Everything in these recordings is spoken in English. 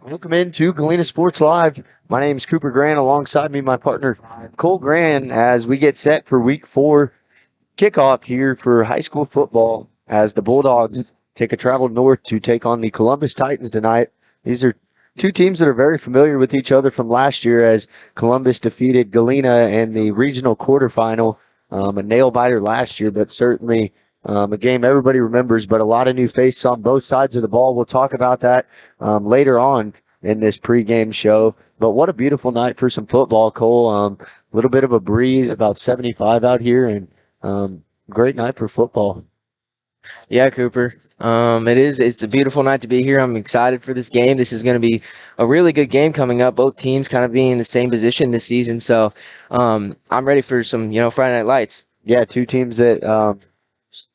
Welcome into Galena Sports Live. My name is Cooper Grant. Alongside me, my partner Cole Grant, as we get set for Week 4 kickoff here for high school football as the Bulldogs take a travel north to take on the Columbus Titans tonight. These are two teams that are very familiar with each other from last year as Columbus defeated Galena in the regional quarterfinal, a nail-biter last year, but certainly a game everybody remembers, but a lot of new faces on both sides of the ball. We'll talk about that later on in this pregame show. But what a beautiful night for some football, Cole. A little bit of a breeze, about 75 out here, and great night for football. Yeah, Cooper. It's a beautiful night to be here. I'm excited for this game. This is going to be a really good game coming up. Both teams kind of being in the same position this season. So I'm ready for some, Friday Night Lights. Yeah, two teams that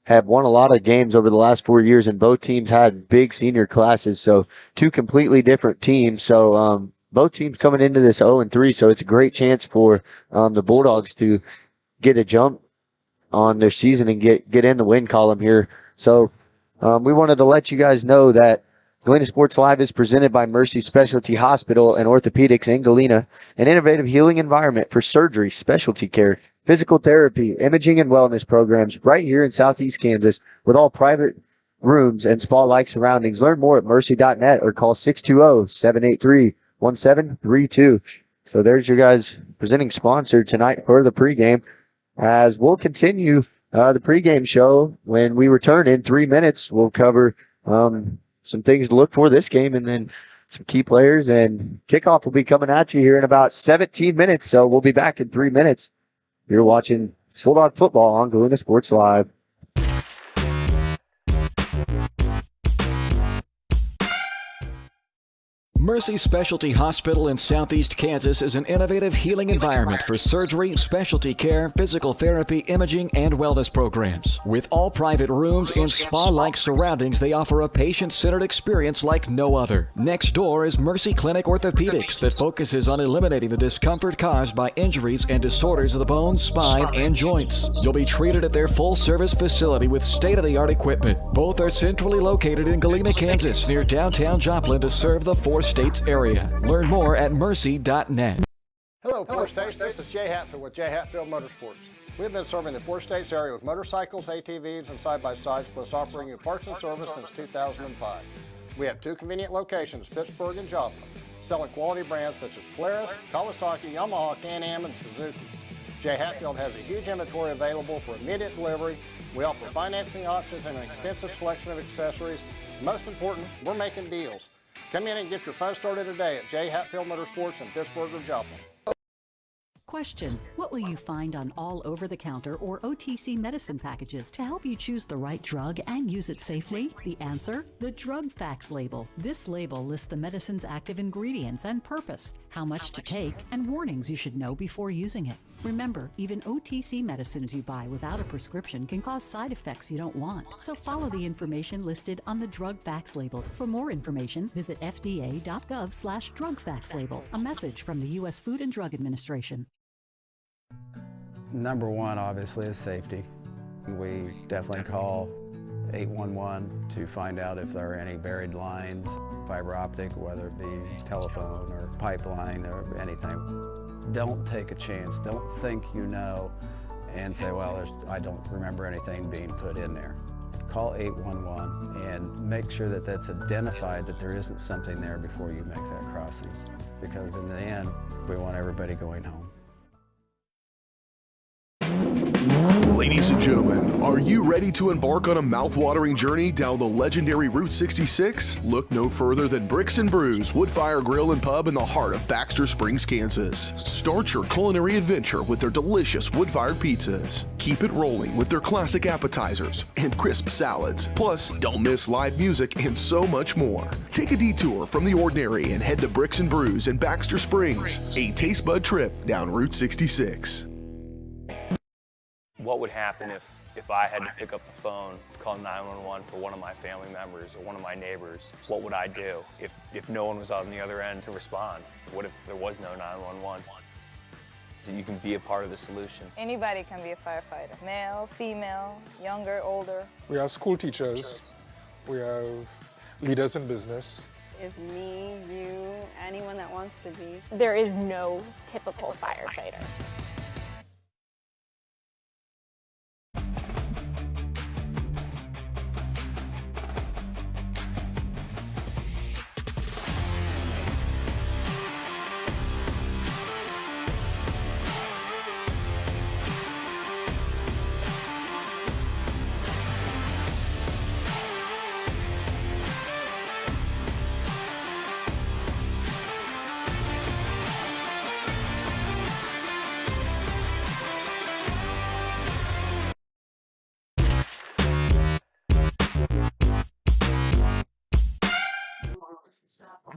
have won a lot of games over the last 4 years, and both teams had big senior classes. So two completely different teams. So both teams coming into this 0-3. So it's a great chance for the Bulldogs to get a jump on their season and get in the win column here. So we wanted to let you guys know that Galena Sports Live is presented by Mercy Specialty Hospital and Orthopedics in Galena, an innovative healing environment for surgery, specialty care, physical therapy, imaging, and wellness programs right here in Southeast Kansas with all private rooms and spa-like surroundings. Learn more at mercy.net or call 620-783-1732. So there's your guys' presenting sponsor tonight for the pregame, as we'll continue the pregame show when we return in 3 minutes. We'll cover some things to look for this game and then some key players, and kickoff will be coming at you here in about 17 minutes. So we'll be back in 3 minutes. You're watching Bulldog Football on Galena Sports Live. Mercy Specialty Hospital in Southeast Kansas is an innovative healing environment for surgery, specialty care, physical therapy, imaging, and wellness programs. With all private rooms and spa-like surroundings, they offer a patient-centered experience like no other. Next door is Mercy Clinic Orthopedics that focuses on eliminating the discomfort caused by injuries and disorders of the bones, spine, and joints. You'll be treated at their full-service facility with state-of-the-art equipment. Both are centrally located in Galena, Kansas, near downtown Joplin to serve the four-states area. Learn more at mercy.net. Hello, Four States. This is Jay Hatfield with Jay Hatfield Motorsports. We've been serving the Four States area with motorcycles, ATVs, and side-by-sides, plus offering you parts and service since 2005. We have two convenient locations, Pittsburgh and Joplin, selling quality brands such as Polaris, Kawasaki, Yamaha, Can-Am, and Suzuki. Jay Hatfield has a huge inventory available for immediate delivery. We offer financing options and an extensive selection of accessories. Most important, we're making deals. Come in and get your fun started today at J. Hatfield Motorsports in Pittsburgh or Joplin. Question: what will you find on all over-the-counter or OTC medicine packages to help you choose the right drug and use it safely? The answer: the drug facts label. This label lists the medicine's active ingredients and purpose, how much to take, and warnings you should know before using it. Remember, even OTC medicines you buy without a prescription can cause side effects you don't want. So follow the information listed on the drug facts label. For more information, visit fda.gov/drug facts label. A message from the U.S. Food and Drug Administration. Number one, obviously, is safety. We definitely call 811 to find out if there are any buried lines, fiber optic, whether it be telephone or pipeline or anything. Don't take a chance. Don't think you know and say, well, I don't remember anything being put in there. Call 811 and make sure that that's identified, that there isn't something there before you make that crossing. Because in the end, we want everybody going home. Ladies and gentlemen, are you ready to embark on a mouth-watering journey down the legendary Route 66? Look no further than Bricks and Brews Woodfire Grill and Pub in the heart of Baxter Springs, Kansas. Start your culinary adventure with their delicious wood-fired pizzas. Keep it rolling with their classic appetizers and crisp salads. Plus, don't miss live music and so much more. Take a detour from the ordinary and head to Bricks and Brews in Baxter Springs, a taste bud trip down Route 66. What would happen if I had to pick up the phone, call 911 for one of my family members or one of my neighbors? What would I do if no one was on the other end to respond? What if there was no 911? So you can be a part of the solution. Anybody can be a firefighter, male, female, younger, older. We have school teachers, we have leaders in business, is me, you, anyone that wants to be. There is no typical firefighter.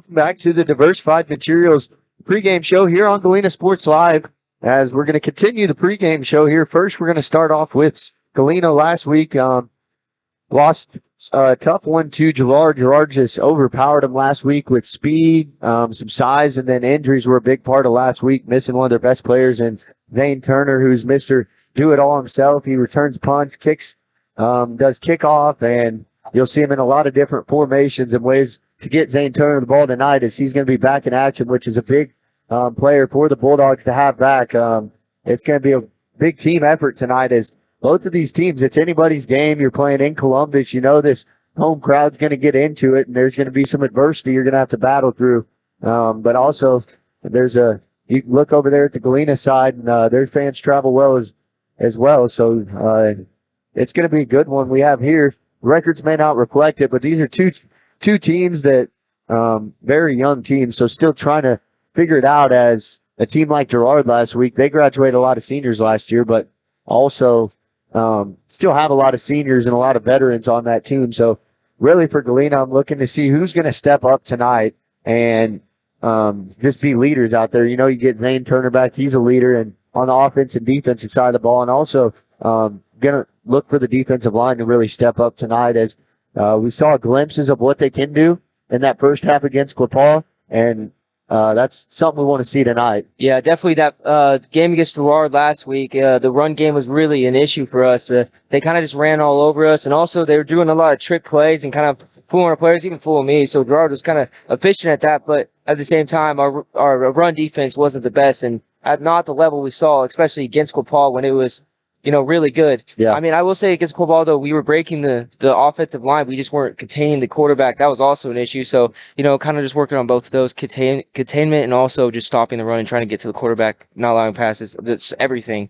Back to the Diversified Materials pregame show here on Galena Sports Live. As we're going to continue the pregame show here. First, we're going to start off with Galena last week. Lost a tough one to Girard. Girard just overpowered them last week with speed, some size, and then injuries were a big part of last week, missing one of their best players, and Zane Turner, who's Mr. Do-It-All himself. He returns punts, kicks, does kickoff, and you'll see him in a lot of different formations and ways to get Zane Turner the ball tonight, as he's going to be back in action, which is a big player for the Bulldogs to have back. It's going to be a big team effort tonight, as both of these teams, it's anybody's game. You're playing in Columbus. You know this home crowd's going to get into it, and there's going to be some adversity you're going to have to battle through. But also, you look over there at the Galena side, and their fans travel well as well. So it's going to be a good one we have here. Records may not reflect it, but these are two teams that very young teams, so still trying to figure it out. As a team like Girard last week, they graduated a lot of seniors last year, but also still have a lot of seniors and a lot of veterans on that team. So really for Galena, I'm looking to see who's going to step up tonight and just be leaders out there. You know, you get Zane Turner back. He's a leader and on the offense and defensive side of the ball, and also going to look for the defensive line to really step up tonight, as we saw glimpses of what they can do in that first half against Quapaw, and that's something we want to see tonight. Yeah, definitely that game against Girard last week, the run game was really an issue for us. They kind of just ran all over us, and also they were doing a lot of trick plays and kind of fooling our players, even fooling me. So Girard was kind of efficient at that, but at the same time, our run defense wasn't the best, and not the level we saw, especially against Quapaw when it was, really good. Yeah. I mean, I will say against Quapaw, though, we were breaking the offensive line. We just weren't containing the quarterback. That was also an issue. So, kind of just working on both of those, containment and also just stopping the run and trying to get to the quarterback, not allowing passes. That's everything.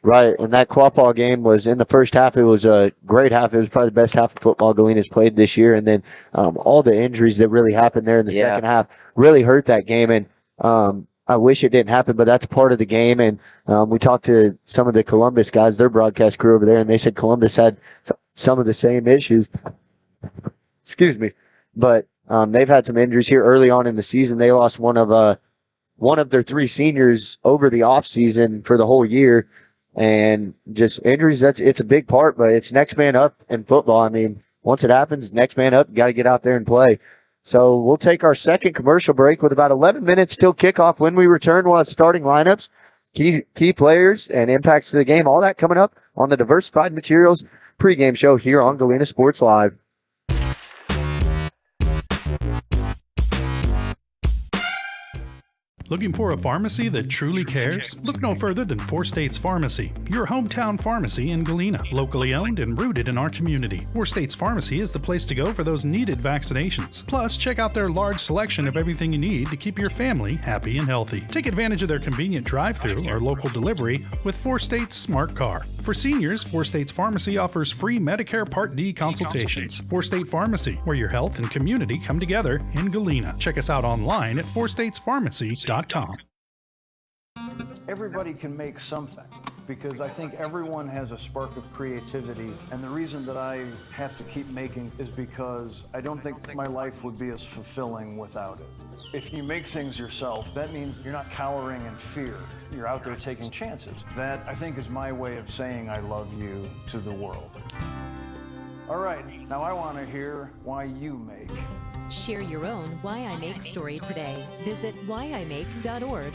Right, and that Quapaw game was in the first half. It was a great half. It was probably the best half of football Galena's played this year. And then all the injuries that really happened there in the second half really hurt that game. And I wish it didn't happen, but that's part of the game. And we talked to some of the Columbus guys, their broadcast crew over there, and they said Columbus had some of the same issues. Excuse me. But they've had some injuries here early on in the season. They lost one of their three seniors over the offseason for the whole year. And just injuries, it's a big part, but it's next man up in football. I mean, once it happens, next man up, you got to get out there and play. So we'll take our second commercial break with about 11 minutes till kickoff. When we return, we'll have starting lineups, key players, and impacts to the game. All that coming up on the Diversified Materials pregame show here on Galena Sports Live. Looking for a pharmacy that truly cares? Look no further than Four States Pharmacy, your hometown pharmacy in Galena, locally owned and rooted in our community. Four States Pharmacy is the place to go for those needed vaccinations. Plus, check out their large selection of everything you need to keep your family happy and healthy. Take advantage of their convenient drive-thru or local delivery with Four States Smart Car. For seniors, Four States Pharmacy offers free Medicare Part D consultations. Four State Pharmacy, where your health and community come together in Galena. Check us out online at fourstatespharmacy.com. Everybody can make something, because I think everyone has a spark of creativity, and the reason that I have to keep making is because I don't think my life would be as fulfilling without it. If you make things yourself, that means you're not cowering in fear. You're out there taking chances. That, I think, is my way of saying I love you to the world. All right, now I want to hear why you make. Share your own Why I Make story today. Visit whyimake.org.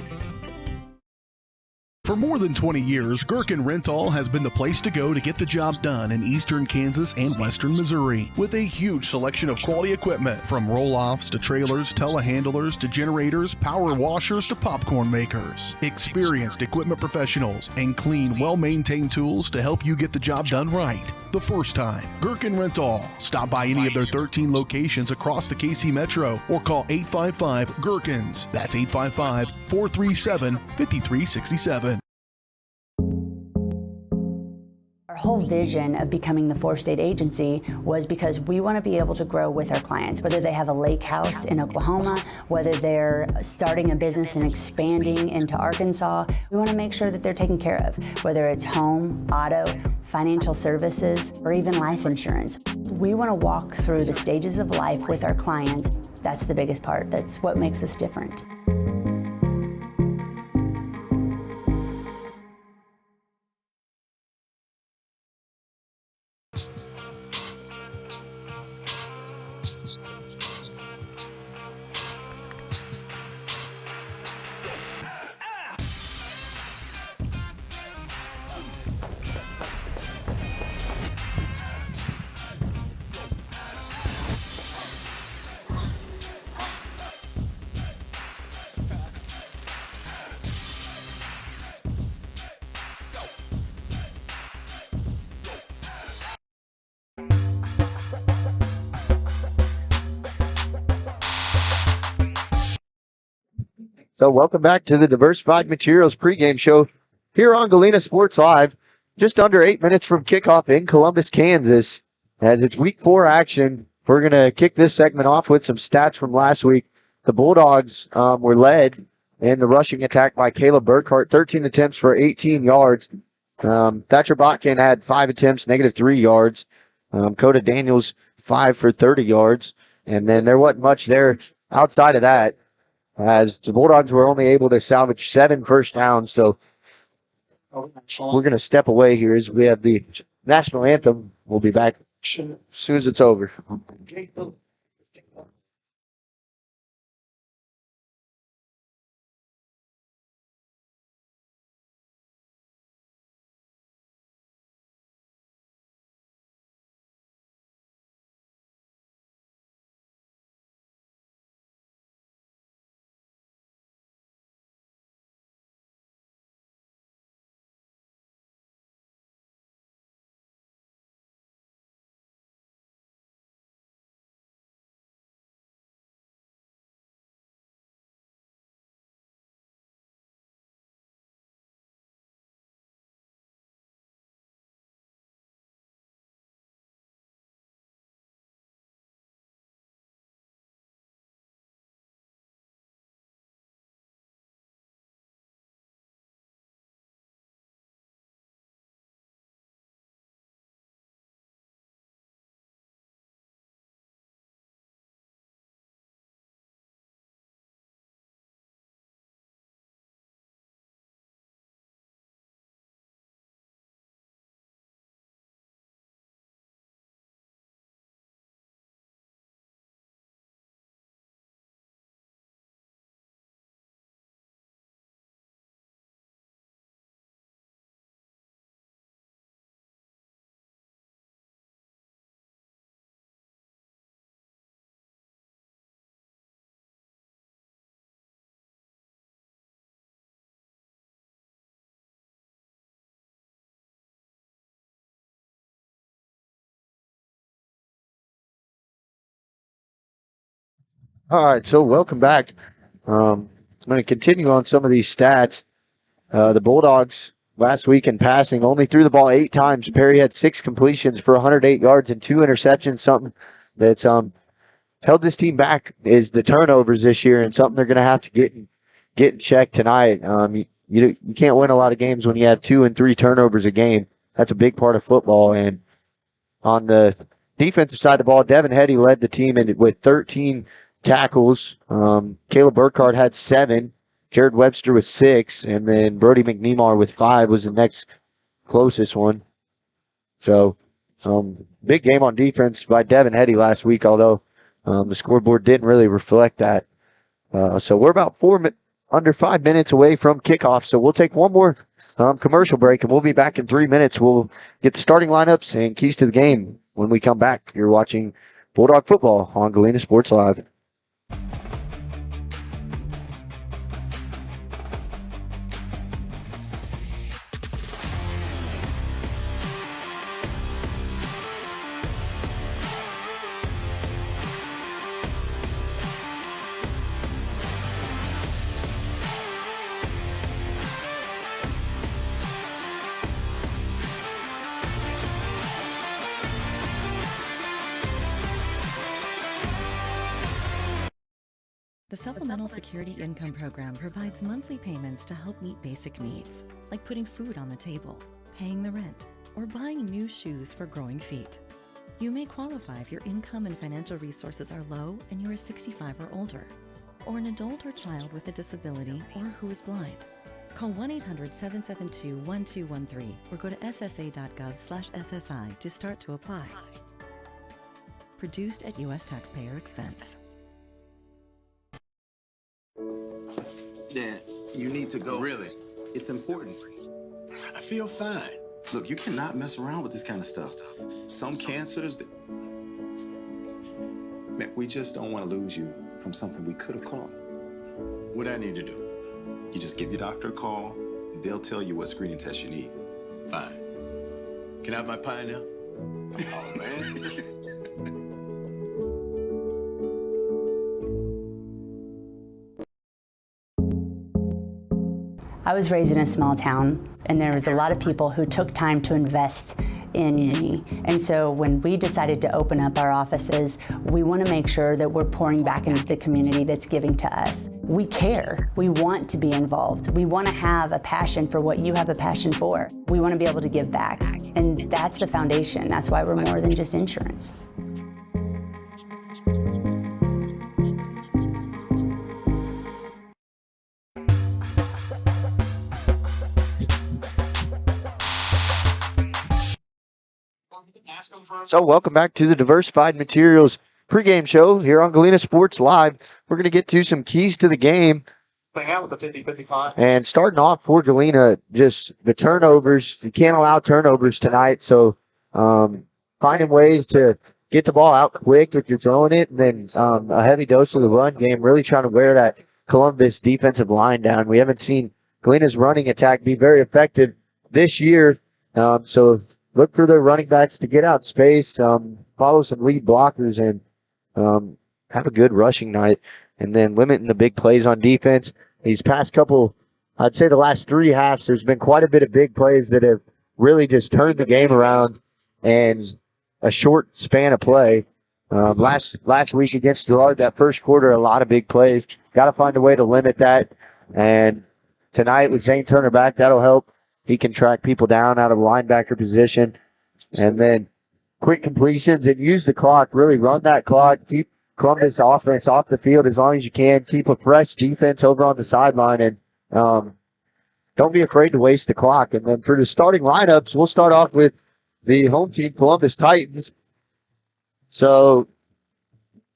For more than 20 years, Gherkin Rental has been the place to go to get the job done in eastern Kansas and western Missouri. With a huge selection of quality equipment, from roll-offs to trailers, telehandlers to generators, power washers to popcorn makers. Experienced equipment professionals and clean, well-maintained tools to help you get the job done right the first time. Gherkin Rental. Stop by any of their 13 locations across the KC Metro or call 855-GHERKINS. That's 855-437-5367. Our whole vision of becoming the four-state agency was because we want to be able to grow with our clients, whether they have a lake house in Oklahoma, whether they're starting a business and expanding into Arkansas. We want to make sure that they're taken care of, whether it's home, auto, financial services, or even life insurance. We want to walk through the stages of life with our clients. That's the biggest part. That's what makes us different. So welcome back to the Diversified Materials pregame show here on Galena Sports Live. Just under 8 minutes from kickoff in Columbus, Kansas. As it's week 4 action, we're going to kick this segment off with some stats from last week. The Bulldogs were led in the rushing attack by Caleb Burkhart, 13 attempts for 18 yards. Thatcher Botkin had 5 attempts, -3 yards. Coda Daniels, 5 for 30 yards. And then there wasn't much there outside of that, as the Bulldogs were only able to salvage 7 first downs. So we're going to step away here as we have the national anthem. We'll be back as soon as it's over. All right, so welcome back. I'm going to continue on some of these stats. The Bulldogs last week in passing only threw the ball 8 times. Perry had 6 completions for 108 yards and 2 interceptions. Something that's held this team back is the turnovers this year, and something they're going to have to get in check tonight. You can't win a lot of games when you have 2 and 3 turnovers a game. That's a big part of football. And on the defensive side of the ball, Devin Heddy led the team with 13 tackles. Caleb Burkhart had 7. Jared Webster with 6. And then Brody McNemar with 5 was the next closest one. So, big game on defense by Devin Heddy last week, although the scoreboard didn't really reflect that. So we're about under 5 minutes away from kickoff. So we'll take one more commercial break, and we'll be back in 3 minutes. We'll get the starting lineups and keys to the game when we come back. You're watching Bulldog football on Galena Sports Live. The Supplemental Security Income Program provides monthly payments to help meet basic needs, like putting food on the table, paying the rent, or buying new shoes for growing feet. You may qualify if your income and financial resources are low and you are 65 or older, or an adult or child with a disability or who is blind. Call 1-800-772-1213 or go to ssa.gov/SSI to start to apply. Produced at U.S. taxpayer expense. Dad, you need to go. Really? It's important. I feel fine. Look, you cannot mess around with this kind of stuff. Some cancers, man, we just don't want to lose you from something we could have caught. What I need to do? You just give your doctor a call. They'll tell you what screening test you need. Fine. Can I have my pie now? Oh, man. I was raised in a small town, and there was a lot of people who took time to invest in me. And so when we decided to open up our offices, we want to make sure that we're pouring back into the community that's giving to us. We care. We want to be involved. We want to have a passion for what you have a passion for. We want to be able to give back. And that's the foundation. That's why we're more than just insurance. So welcome back to the Diversified Materials pregame show here on Galena Sports Live. We're going to get to some keys to the game. And starting off for Galena, just the turnovers. You can't allow turnovers tonight. So finding ways to get the ball out quick if you're throwing it. And then a heavy dose of the run game, really trying to wear that Columbus defensive line down. We haven't seen Galena's running attack be very effective this year. So look for their running backs to get out space, follow some lead blockers, and have a good rushing night. And then limiting the big plays on defense. These past couple, I'd say the last 3 halves, there's been quite a bit of big plays that have really just turned the game around in a short span of play. Last week against Gerard, that first quarter, a lot of big plays. Got to find a way to limit that. And tonight with Zane Turner back, that'll help. He can track people down out of linebacker position. And then quick completions and use the clock. Really run that clock. Keep Columbus offense off the field as long as you can. Keep a fresh defense over on the sideline. And don't be afraid to waste the clock. And then for the starting lineups, we'll start off with the home team, Columbus Titans. So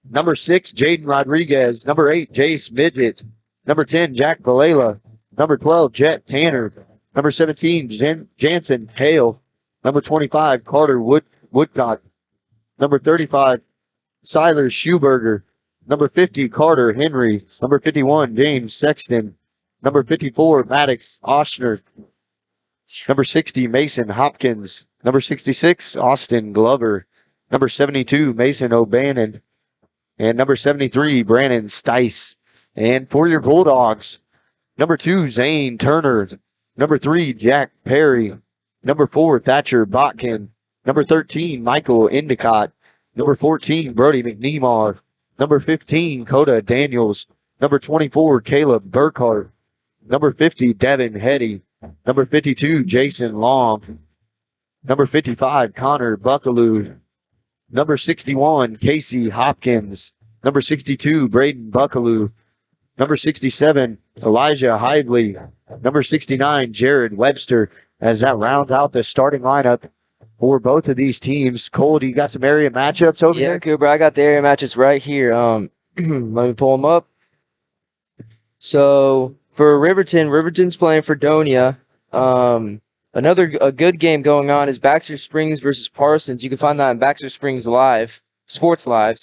number 6, Jaden Rodriguez. Number 8, Jace Midget. Number 10, Jack Valela. Number 12, Jet Tanner. Number 17, Jansen Hale. Number 25, Carter Woodcock. Number 35, Siler Schuberger. Number 50, Carter Henry. Number 51, James Sexton. Number 54, Maddox Oshner. Number 60, Mason Hopkins. Number 66, Austin Glover. Number 72, Mason O'Bannon. And number 73, Brandon Stice. And for your Bulldogs, number 2, Zane Turner. Number 3, Jack Perry. Number 4, Thatcher Botkin. Number 13, Michael Endicott. Number 14, Brody McNemar. Number 15, Coda Daniels. Number 24, Caleb Burkhart. Number 50, Devin Hetty. Number 52, Jason Long. Number 55, Connor Buckaloo. Number 61, Casey Hopkins. Number 62, Braden Buckaloo. Number 67, Elijah Hively. Number 69, Jared Webster. As that rounds out the starting lineup for both of these teams. Cole, do you got some area matchups over there? Yeah, Cooper, I got the area matchups right here. Let me pull them up. So For Riverton, Riverton's playing for Donia. A good game going on is Baxter Springs versus Parsons. You can find that on Baxter Springs Live, Sports Live,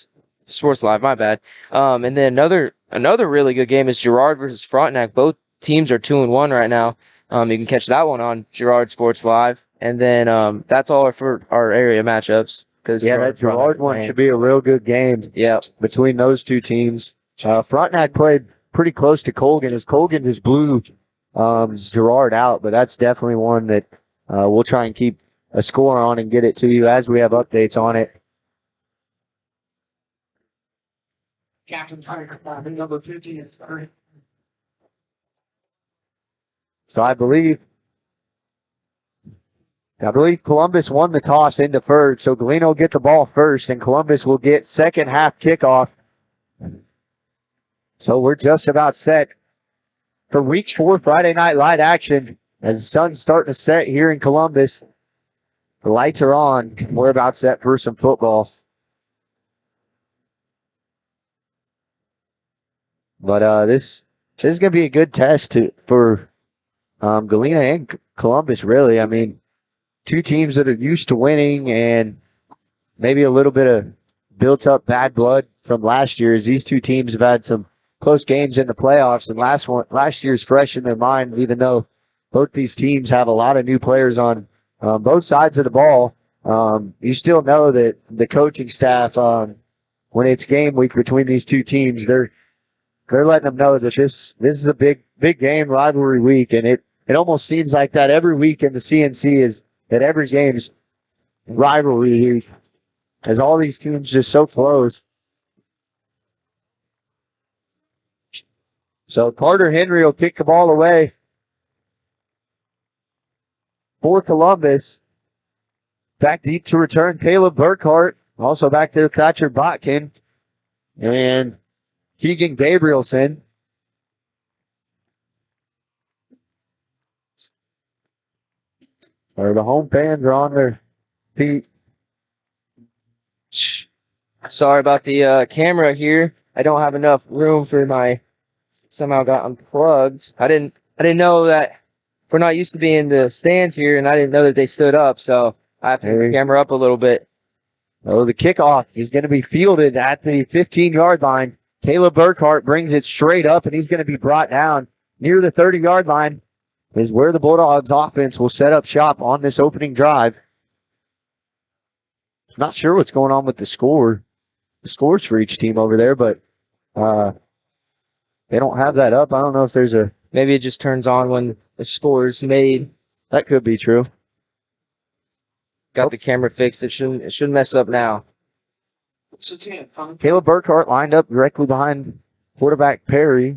my bad. And then another really good game is Girard versus Frontenac. Both teams are 2-1 right now. You can catch that one on Girard Sports Live. And then that's all for our area matchups. That Girard one should be a real good game. Yeah, between those two teams. Frontenac played pretty close to Colgan, as Colgan just blew Girard out, but that's definitely one that we'll try and keep a score on and get it to you as we have updates on it. Captain number 50 is So I believe Columbus won the toss in deferred, so Galena will get the ball first, and Columbus will get second half kickoff. So we're just about set for week 4 Friday night light action as the sun's starting to set here in Columbus. The lights are on. We're about set for some football. But this is going to be a good test for Galena and Columbus, really. I mean, two teams that are used to winning and maybe a little bit of built-up bad blood from last year, as these two teams have had some close games in the playoffs, and last year's fresh in their mind, even though both these teams have a lot of new players on both sides of the ball. You still know that the coaching staff, when it's game week between these two teams, they're letting them know that this is a big game, rivalry week, and it almost seems like that every week in the CNC is that every game's rivalry week, as all these teams just so close. So Carter Henry will kick the ball away for Columbus. Back deep to return, Caleb Burkhart. Also back there, Thatcher Botkin and Keegan Gabrielson. Or the home fans are on their feet. Sorry about the camera here. I don't have enough room for my. Somehow got unplugged. I didn't know that we're not used to being in the stands here, and I didn't know that they stood up, so I have to put the camera up a little bit. Oh, the kickoff is going to be fielded at the 15-yard line. Caleb Burkhart brings it straight up, and he's going to be brought down near the 30-yard line, is where the Bulldogs offense will set up shop on this opening drive. Not sure what's going on with the scores for each team over there, but they don't have that up. I don't know if there's a... Maybe it just turns on when the score is made. That could be true. Got the camera fixed. It shouldn't mess up now. Caleb Burkhart lined up directly behind quarterback Perry.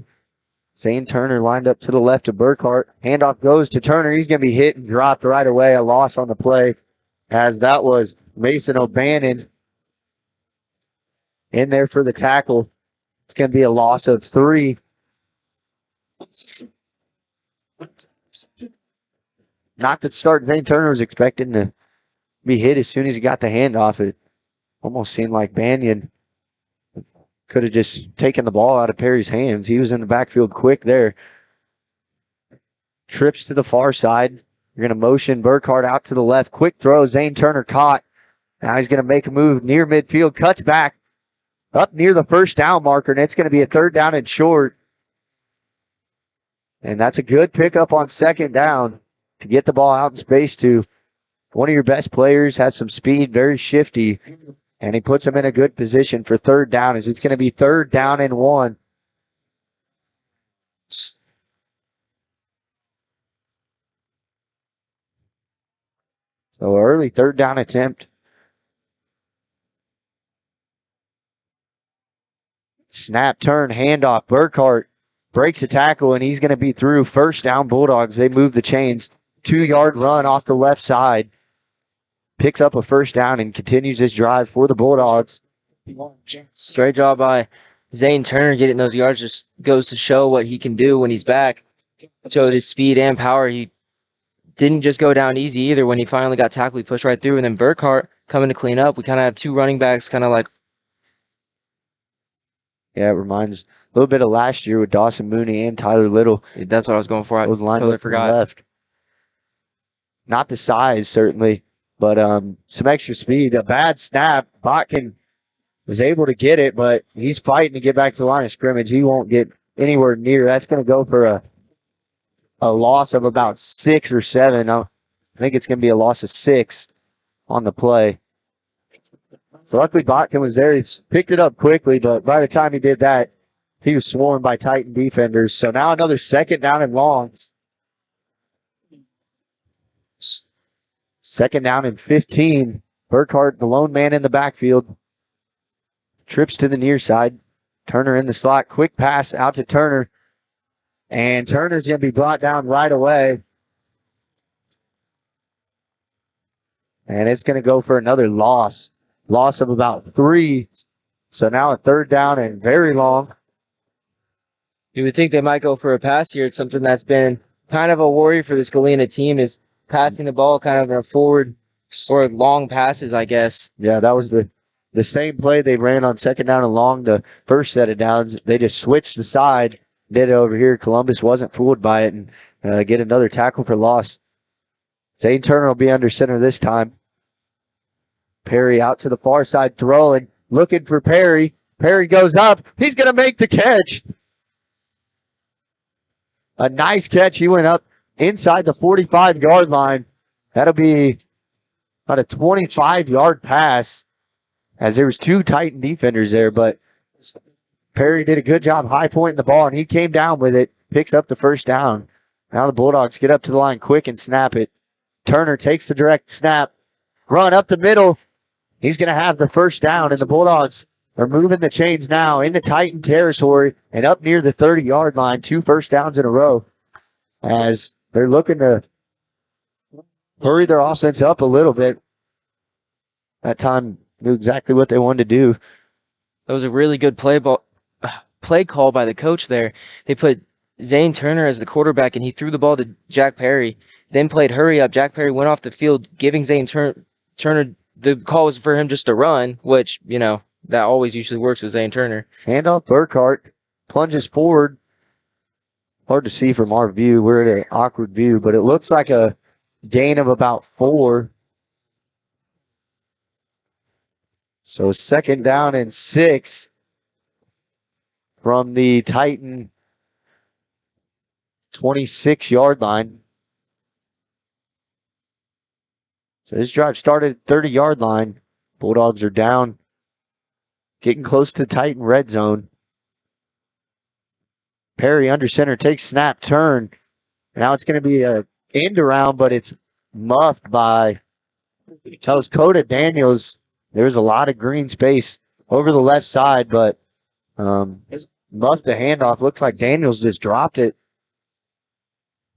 Zane Turner lined up to the left of Burkhart. Handoff goes to Turner. He's going to be hit and dropped right away. A loss on the play, as that was Mason O'Bannon in there for the tackle. It's going to be a loss of 3. Not that start Zane Turner was expecting to be hit as soon as he got the handoff. It almost seemed like Banyan could have just taken the ball out of Perry's hands. He was in the backfield quick there. Trips to the far side. You're going to motion Burkhart out to the left. Quick throw. Zane Turner caught. Now he's going to make a move near midfield. Cuts back up near the first down marker, and it's going to be a 3rd down and short. And that's a good pickup on 2nd down to get the ball out in space to one of your best players. Has some speed, very shifty, and he puts him in a good position for 3rd down, as it's going to be 3rd down and 1. So early 3rd down attempt. Snap, turn, handoff. Burkhart breaks a tackle, and he's going to be through. 1st down Bulldogs. They move the chains. 2-yard run off the left side. Picks up a 1st down and continues his drive for the Bulldogs. Great job by Zane Turner getting those yards. Just goes to show what he can do when he's back. Showed his speed and power. He didn't just go down easy either. When he finally got tackled, he pushed right through. And then Burkhart coming to clean up. We kind of have 2 running backs kind of like... Yeah, it reminds little bit of last year with Dawson Mooney and Tyler Little. That's what I was going for. I Those lined totally up to the forgot. left. Not the size, certainly, but some extra speed. A bad snap. Botkin was able to get it, but he's fighting to get back to the line of scrimmage. He won't get anywhere near. That's going to go for a loss of about 6 or 7. I think it's going to be a loss of 6 on the play. So luckily Botkin was there. He picked it up quickly, but by the time he did that, he was swarmed by Titan defenders. So now another 2nd down and long. 2nd down and 15. Burkhart, the lone man in the backfield, trips to the near side. Turner in the slot. Quick pass out to Turner. And Turner's going to be brought down right away. And it's going to go for another loss. Loss of about 3. So now a 3rd down and very long. You would think they might go for a pass here. It's something that's been kind of a worry for this Galena team is passing the ball kind of in a forward or long passes, I guess. Yeah, that was the same play they ran on 2nd down and long the first set of downs. They just switched the side, did it over here. Columbus wasn't fooled by it and get another tackle for loss. Zane Turner will be under center this time. Perry out to the far side throwing, looking for Perry. Perry goes up. He's going to make the catch. A nice catch. He went up inside the 45-yard line. That'll be about a 25-yard pass, as there was 2 Titan defenders there, but Perry did a good job high pointing the ball, and he came down with it, picks up the 1st down. Now the Bulldogs get up to the line quick and snap it. Turner takes the direct snap, run up the middle. He's going to have the 1st down, and the Bulldogs are moving the chains now into Titan territory and up near the 30-yard line. 2 first downs in a row as they're looking to hurry their offense up a little bit. That time knew exactly what they wanted to do. That was a really good play call by the coach there. They put Zane Turner as the quarterback, and he threw the ball to Jack Perry, then played hurry up. Jack Perry went off the field, giving Zane Turner, the call was for him just to run, which, you know, that always usually works with Zane Turner. Handoff, Burkhart plunges forward. Hard to see from our view. We're at an awkward view, but it looks like a gain of about 4. So 2nd down and 6 from the Titan 26-yard line. So this drive started at 30-yard line. Bulldogs are down, getting close to the Titan red zone. Perry under center, takes snap, turn. Now it's going to be a end around, but it's muffed by Coda Daniels. There's a lot of green space over the left side, but muffed the handoff. Looks like Daniels just dropped it.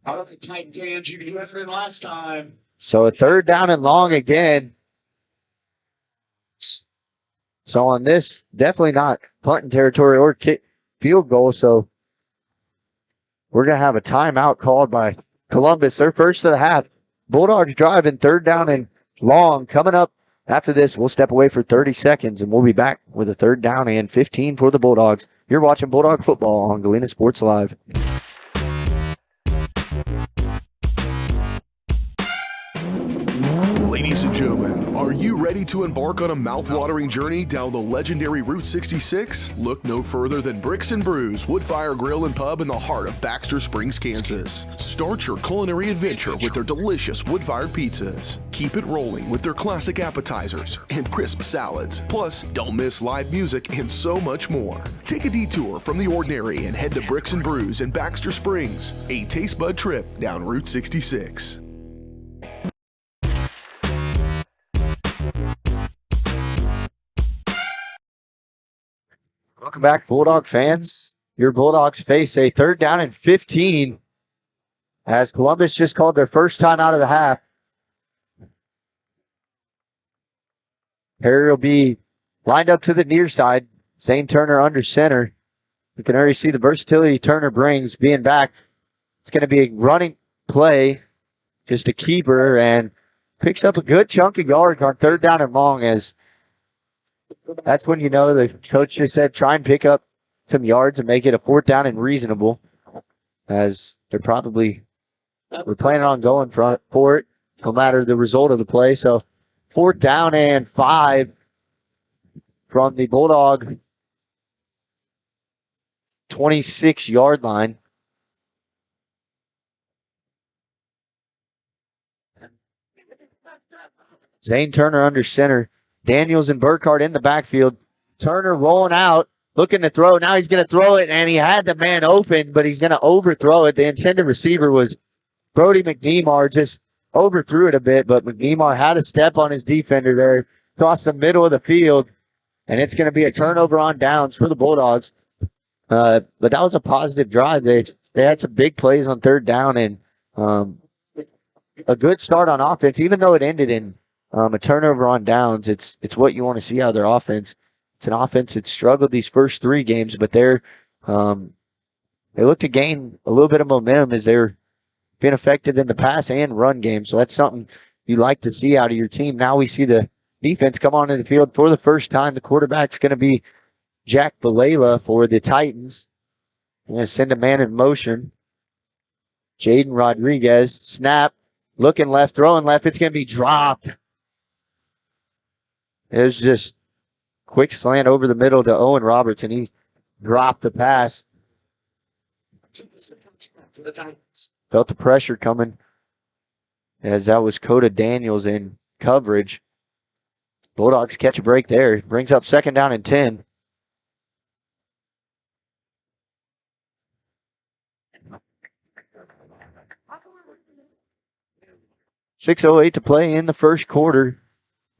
Out of the Titan fans, you can referee last time. So a 3rd down and long again. So on this, definitely not punting territory or kick field goal. So we're going to have a timeout called by Columbus. Their first of the half. Bulldogs driving 3rd down and long. Coming up after this, we'll step away for 30 seconds, and we'll be back with a 3rd down and 15 for the Bulldogs. You're watching Bulldog Football on Galena Sports Live. Ladies and gentlemen, are you ready to embark on a mouth-watering journey down the legendary Route 66? Look no further than Bricks and Brews Woodfire Grill and Pub in the heart of Baxter Springs, Kansas. Start your culinary adventure with their delicious wood-fired pizzas. Keep it rolling with their classic appetizers and crisp salads. Plus, don't miss live music and so much more. Take a detour from the ordinary and head to Bricks and Brews in Baxter Springs, a taste bud trip down Route 66. Welcome back, Bulldog fans. Your Bulldogs face a 3rd down and 15 as Columbus just called their first time out of the half. Perry will be lined up to the near side. Zane Turner under center. You can already see the versatility Turner brings being back. It's going to be a running play, just a keeper, and picks up a good chunk of yards on 3rd down and long, as that's when you know the coach just said try and pick up some yards and make it a 4th down and reasonable, as we're planning on going for it no matter the result of the play. So 4th down and 5 from the Bulldog 26-yard line. Zane Turner under center. Daniels and Burkhardt in the backfield. Turner rolling out, looking to throw. Now he's going to throw it, and he had the man open, but he's going to overthrow it. The intended receiver was Brody McNemar, just overthrew it a bit, but McNemar had a step on his defender there, across the middle of the field, and it's going to be a turnover on downs for the Bulldogs. But that was a positive drive. They had some big plays on 3rd down, and a good start on offense, even though it ended in a turnover on downs. It's what you want to see out of their offense. It's an offense that struggled these first 3 games, but they look to gain a little bit of momentum as they're being effective in the pass and run game. So that's something you like to see out of your team. Now we see the defense come onto the field for the first time. The quarterback's going to be Jack Valela for the Titans. Going to send a man in motion. Jaden Rodriguez, snap, looking left, throwing left. It's going to be dropped. It was just quick slant over the middle to Owen Roberts, and he dropped the pass. Felt the pressure coming, as that was Coda Daniels in coverage. Bulldogs catch a break there. Brings up 2nd down and 10. .608 to play in the first quarter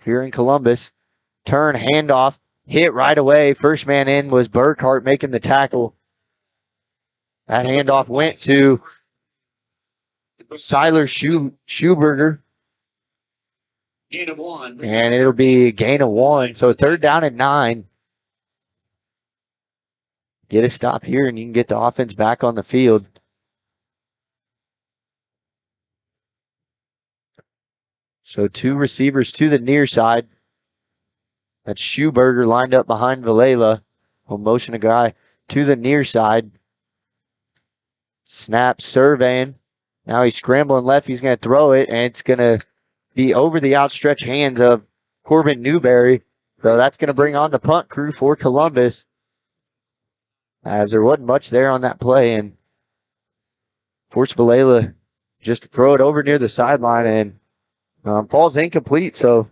here in Columbus. Turn, handoff, hit right away. First man in was Burkhardt making the tackle. That handoff went to Siler Schuberger. Gain of 1. And it'll be a gain of 1. So 3rd down and 9. Get a stop here, and you can get the offense back on the field. So 2 receivers to the near side. That's Schuberger lined up behind Valela. We'll motion a guy to the near side. Snap, surveying. Now he's scrambling left. He's going to throw it, and it's going to be over the outstretched hands of Corbin Newberry. So that's going to bring on the punt crew for Columbus, as there wasn't much there on that play, and forced Valela just to throw it over near the sideline, and falls incomplete. So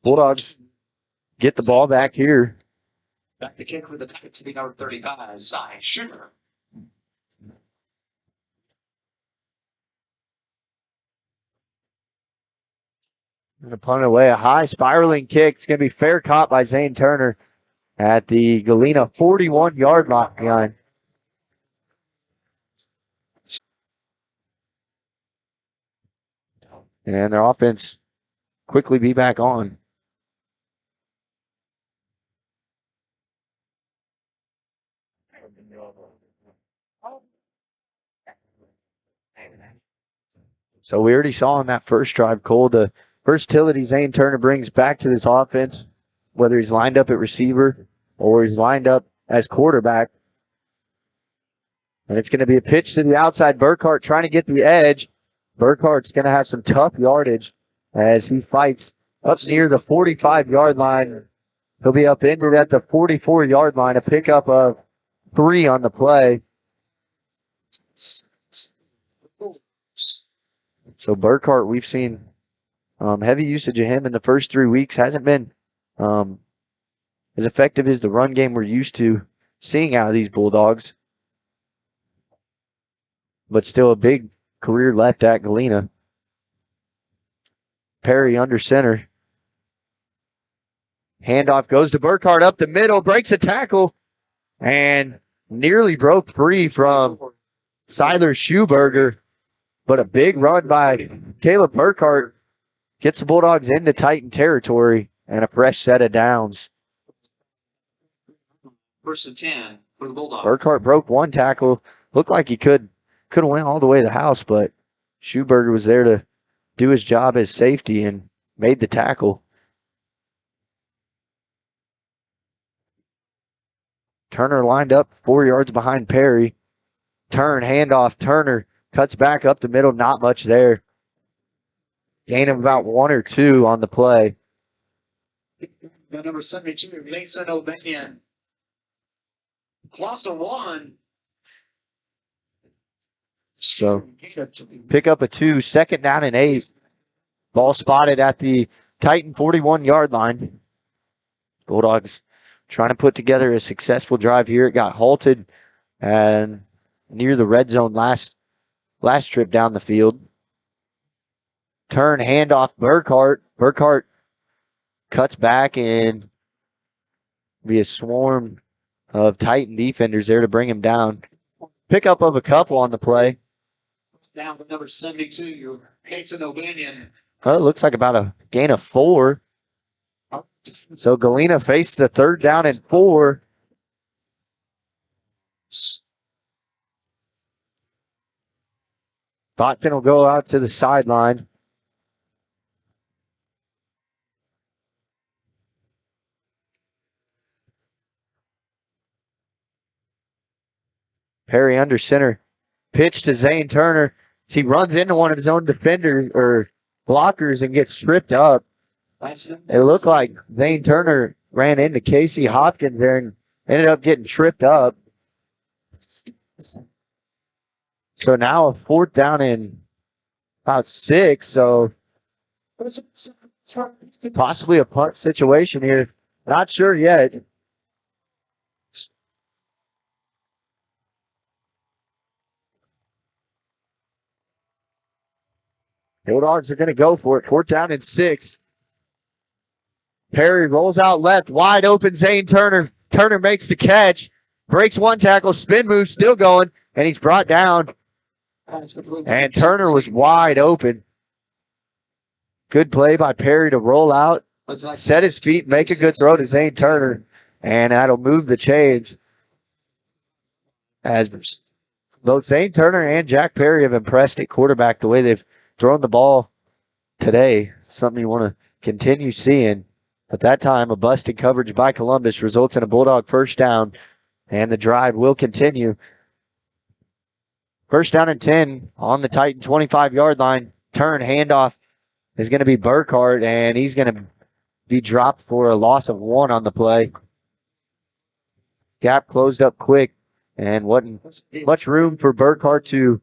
Bulldogs get the ball back here. Back to kick with the to be number 35, Cy Schumer. And the punt away, a high spiraling kick. It's going to be fair caught by Zane Turner at the Galena 41-yard line. And their offense quickly be back on. So we already saw in that first drive, Cole, the versatility Zane Turner brings back to this offense, whether he's lined up at receiver or he's lined up as quarterback. And it's going to be a pitch to the outside. Burkhardt trying to get the edge. Burkhardt's going to have some tough yardage as he fights up near the 45-yard line. He'll be upended at the 44-yard line, a pickup of 3 on the play. So Burkhardt, we've seen heavy usage of him in the first 3 weeks. Hasn't been as effective as the run game we're used to seeing out of these Bulldogs. But still a big career left at Galena. Perry under center. Handoff goes to Burkhardt up the middle, breaks a tackle, and nearly broke free from Siler Schuberger. But a big run by Caleb Burkhardt gets the Bulldogs into Titan territory and a fresh set of downs. 1st and 10 for the Bulldogs. Burkhardt broke 1 tackle. Looked like he could have went all the way to the house, but Schuberger was there to do his job as safety and made the tackle. Turner lined up 4 yards behind Perry. Turn, handoff. Turner cuts back up the middle. Not much there. Gain of about 1 or 2 on the play. The number 72, Mason O'Banion. Plus a 1. So pick up a 2, 2nd down and 8. Ball spotted at the Titan 41-yard line. Bulldogs trying to put together a successful drive here. It got halted and near the red zone last trip down the field. Turn, handoff, Burkhart. Burkhart cuts back and be a swarm of Titan defenders there to bring him down. Pickup of a couple on the play. Down to number 72, Mason O'Banion. Well, it looks like about a gain of 4. So Galena faces the 3rd down and 4. Botkin will go out to the sideline. Perry under center. Pitch to Zane Turner. He runs into one of his own defenders or blockers and gets tripped up. It looked like Zane Turner ran into Casey Hopkins there and ended up getting tripped up. So now a 4th down and about 6. So possibly a punt situation here. Not sure yet. Bulldogs are going to go for it. 4th down and 6. Perry rolls out left. Wide open Zane Turner. Turner makes the catch. Breaks 1 tackle. Spin move still going. And he's brought down. And Turner was wide open. Good play by Perry to roll out. Set his feet. Make a good throw to Zane Turner. And that'll move the chains. As both Zane Turner and Jack Perry have impressed at quarterback the way they've thrown the ball today. Something you want to continue seeing. But that time, a busted coverage by Columbus results in a Bulldog 1st down, and the drive will continue. 1st down and 10 on the Titan 25-yard line. Turn, handoff is going to be Burkhart, and he's going to be dropped for a loss of 1 on the play. Gap closed up quick, and wasn't much room for Burkhart to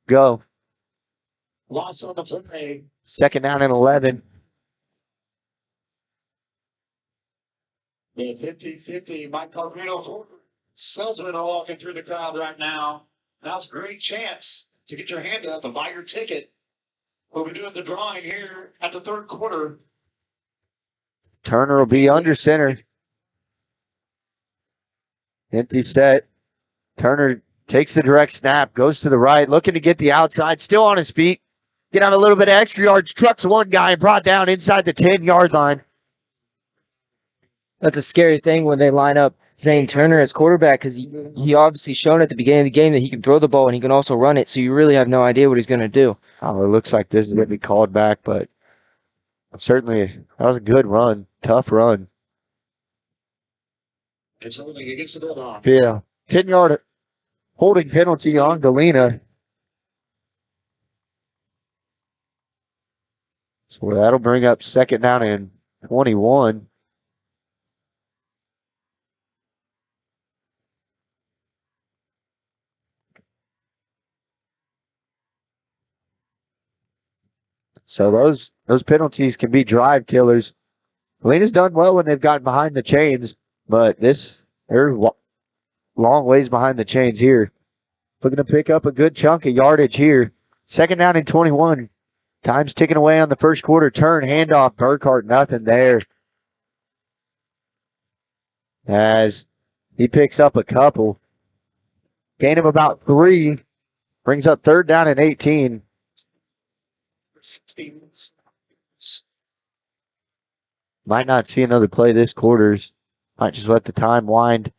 go. Loss on the play. 2nd down and 11. The 50-50, Mike Pellegrino, salesman walking through the crowd right now. Now's a great chance to get your hand up and buy your ticket. We'll be doing the drawing here at the 3rd quarter. Turner will be under center. Empty set. Turner takes the direct snap, goes to the right, looking to get the outside, still on his feet. Get out a little bit of extra yards, trucks one guy and brought down inside the 10-yard line. That's a scary thing when they line up Zane Turner as quarterback because he obviously shown at the beginning of the game that he can throw the ball and he can also run it, so you really have no idea what he's going to do. Oh, it looks like this is going to be called back, but certainly that was a good run, tough run. It's holding against the Bulldogs. Yeah, 10-yard holding penalty on Galena. So that'll bring up 2nd down and 21. So those penalties can be drive killers. Galena's done well when they've gotten behind the chains, but they're long ways behind the chains here. Looking to pick up a good chunk of yardage here. 2nd down and 21. Time's ticking away on the 1st quarter. Turn, handoff, Burkhart, nothing there. As he picks up a couple. Gain of about 3. Brings up 3rd down and 18. Might not see another play this quarter. Might just let the time wind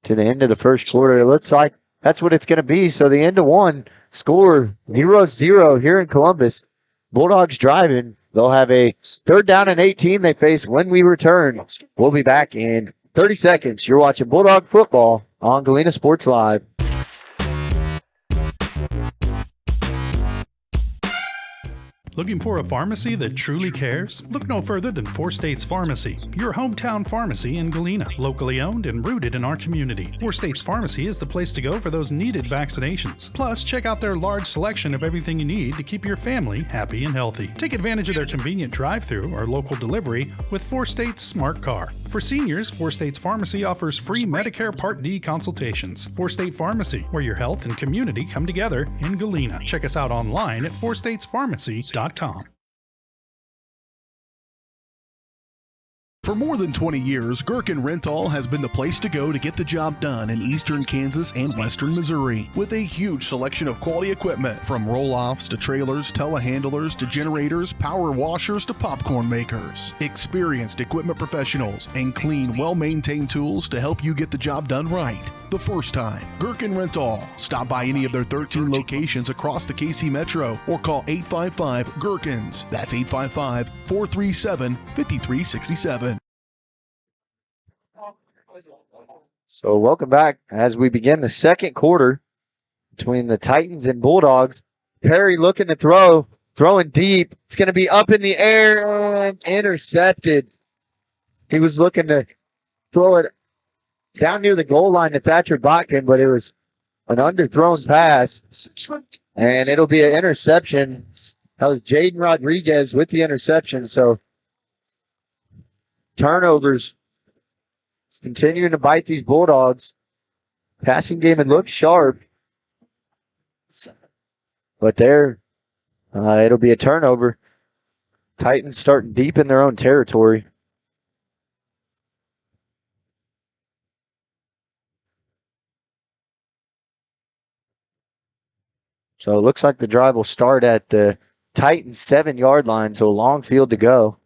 to the end of the 1st quarter. It looks like that's what it's going to be. So the end of 1, score 0-0 here in Columbus. Bulldogs driving. They'll have a 3rd down and 18 they face when we return. We'll be back in 30 seconds. You're watching Bulldog football on Galena Sports Live. Looking for a pharmacy that truly cares? Look no further than Four States Pharmacy, your hometown pharmacy in Galena, locally owned and rooted in our community. Four States Pharmacy is the place to go for those needed vaccinations. Plus, check out their large selection of everything you need to keep your family happy and healthy. Take advantage of their convenient drive-thru or local delivery with Four States Smart Car. For seniors, Four States Pharmacy offers free Medicare Part D consultations. Four State Pharmacy, where your health and community come together in Galena. Check us out online at fourstatespharmacy.com. For more than 20 years, Gherkin Rental has been the place to go to get the job done in eastern Kansas and western Missouri. With a huge selection of quality equipment, from roll-offs to trailers, telehandlers to generators, power washers to popcorn makers. Experienced equipment professionals and clean, well-maintained tools to help you get the job done right. The first time, Gherkin Rental. Stop by any of their 13 locations across the KC Metro or call 855-GHERKINS. That's 855-437-5367. So welcome back as we begin the second quarter between the Titans and Bulldogs. Perry looking to throw, throwing deep. It's going to be up in the air and intercepted. He was looking to throw it down near the goal line to Thatcher Botkin, but it was an underthrown pass, and it'll be an interception. That was Jaden Rodriguez with the interception, so turnovers continuing to bite these Bulldogs. Passing game, it looks sharp. But there, it'll be a turnover. Titans starting deep in their own territory. So it looks like the drive will start at the Titans 7-yard line, so a long field to go.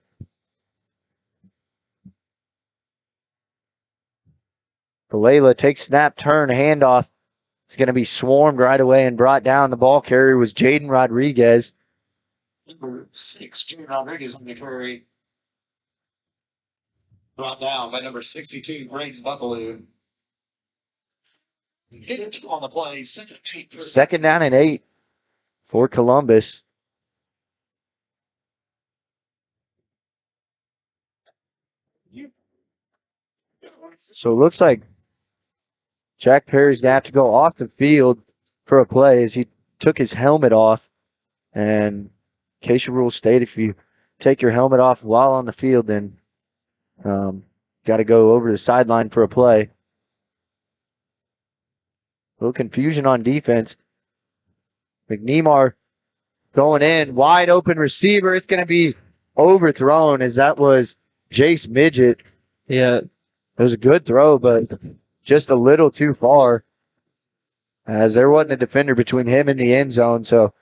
Galena takes snap, turn, handoff. It's going to be swarmed right away and brought down. The ball carrier was Jaden Rodriguez. Number 6, Jaden Rodriguez on the carry. Brought down by number 62, Braden Buckaloo. Hit it on the play. Second down and 8 for Columbus. So it looks like Jack Perry's going to have to go off the field for a play as he took his helmet off. And in case your rules state, if you take your helmet off while on the field, then got to go over the sideline for a play. A little confusion on defense. McNemar going in, wide open receiver. It's going to be overthrown as that was Jace Midget. Yeah. It was a good throw, but just a little too far, as there wasn't a defender between him and the end zone. So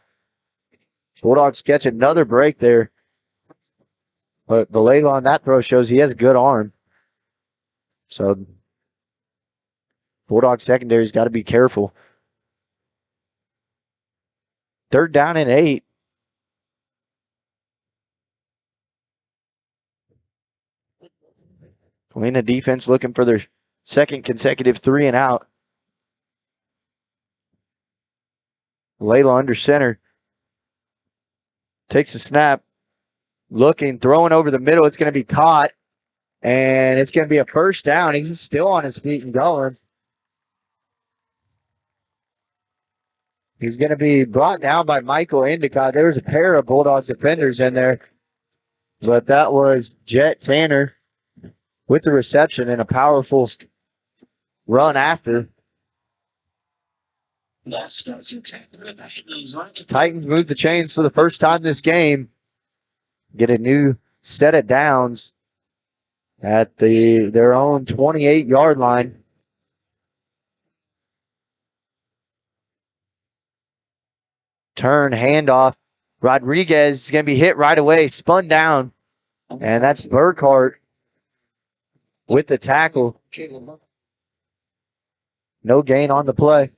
Bulldogs catch another break there. But Galena on that throw shows he has a good arm. So Bulldog secondary's got to be careful. Third down and 8. Galena defense looking for their second consecutive 3 and out. Layla under center. Takes a snap. Looking, throwing over the middle. It's going to be caught. And it's going to be a first down. He's still on his feet and going. He's going to be brought down by Michael Endicott. There was a pair of Bulldogs defenders in there. But that was Jet Tanner with the reception and a powerful run after. Titans move the chains for the first time this game. Get a new set of downs at their own 28-yard line. Turn, handoff. Rodriguez is going to be hit right away, spun down. And that's Burkhart with the tackle. No gain on the play.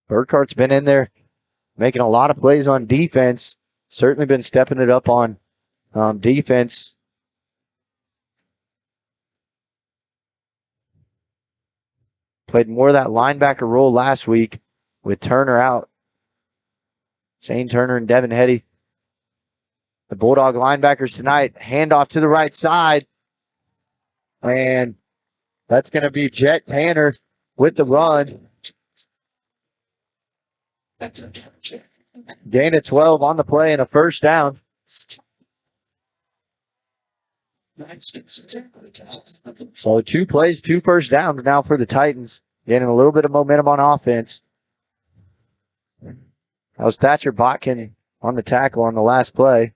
Burkhart's been in there making a lot of plays on defense. Certainly been stepping it up on defense. Played more of that linebacker role last week with Turner out. Shane Turner and Devin Hetty. The Bulldog linebackers tonight. Handoff to the right side. And that's going to be Jet Tanner with the run. Gain of 12 on the play and a first down. So 2 plays, 2 first downs now for the Titans. Gaining a little bit of momentum on offense. That was Thatcher Botkin on the tackle on the last play.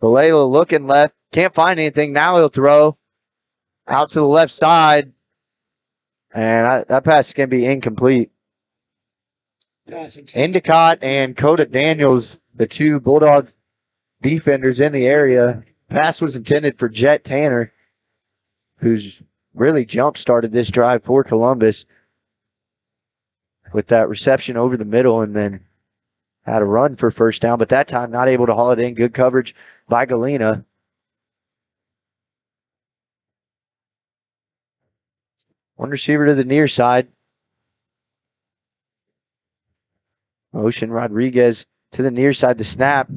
Valela looking left. Can't find anything. Now he'll throw out to the left side. And that pass is going to be incomplete. Endicott and Coda Daniels, the 2 Bulldog defenders in the area. Pass was intended for Jet Tanner, who's really jump-started this drive for Columbus with that reception over the middle and then had a run for first down, but that time not able to haul it in. Good coverage by Galena. One receiver to the near side. Ocean Rodriguez to the near side to snap.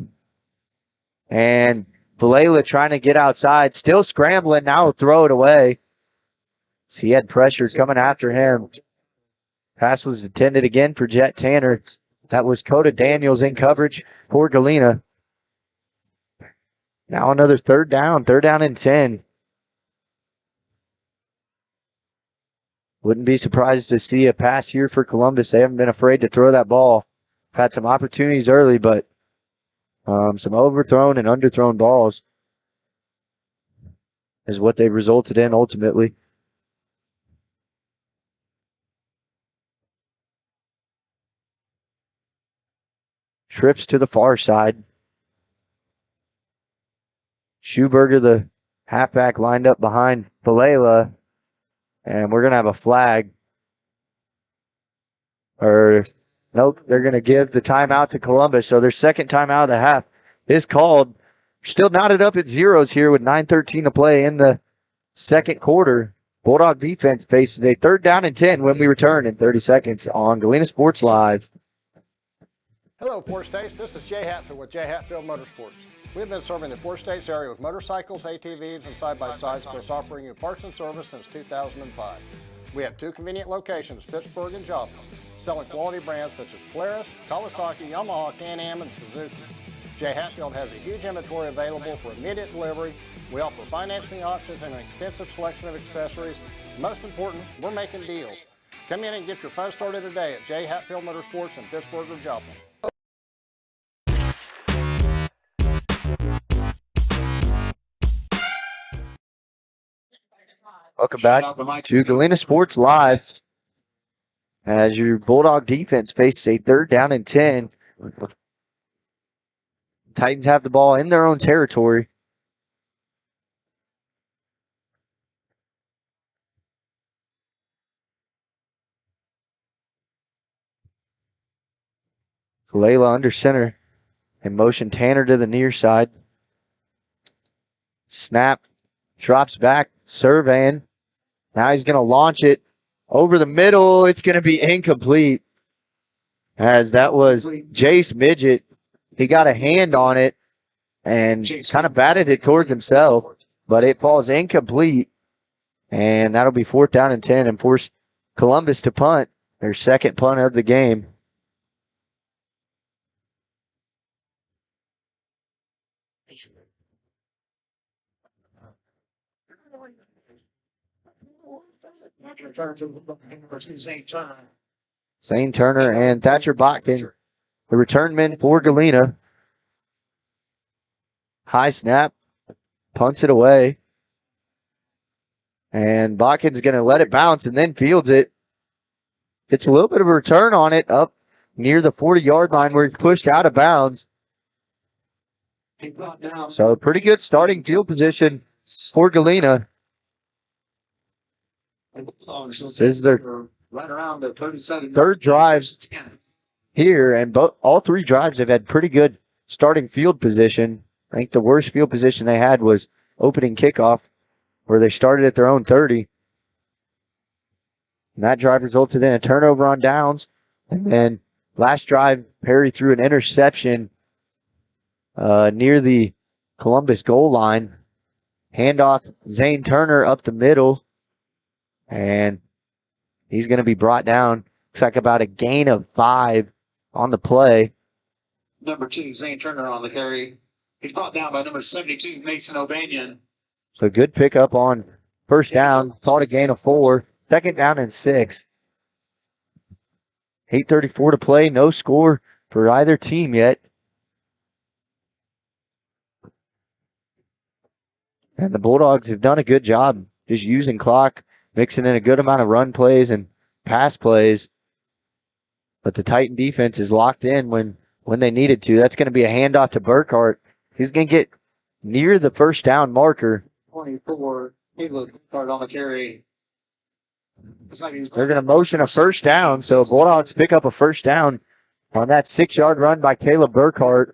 And Valela trying to get outside. Still scrambling. Now he'll throw it away. So he had pressure coming after him. Pass was intended again for Jet Tanner. That was Coda Daniels in coverage for Galena. Now another third down and 10. Wouldn't be surprised to see a pass here for Columbus. They haven't been afraid to throw that ball. Had some opportunities early, but some overthrown and underthrown balls is what they resulted in ultimately. Trips to the far side. Schuberger, the halfback, lined up behind Valela. And we're going to have a flag. Or, nope, they're going to give the timeout to Columbus. So their second timeout of the half is called. Still knotted up at zeros here with 9:13 to play in the second quarter. Bulldog defense faces a third down and 10 when we return in 30 seconds on Galena Sports Live. Hello, Four States. This is Jay Hatfield with Jay Hatfield Motorsports. We've been serving the Four States area with motorcycles, ATVs, and side-by-sides, plus offering you parts and service since 2005. We have 2 convenient locations, Pittsburgh and Joplin, selling quality brands such as Polaris, Kawasaki, Yamaha, Can-Am, and Suzuki. Jay Hatfield has a huge inventory available for immediate delivery. We offer financing options and an extensive selection of accessories. Most important, we're making deals. Come in and get your fun started today at Jay Hatfield Motorsports in Pittsburgh or Joplin. Welcome back to Galena Sports Live as your Bulldog defense faces a third down and 10. Titans have the ball in their own territory. Layla under center and motion Tanner to the near side. Snap, drops back, surveying. Now he's going to launch it over the middle. It's going to be incomplete, as that was Jace Midget. He got a hand on it and kind of batted it towards himself, but it falls incomplete. And that'll be 4th down and 10 and force Columbus to punt, their second punt of the game. Zane Turner and Thatcher Botkin, the return men for Galena. High snap, punts it away. And Botkin's going to let it bounce and then fields it. Gets a little bit of a return on it up near the 40-yard line where it's pushed out of bounds. So pretty good starting field position for Galena. This is their right around the 37 third drive here, and all three drives have had pretty good starting field position. I think the worst field position they had was opening kickoff, where they started at their own 30. And that drive resulted in a turnover on downs. And then last drive, Perry threw an interception near the Columbus goal line. Handoff, Zane Turner up the middle. And he's going to be brought down. Looks like about a gain of 5 on the play. Number 2, Zane Turner on the carry. He's brought down by number 72, Mason O'Banion. So good pickup on first down. Caught a gain of 4. Second down and 6. 8:34 to play. No score for either team yet. And the Bulldogs have done a good job just using clock, mixing in a good amount of run plays and pass plays. But the Titan defense is locked in when they needed to. That's going to be a handoff to Burkhart. He's going to get near the first down marker. 24, Caleb Burkhart on the carry. They're going to motion a first down, so Bulldogs pick up a first down on that 6-yard run by Caleb Burkhart.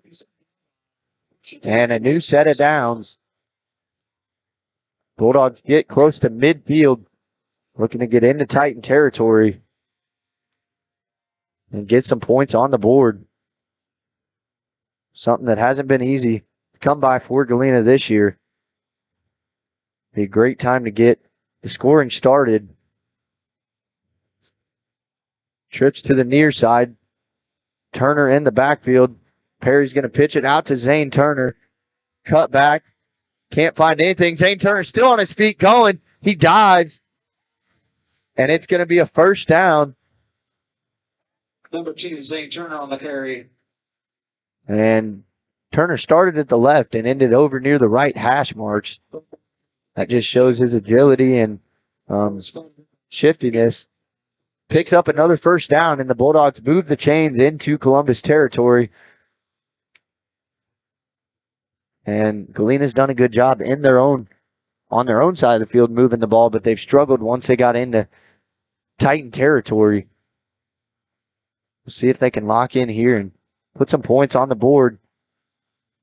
And a new set of downs. Bulldogs get close to midfield, looking to get into Titan territory and get some points on the board. Something that hasn't been easy to come by for Galena this year. Be a great time to get the scoring started. Trips to the near side. Turner in the backfield. Perry's going to pitch it out to Zane Turner. Cut back. Can't find anything. Zane Turner still on his feet going. He dives. And it's going to be a first down. Number 2, Zane Turner on the carry. And Turner started at the left and ended over near the right hash marks. That just shows his agility and shiftiness. Picks up another first down, and the Bulldogs move the chains into Columbus territory. And Galena's done a good job on their own side of the field moving the ball, but they've struggled once they got into Titan territory. We'll see if they can lock in here and put some points on the board.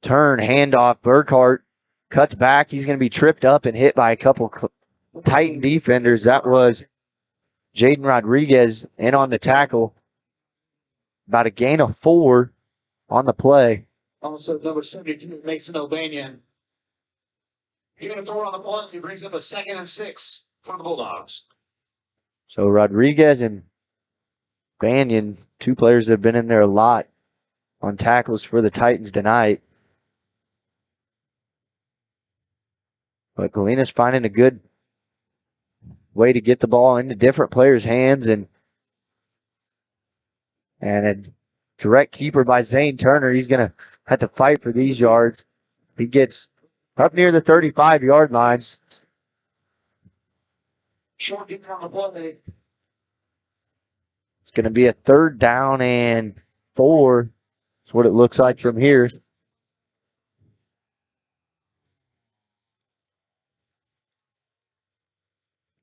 Turn, handoff, Burkhart cuts back. He's going to be tripped up and hit by a couple Titan defenders. That was Jaden Rodriguez in on the tackle. About a gain of 4 on the play. Also, number 72, Mason O'Banion. He's going to throw it on the punt. He brings up a 2nd and 6 for the Bulldogs. So Rodriguez and Banyan, 2 players that have been in there a lot on tackles for the Titans tonight. But Galena's finding a good way to get the ball into different players' hands, and a direct keeper by Zane Turner. He's going to have to fight for these yards. He gets up near the 35-yard line. Short kicker on the play. It's going to be a 3rd down and 4. That's what it looks like from here.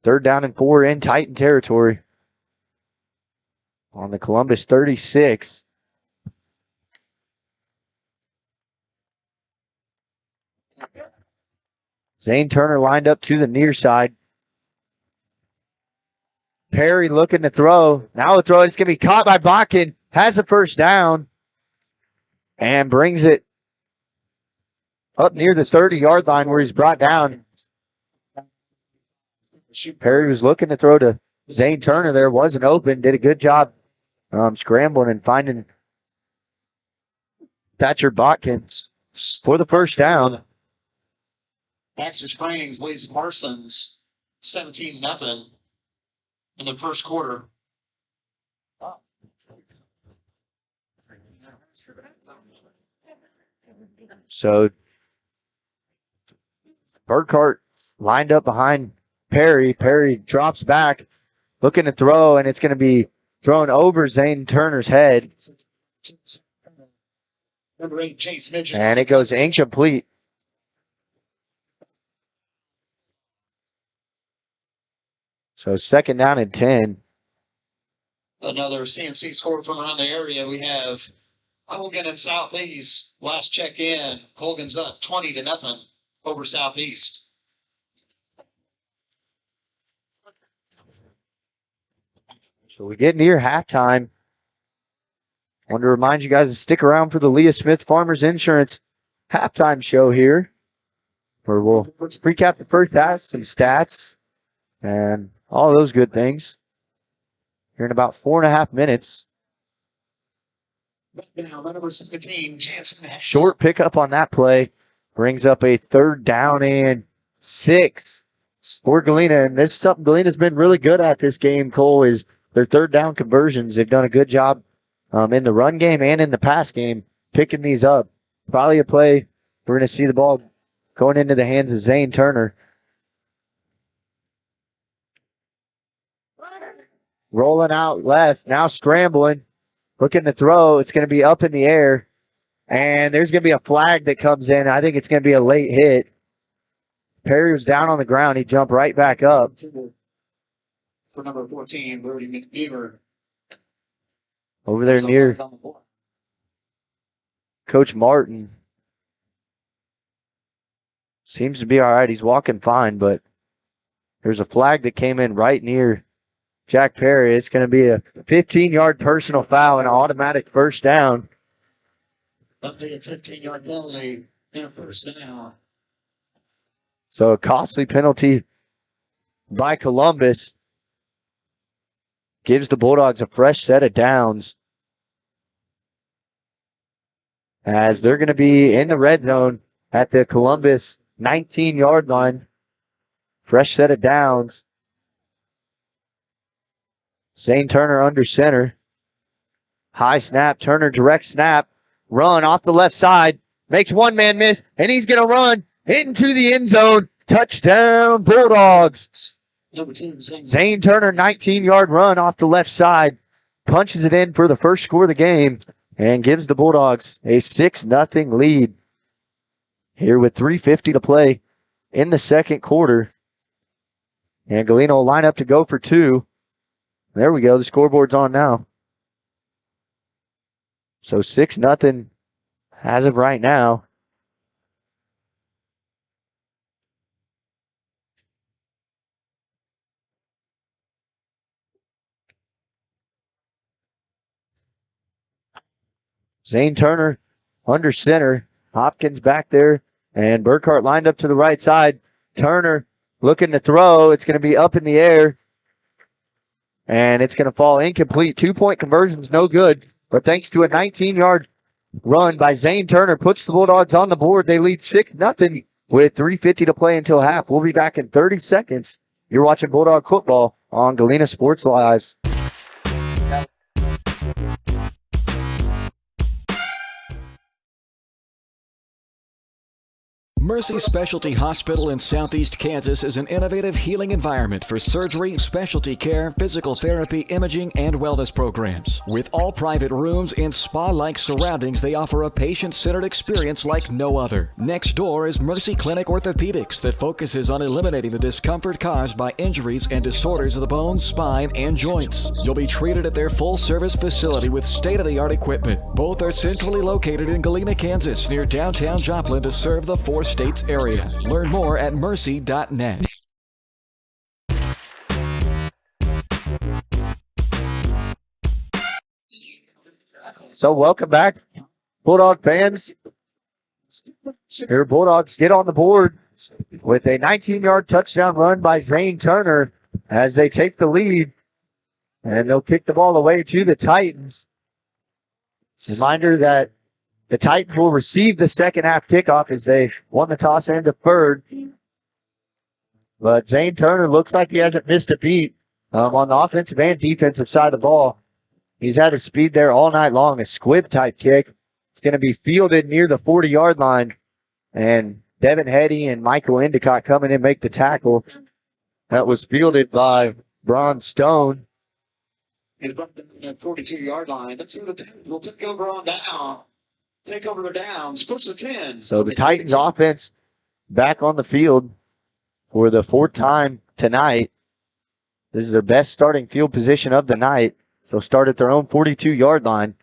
Third down and 4 in Titan territory. On the Columbus 36. Zane Turner lined up to the near side. Perry looking to throw. Now the throw. It's going to be caught by Bakken. Has the first down. And brings it up near the 30-yard line where he's brought down. Perry was looking to throw to Zane Turner there. Wasn't open. Did a good job scrambling and finding Thatcher Botkins for the first down. Baxter Springs leads Parsons 17-0 in the first quarter. So Burkhart lined up behind Perry. Perry drops back, looking to throw, and it's going to be thrown over Zane Turner's head. Number 8, Chase Midget. And it goes incomplete. So 2nd down and 10. Another CNC score from around the area. We have Colgan and Southeast. Last check in, Colgan's up 20-0 over Southeast. So we get near halftime. I want to remind you guys to stick around for the Leah Smith Farmers Insurance halftime show here, where we'll recap the first half, some stats, and all those good things here in about 4.5 minutes. Now, number 17, Jansen. Short pickup on that play brings up a 3rd down and 6 for Galena. And this is something Galena's been really good at this game, Cole, is their 3rd down conversions. They've done a good job in the run game and in the pass game, picking these up. Probably a play. We're going to see the ball going into the hands of Zane Turner. Rolling out left, now scrambling, looking to throw. It's going to be up in the air, and there's going to be a flag that comes in. I think it's going to be a late hit. Perry was down on the ground. He jumped right back up. For number 14, Brody McBeaver. Over there near Coach Martin. Seems to be all right. He's walking fine, but there's a flag that came in right near Jack Perry. It's going to be a 15-yard personal foul and an automatic 1st down. That'll be a 15-yard penalty and a 1st down. So a costly penalty by Columbus gives the Bulldogs a fresh set of downs, as they're going to be in the red zone at the Columbus 19-yard line. Fresh set of downs. Zane Turner under center. High snap. Turner direct snap. Run off the left side. Makes one man miss, and he's going to run into the end zone. Touchdown, Bulldogs. Zane Turner, 19-yard run off the left side. Punches it in for the first score of the game and gives the Bulldogs a 6-0 lead. Here with 3:50 to play in the 2nd quarter. And Galena will line up to go for 2. There we go. The scoreboard's on now. So 6-0 as of right now. Zane Turner under center. Hopkins back there. And Burkhart lined up to the right side. Turner looking to throw. It's going to be up in the air. And it's going to fall incomplete. 2-point conversion's no good. But thanks to a 19-yard run by Zane Turner, puts the Bulldogs on the board. They lead 6-0 with 3:50 to play until half. We'll be back in 30 seconds. You're watching Bulldog football on Galena Sports Live. Mercy Specialty Hospital in Southeast Kansas is an innovative healing environment for surgery, specialty care, physical therapy, imaging, and wellness programs. With all private rooms and spa-like surroundings, they offer a patient-centered experience like no other. Next door is Mercy Clinic Orthopedics that focuses on eliminating the discomfort caused by injuries and disorders of the bones, spine, and joints. You'll be treated at their full-service facility with state-of-the-art equipment. Both are centrally located in Galena, Kansas, near downtown Joplin to serve the 4 states area. Learn more at mercy.net. So welcome back, Bulldog fans. Here, Bulldogs get on the board with a 19-yard touchdown run by Zane Turner as they take the lead, and they'll kick the ball away to the Titans. Reminder that the Titans will receive the second half kickoff as they won the toss and deferred. But Zane Turner looks like he hasn't missed a beat on the offensive and defensive side of the ball. He's had his speed there all night long, a squib-type kick. It's going to be fielded near the 40-yard line. And Devin Heddy and Michael Endicott come in and make the tackle. That was fielded by Bron Stone. He's up to the 42-yard line. That's where the Titans will take over on down. Take over the downs. Push the 10. So the Titans offense back on the field for the 4th time tonight. This is their best starting field position of the night. So start at their own 42-yard line.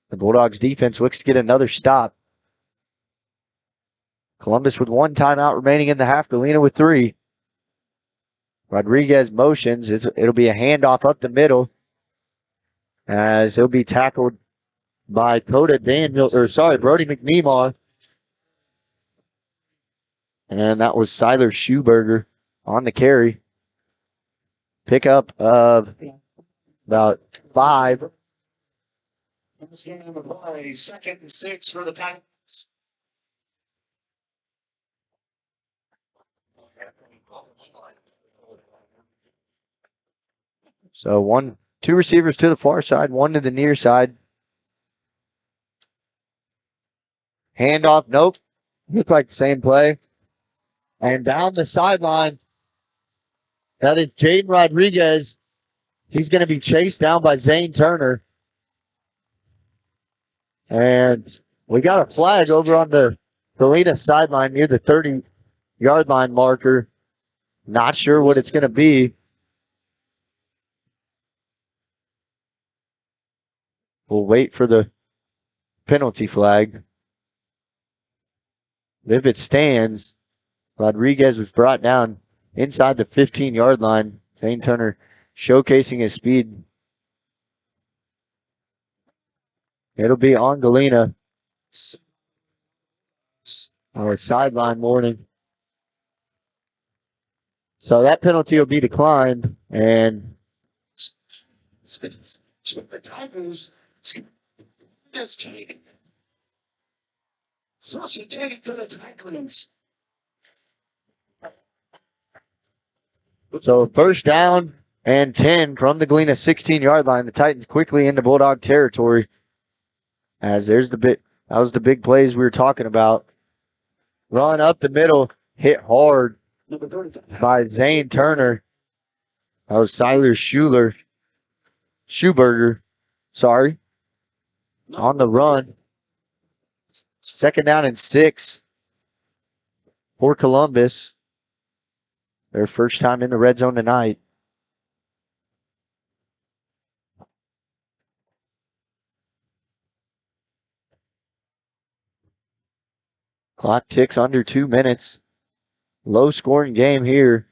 The Bulldogs defense looks to get another stop. Columbus with 1 timeout remaining in the half. Galena with 3. Rodriguez motions. It'll be a handoff up the middle as he'll be tackled by Brody McNemar. And that was Siler Schuberger on the carry. Pickup of about 5. This game of play, 2nd and 6 for the Titans. So 2 receivers to the far side, 1 to the near side. Handoff, nope. Looked like the same play. And down the sideline, that is Jaden Rodriguez. He's going to be chased down by Zane Turner. And we got a flag over on the Galena sideline near the 30-yard line marker. Not sure what it's going to be. We'll wait for the penalty flag. If it stands, Rodriguez was brought down inside the 15-yard line. Zane Turner showcasing his speed. It'll be on Galena. Or sideline warning. So that penalty will be declined. And the Tigers is taken. First and 10 for the Tigers. so first down and 10 from the Galena 16-yard line. The Titans quickly into Bulldog territory. As that was the big plays we were talking about. Run up the middle, hit hard by Zane Turner. That was Siler Schuberger. Sorry. On the run. 2nd down and 6 for Columbus. Their first time in the red zone tonight. Clock ticks under 2 minutes. Low scoring game here.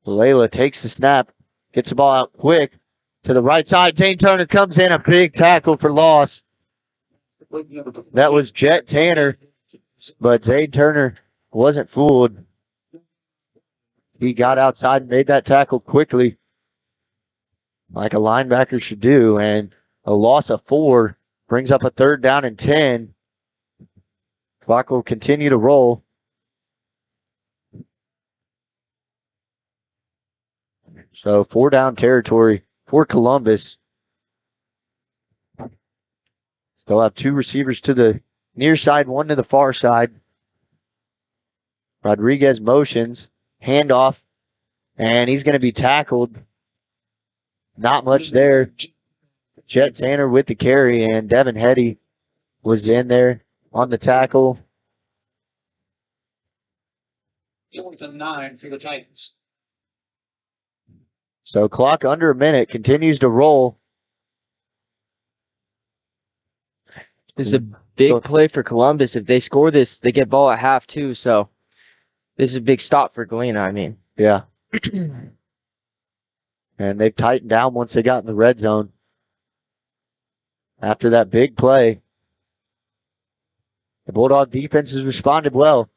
Layla takes the snap, gets the ball out quick to the right side. Zane Turner comes in, a big tackle for loss. That was Jet Tanner, but Zane Turner wasn't fooled. He got outside and made that tackle quickly, like a linebacker should do, and a loss of 4 brings up a 3rd down and 10. Clock will continue to roll. So 4 down territory for Columbus. Still have 2 receivers to the near side, 1 to the far side. Rodriguez motions, handoff, and he's going to be tackled. Not much there. Jet Tanner with the carry, and Devin Hetty was in there on the tackle. 4th and 9 for the Titans. So clock under a minute, continues to roll. This is a big play for Columbus. If they score this, they get ball at half too. So this is a big stop for Galena, I mean. Yeah. And they've tightened down once they got in the red zone. After that big play, the Bulldog defense has responded well.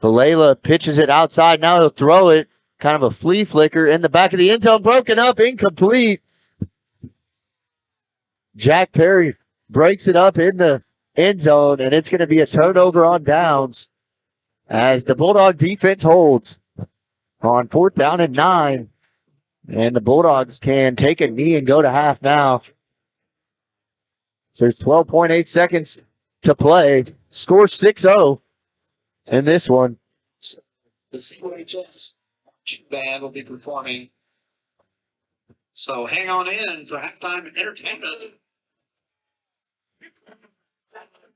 Valela pitches it outside. Now he'll throw it. Kind of a flea flicker in the back of the end zone. Broken up, incomplete. Jack Perry breaks it up in the end zone, and it's going to be a turnover on downs as the Bulldog defense holds on 4th down and 9. And the Bulldogs can take a knee and go to half now. So there's 12.8 seconds to play. Score 6-0 in this one. The CYHS band will be performing. So hang on in for halftime entertainment.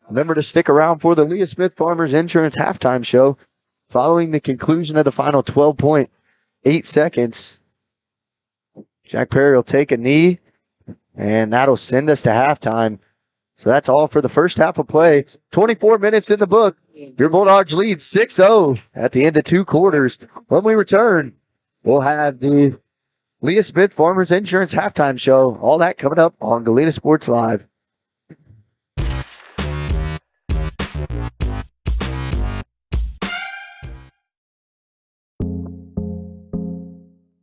Remember to stick around for the Leah Smith Farmers Insurance halftime show. Following the conclusion of the final 12.8 seconds, Jack Perry will take a knee, and that'll send us to halftime. So that's all for the first half of play. 24 minutes in the book. Your Bulldogs lead 6-0 at the end of 2 quarters. When we return, we'll have the Leah Smith Farmers Insurance halftime show. All that coming up on Galena Sports Live.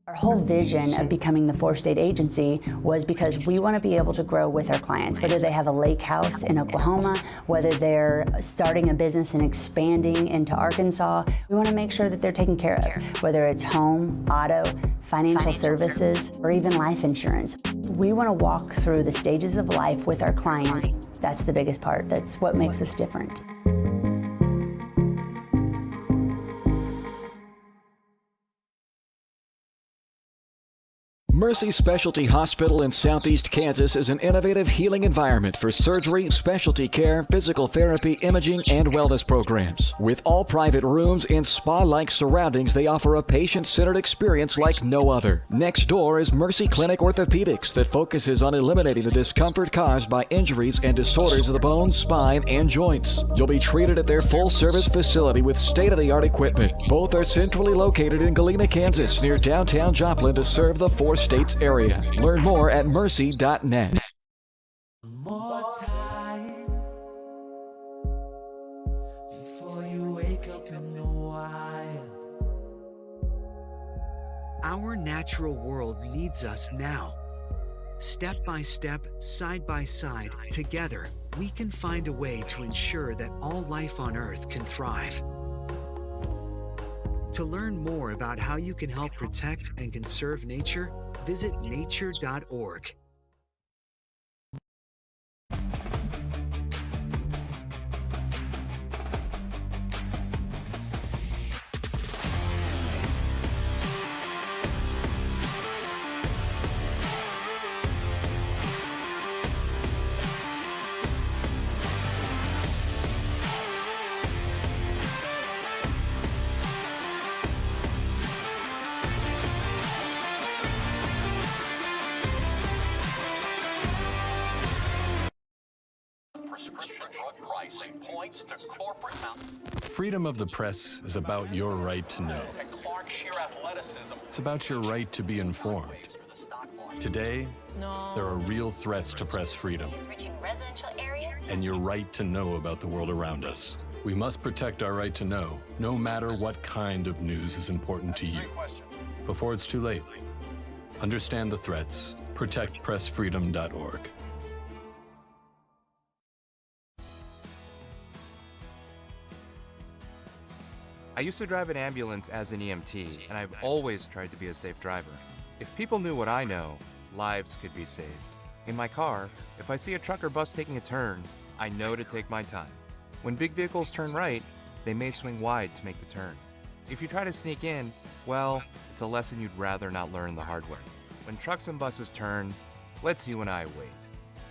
Our whole vision of becoming the 4-state agency was because we want to be able to grow with our clients, whether they have a lake house in Oklahoma, whether they're starting a business and expanding into Arkansas. We want to make sure that they're taken care of, whether it's home, auto, financial services, or even life insurance. We want to walk through the stages of life with our clients. That's the biggest part. That's what makes us different. Mercy Specialty Hospital in Southeast Kansas is an innovative healing environment for surgery, specialty care, physical therapy, imaging, and wellness programs. With all private rooms in spa-like surroundings, they offer a patient-centered experience like no other. Next door is Mercy Clinic Orthopedics that focuses on eliminating the discomfort caused by injuries and disorders of the bones, spine, and joints. You'll be treated at their full-service facility with state-of-the-art equipment. Both are centrally located in Galena, Kansas, near downtown Joplin to serve the 4 states area. Learn more at mercy.net. More time before you wake up in the wild. Our natural world needs us now. Step by step, side by side, together, we can find a way to ensure that all life on Earth can thrive. To learn more about how you can help protect and conserve nature, visit nature.org. Freedom of the press is about your right to know. It's about your right to be informed. Today, there are real threats to press freedom and your right to know about the world around us. We must protect our right to know, no matter what kind of news is important to you. Before it's too late, understand the threats. ProtectPressFreedom.org. I used to drive an ambulance as an EMT, and I've always tried to be a safe driver. If people knew what I know, lives could be saved. In my car, if I see a truck or bus taking a turn, I know to take my time. When big vehicles turn right, they may swing wide to make the turn. If you try to sneak in, well, it's a lesson you'd rather not learn the hard way. When trucks and buses turn, let's you and I wait.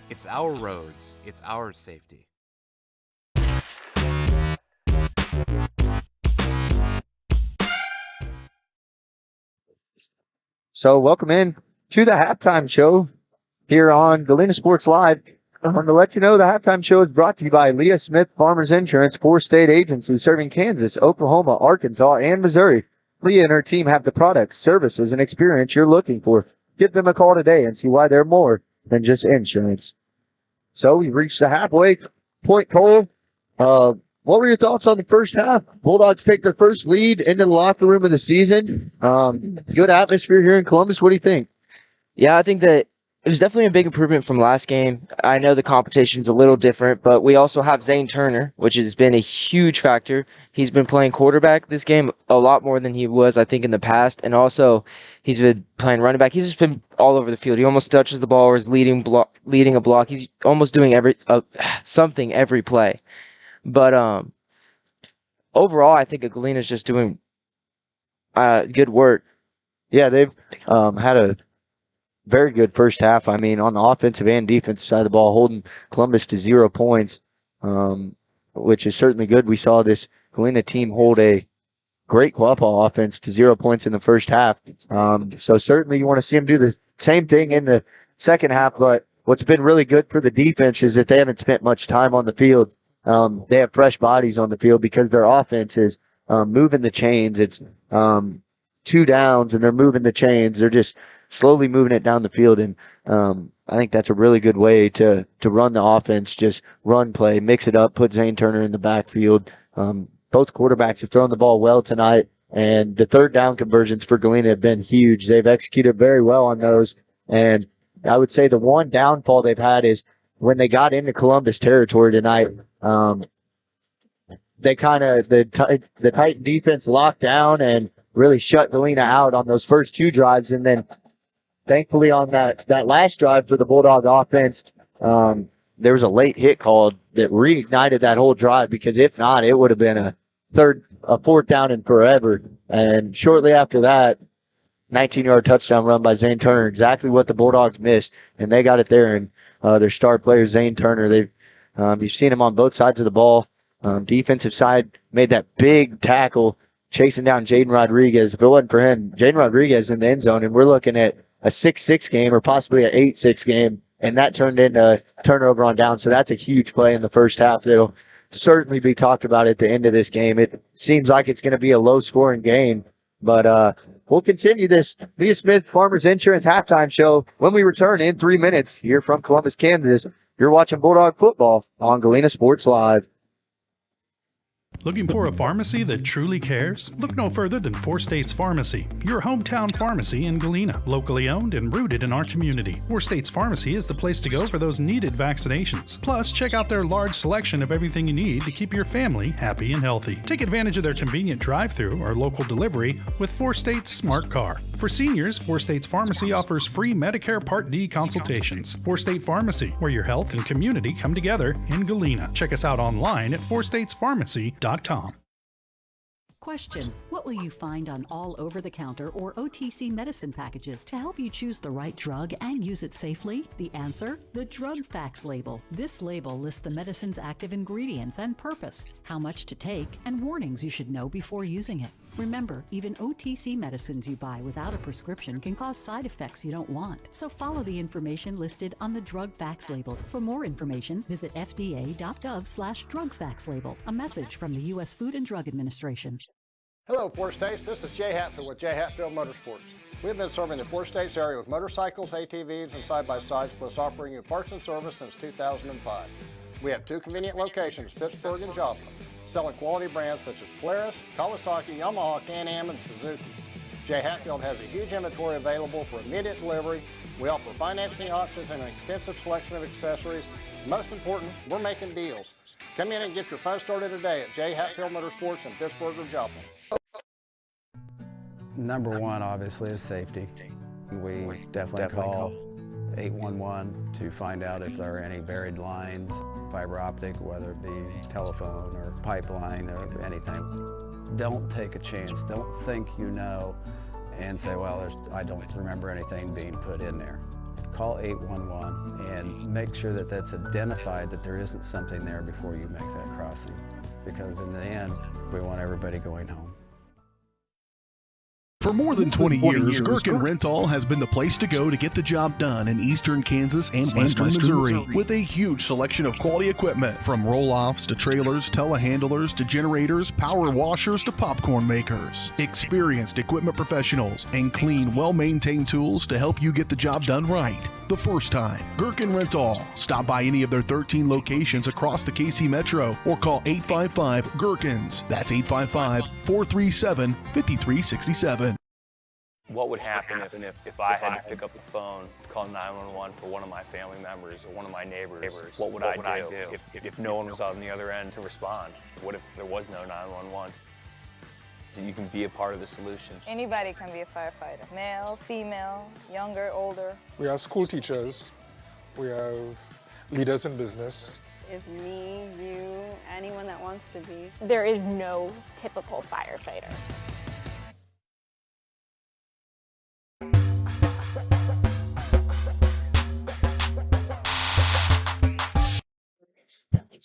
It's our roads, it's our safety. So welcome in to the halftime show here on Galena Sports Live. I want to let you know the halftime show is brought to you by Leah Smith Farmers Insurance, 4-state agency serving Kansas, Oklahoma, Arkansas, and Missouri. Leah and her team have the products, services, and experience you're looking for. Give them a call today and see why they're more than just insurance. So we've reached the halfway point, Cole. What were your thoughts on the first half? Bulldogs take their first lead into the locker room of the season. Good atmosphere here in Columbus. What do you think? Yeah, I think that it was definitely a big improvement from last game. I know the competition's a little different, but we also have Zane Turner, which has been a huge factor. He's been playing quarterback this game a lot more than he was, I think, in the past. And also, he's been playing running back. He's just been all over the field. He almost touches the ball or is leading a block. He's almost doing something every play. But overall, I think Galena's just doing good work. Yeah, they've had a very good first half. I mean, on the offensive and defensive side of the ball, holding Columbus to 0 points. which is certainly good. We saw this Galena team hold a great Quapaw offense to 0 points in the first half. So certainly you want to see them do the same thing in the second half, but what's been really good for the defense is that they haven't spent much time on the field. They have fresh bodies on the field because their offense is moving the chains. It's 2 downs and they're moving the chains. They're just slowly moving it down the field. And I think that's a really good way to run the offense. Just run play, mix it up, put Zane Turner in the backfield. Both quarterbacks have thrown the ball well tonight, and the third down conversions for Galena have been huge. They've executed very well on those. And I would say the one downfall they've had is when they got into Columbus territory tonight, they kind of, the Titan defense locked down and really shut Galena out on those first 2 drives. And then thankfully on that last drive for the Bulldog offense, there was a late hit called that reignited that whole drive, because if not, it would have been a 4th down and forever. And shortly after that, 19-yard touchdown run by Zane Turner, exactly what the Bulldogs missed, and they got it there. And their star player, Zane Turner, you've seen him on both sides of the ball. Defensive side made that big tackle chasing down Jaden Rodriguez. If it wasn't for him, Jaden Rodriguez in the end zone, and we're looking at a 6-6 game or possibly an 8-6 game, and that turned into a turnover on down. So that's a huge play in the first half that'll certainly be talked about at the end of this game. It seems like it's going to be a low-scoring game, but we'll continue this Leah Smith Farmers Insurance halftime show when we return in 3 minutes here from Columbus, Kansas. You're watching Bulldog football on Galena Sports Live. Looking for a pharmacy that truly cares? Look no further than 4 States Pharmacy, your hometown pharmacy in Galena, locally owned and rooted in our community. 4 States Pharmacy is the place to go for those needed vaccinations. Plus, check out their large selection of everything you need to keep your family happy and healthy. Take advantage of their convenient drive-thru or local delivery with 4 States Smart Car. For seniors, 4 States Pharmacy offers free Medicare Part D consultations. 4 State Pharmacy, where your health and community come together in Galena. Check us out online at 4statespharmacy.com. Question: what will you find on all over-the-counter or OTC medicine packages to help you choose the right drug and use it safely? The answer: the drug facts label. This label lists the medicine's active ingredients and purpose, how much to take, and warnings you should know before using it. Remember, even OTC medicines you buy without a prescription can cause side effects you don't want. So follow the information listed on the drug facts label. For more information, visit fda.gov/drug facts label. A message from the U.S. Food and Drug Administration. Hello, 4 States. This is Jay Hatfield with Jay Hatfield Motorsports. We've been serving the 4 States area with motorcycles, ATVs, and side-by-sides, plus offering you parts and service since 2005. We have 2 convenient locations, Pittsburgh and Joplin, selling quality brands such as Polaris, Kawasaki, Yamaha, Can-Am, and Suzuki. Jay Hatfield has a huge inventory available for immediate delivery. We offer financing options and an extensive selection of accessories. Most important, we're making deals. Come in and get your fun started today at Jay Hatfield Motorsports in Pittsburgh or Joplin. Number one, obviously, is safety. We definitely call 811 to find out if there are any buried lines, fiber optic, whether it be telephone or pipeline or anything. Don't take a chance. Don't think you know and say, well, I don't remember anything being put in there. Call 811 and make sure that that's identified, that there isn't something there before you make that crossing. Because in the end, we want everybody going home. For more than 20 years, Gherkin Rental has been the place to go to get the job done in eastern Kansas and western Missouri. With a huge selection of quality equipment, from roll-offs to trailers, telehandlers to generators, power washers to popcorn makers. Experienced equipment professionals and clean, well-maintained tools to help you get the job done right the first time. Gherkin Rental. Stop by any of their 13 locations across the KC Metro or call 855-GHERKINS. That's 855-437-5367. What would happen if I had to pick up the phone, call 911 for one of my family members or one of my neighbors? What would I do if no one was on the other end to respond? What if there was no 911? So you can be a part of the solution. Anybody can be a firefighter. Male, female, younger, older. We have school teachers. We have leaders in business. Is me, you, anyone that wants to be. There is no typical firefighter.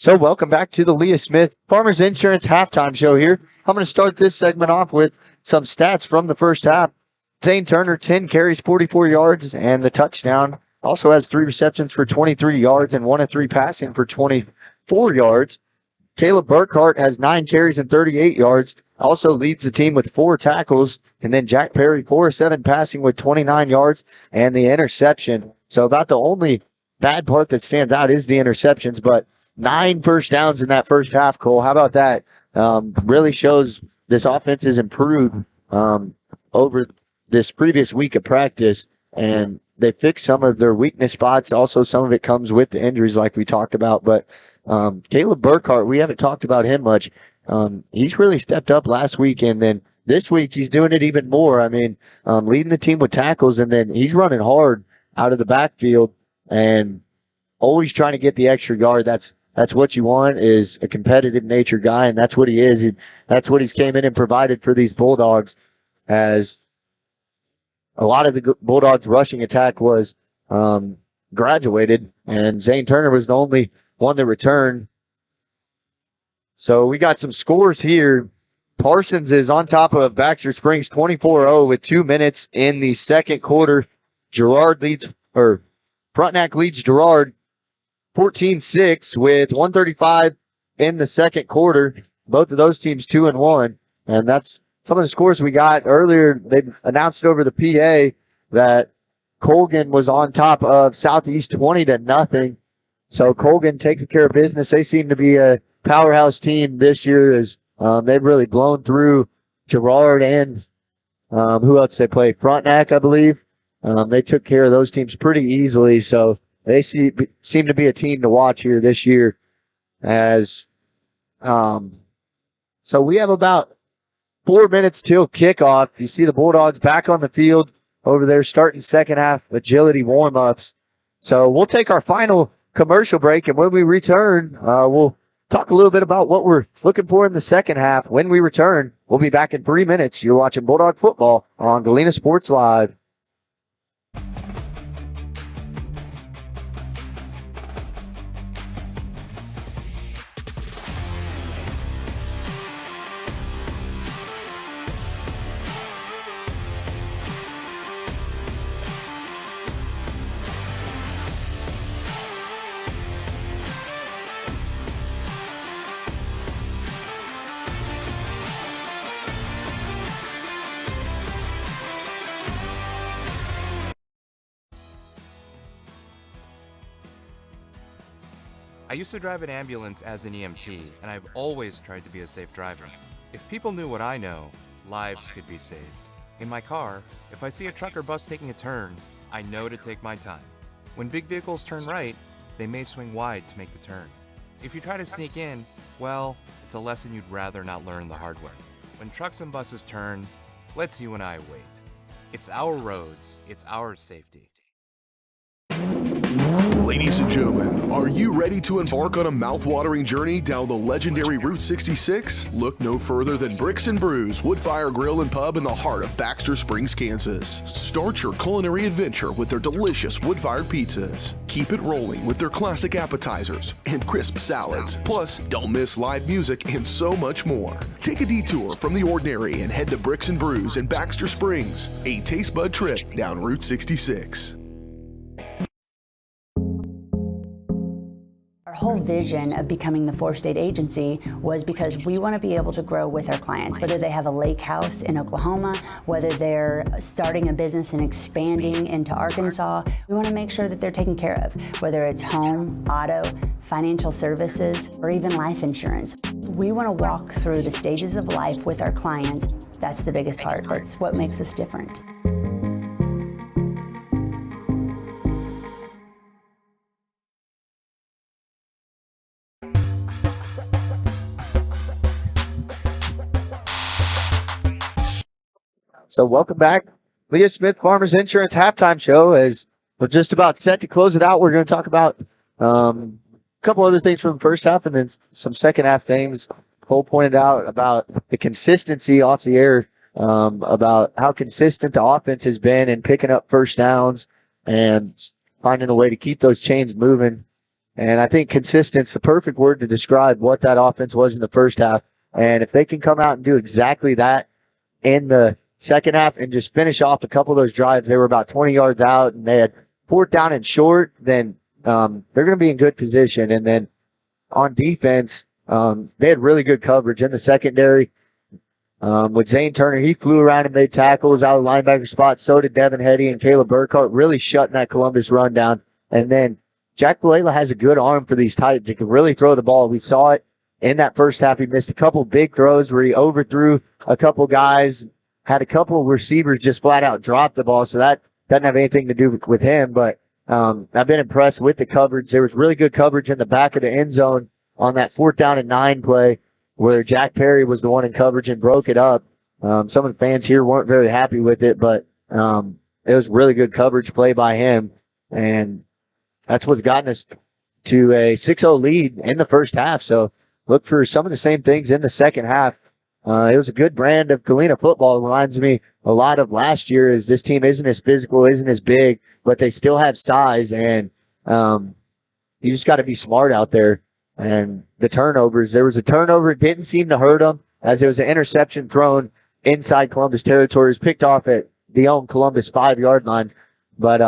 So welcome back to the Leah Smith Farmers Insurance halftime show here. I'm going to start this segment off with some stats from the first half. Zane Turner, 10 carries, 44 yards, and the touchdown. Also has 3 receptions for 23 yards and 1 of 3 passing for 24 yards. Caleb Burkhart has 9 carries and 38 yards. Also leads the team with 4 tackles. And then Jack Perry, 4 of 7 passing with 29 yards and the interception. So about the only bad part that stands out is the interceptions, but 9 first downs in that first half, Cole. How about that? Really shows this offense is improved over this previous week of practice, and they fixed some of their weakness spots. Also, some of it comes with the injuries like we talked about, but Caleb Burkhart, we haven't talked about him much. He's really stepped up last week, and then this week he's doing it even more. I mean, leading the team with tackles, and then he's running hard out of the backfield and always trying to get the extra yard. That's what you want, is a competitive nature guy, and that's what he is. That's what he's came in and provided for these Bulldogs, as a lot of the Bulldogs' rushing attack was graduated, and Zane Turner was the only one that returned. So we got some scores here. Parsons is on top of Baxter Springs 24-0 with 2 minutes in the second quarter. Frontenac leads Girard 14-6 with 1:35 in the second quarter. Both of those teams 2-1, and that's some of the scores we got earlier. They announced over the PA that Colgan was on top of Southeast 20-0. So Colgan taking care of business. They seem to be a powerhouse team this year, as they've really blown through Girard and who else they play? Frontenac, I believe. They took care of those teams pretty easily. So they seem to be a team to watch here this year. So we have about 4 minutes till kickoff. You see the Bulldogs back on the field over there starting second half agility warm-ups. So we'll take our final commercial break, and when we return, we'll talk a little bit about what we're looking for in the second half. When we return, we'll be back in 3 minutes. You're watching Bulldog Football on Galena Sports Live. I used to drive an ambulance as an EMT, and I've always tried to be a safe driver. If people knew what I know, lives could be saved. In my car, if I see a truck or bus taking a turn, I know to take my time. When big vehicles turn right, they may swing wide to make the turn. If you try to sneak in, well, it's a lesson you'd rather not learn the hard way. When trucks and buses turn, let's you and I wait. It's our roads, it's our safety. Ladies and gentlemen, are you ready to embark on a mouth-watering journey down the legendary Route 66? Look no further than Bricks and Brews Woodfire Grill and Pub in the heart of Baxter Springs, Kansas. Start your culinary adventure with their delicious wood-fired pizzas. Keep it rolling with their classic appetizers and crisp salads. Plus, don't miss live music and so much more. Take a detour from the ordinary and head to Bricks and Brews in Baxter Springs, a taste bud trip down Route 66. Our whole vision of becoming the four-state agency was because we want to be able to grow with our clients, whether they have a lake house in Oklahoma, whether they're starting a business and expanding into Arkansas. We want to make sure that they're taken care of, whether it's home, auto, financial services, or even life insurance. We want to walk through the stages of life with our clients. That's the biggest part. That's what makes us different. So welcome back. Leah Smith Farmers Insurance halftime show. As we're just about set to close it out, we're going to talk about a couple other things from the first half and then some second half things. Cole pointed out about the consistency off the air, about how consistent the offense has been in picking up first downs and finding a way to keep those chains moving. And I think consistent's the perfect word to describe what that offense was in the first half. And if they can come out and do exactly that in the second half and just finish off a couple of those drives, they were about 20 yards out and they had 4th down and short, then they're going to be in good position. And then on defense, they had really good coverage in the secondary. With Zane Turner, he flew around and made tackles out of the linebacker spot. So did Devin Hetty and Caleb Burkhart, really shutting that Columbus run down. And then Jack Balela has a good arm for these Titans. He can really throw the ball. We saw it in that first half. He missed a couple big throws where he overthrew a couple guys, had a couple of receivers just flat out drop the ball. So that doesn't have anything to do with him. But I've been impressed with the coverage. There was really good coverage in the back of the end zone on that 4th down and 9 play where Jack Perry was the one in coverage and broke it up. Some of the fans here weren't very happy with it, but it was really good coverage play by him. And that's what's gotten us to a 6-0 lead in the first half. So look for some of the same things in the second half. It was a good brand of Galena football. It reminds me a lot of last year. Is this team isn't as physical, isn't as big, but they still have size, and you just got to be smart out there. And the turnovers, there was a turnover. It didn't seem to hurt them as there was an interception thrown inside Columbus territory. It was picked off at the own Columbus 5-yard line. But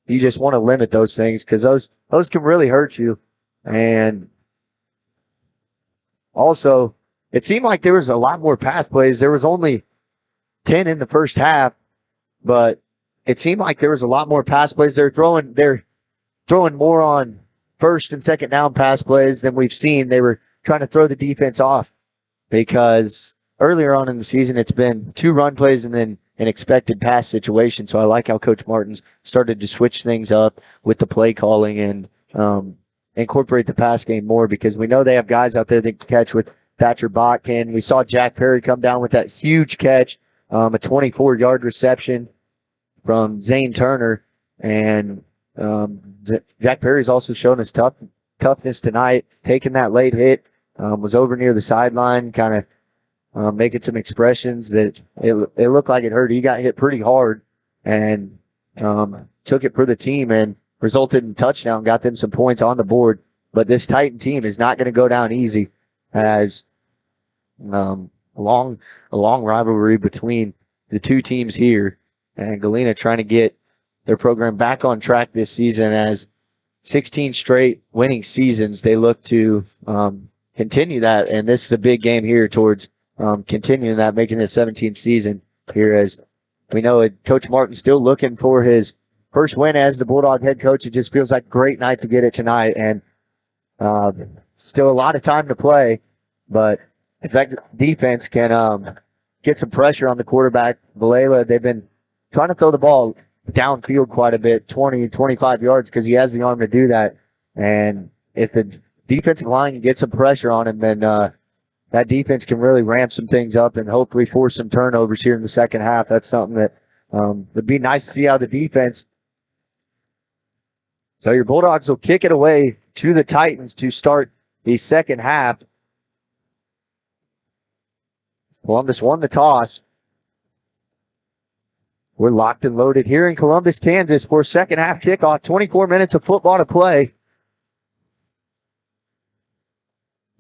you just want to limit those things because those can really hurt you. And also, it seemed like there was a lot more pass plays. There was only 10 in the first half, but it seemed like there was a lot more pass plays. They're throwing more on first and second down pass plays than we've seen. They were trying to throw the defense off because earlier on in the season, it's been 2 run plays and then an expected pass situation. So I like how Coach Martin's started to switch things up with the play calling and incorporate the pass game more because we know they have guys out there that can catch with Thatcher Botkin. We saw Jack Perry come down with that huge catch, a 24-yard reception from Zane Turner. And Jack Perry's also shown his toughness tonight, taking that late hit, was over near the sideline, kind of making some expressions that it looked like it hurt. He got hit pretty hard and took it for the team and resulted in a touchdown, got them some points on the board. But this Titan team is not going to go down easy as a long rivalry between the two teams here and Galena trying to get their program back on track this season as 16 straight winning seasons. They look to continue that, and this is a big game here towards continuing that, making it a 17th season here as we know Coach Martin's still looking for his first win as the Bulldog head coach. It just feels like a great night to get it tonight, and still a lot of time to play, but if that defense can get some pressure on the quarterback, Balela, they've been trying to throw the ball downfield quite a bit, 20, 25 yards, because he has the arm to do that. And if the defensive line can get some pressure on him, then that defense can really ramp some things up and hopefully force some turnovers here in the second half. That's something that would be nice to see how the defense. So your Bulldogs will kick it away to the Titans to start the second half. Columbus won the toss. We're locked and loaded here in Columbus, Kansas for second half kickoff. 24 minutes of football to play.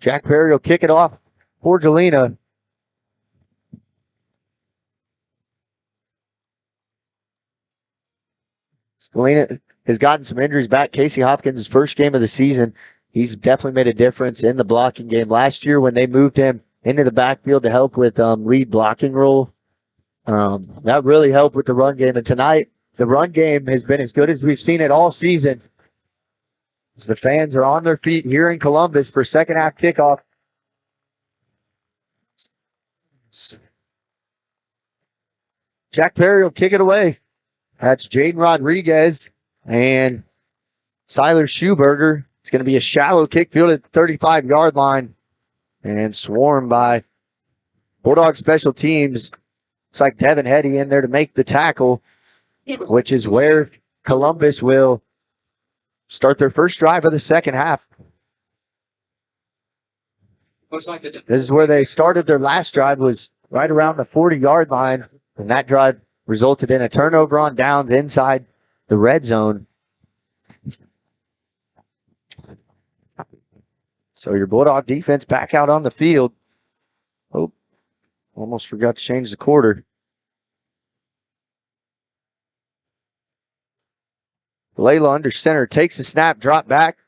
Jack Perry will kick it off for Galena. Galena has gotten some injuries back. Casey Hopkins' first game of the season. He's definitely made a difference in the blocking game. Last year when they moved him into the backfield to help with lead blocking role, that really helped with the run game. And tonight, the run game has been as good as we've seen it all season. As the fans are on their feet here in Columbus for second half kickoff. Jack Perry will kick it away. That's Jaden Rodriguez and Siler Schuberger. It's going to be a shallow kick field at the 35-yard line and swarmed by Bulldog special teams. Looks like Devin Hetty in there to make the tackle, which is where Columbus will start their first drive of the second half. Looks like This is where they started their last drive, was right around the 40-yard line, and that drive resulted in a turnover on downs inside the red zone. So your Bulldog defense back out on the field. Oh, almost forgot to change the quarter. Layla under center, takes the snap, drop back.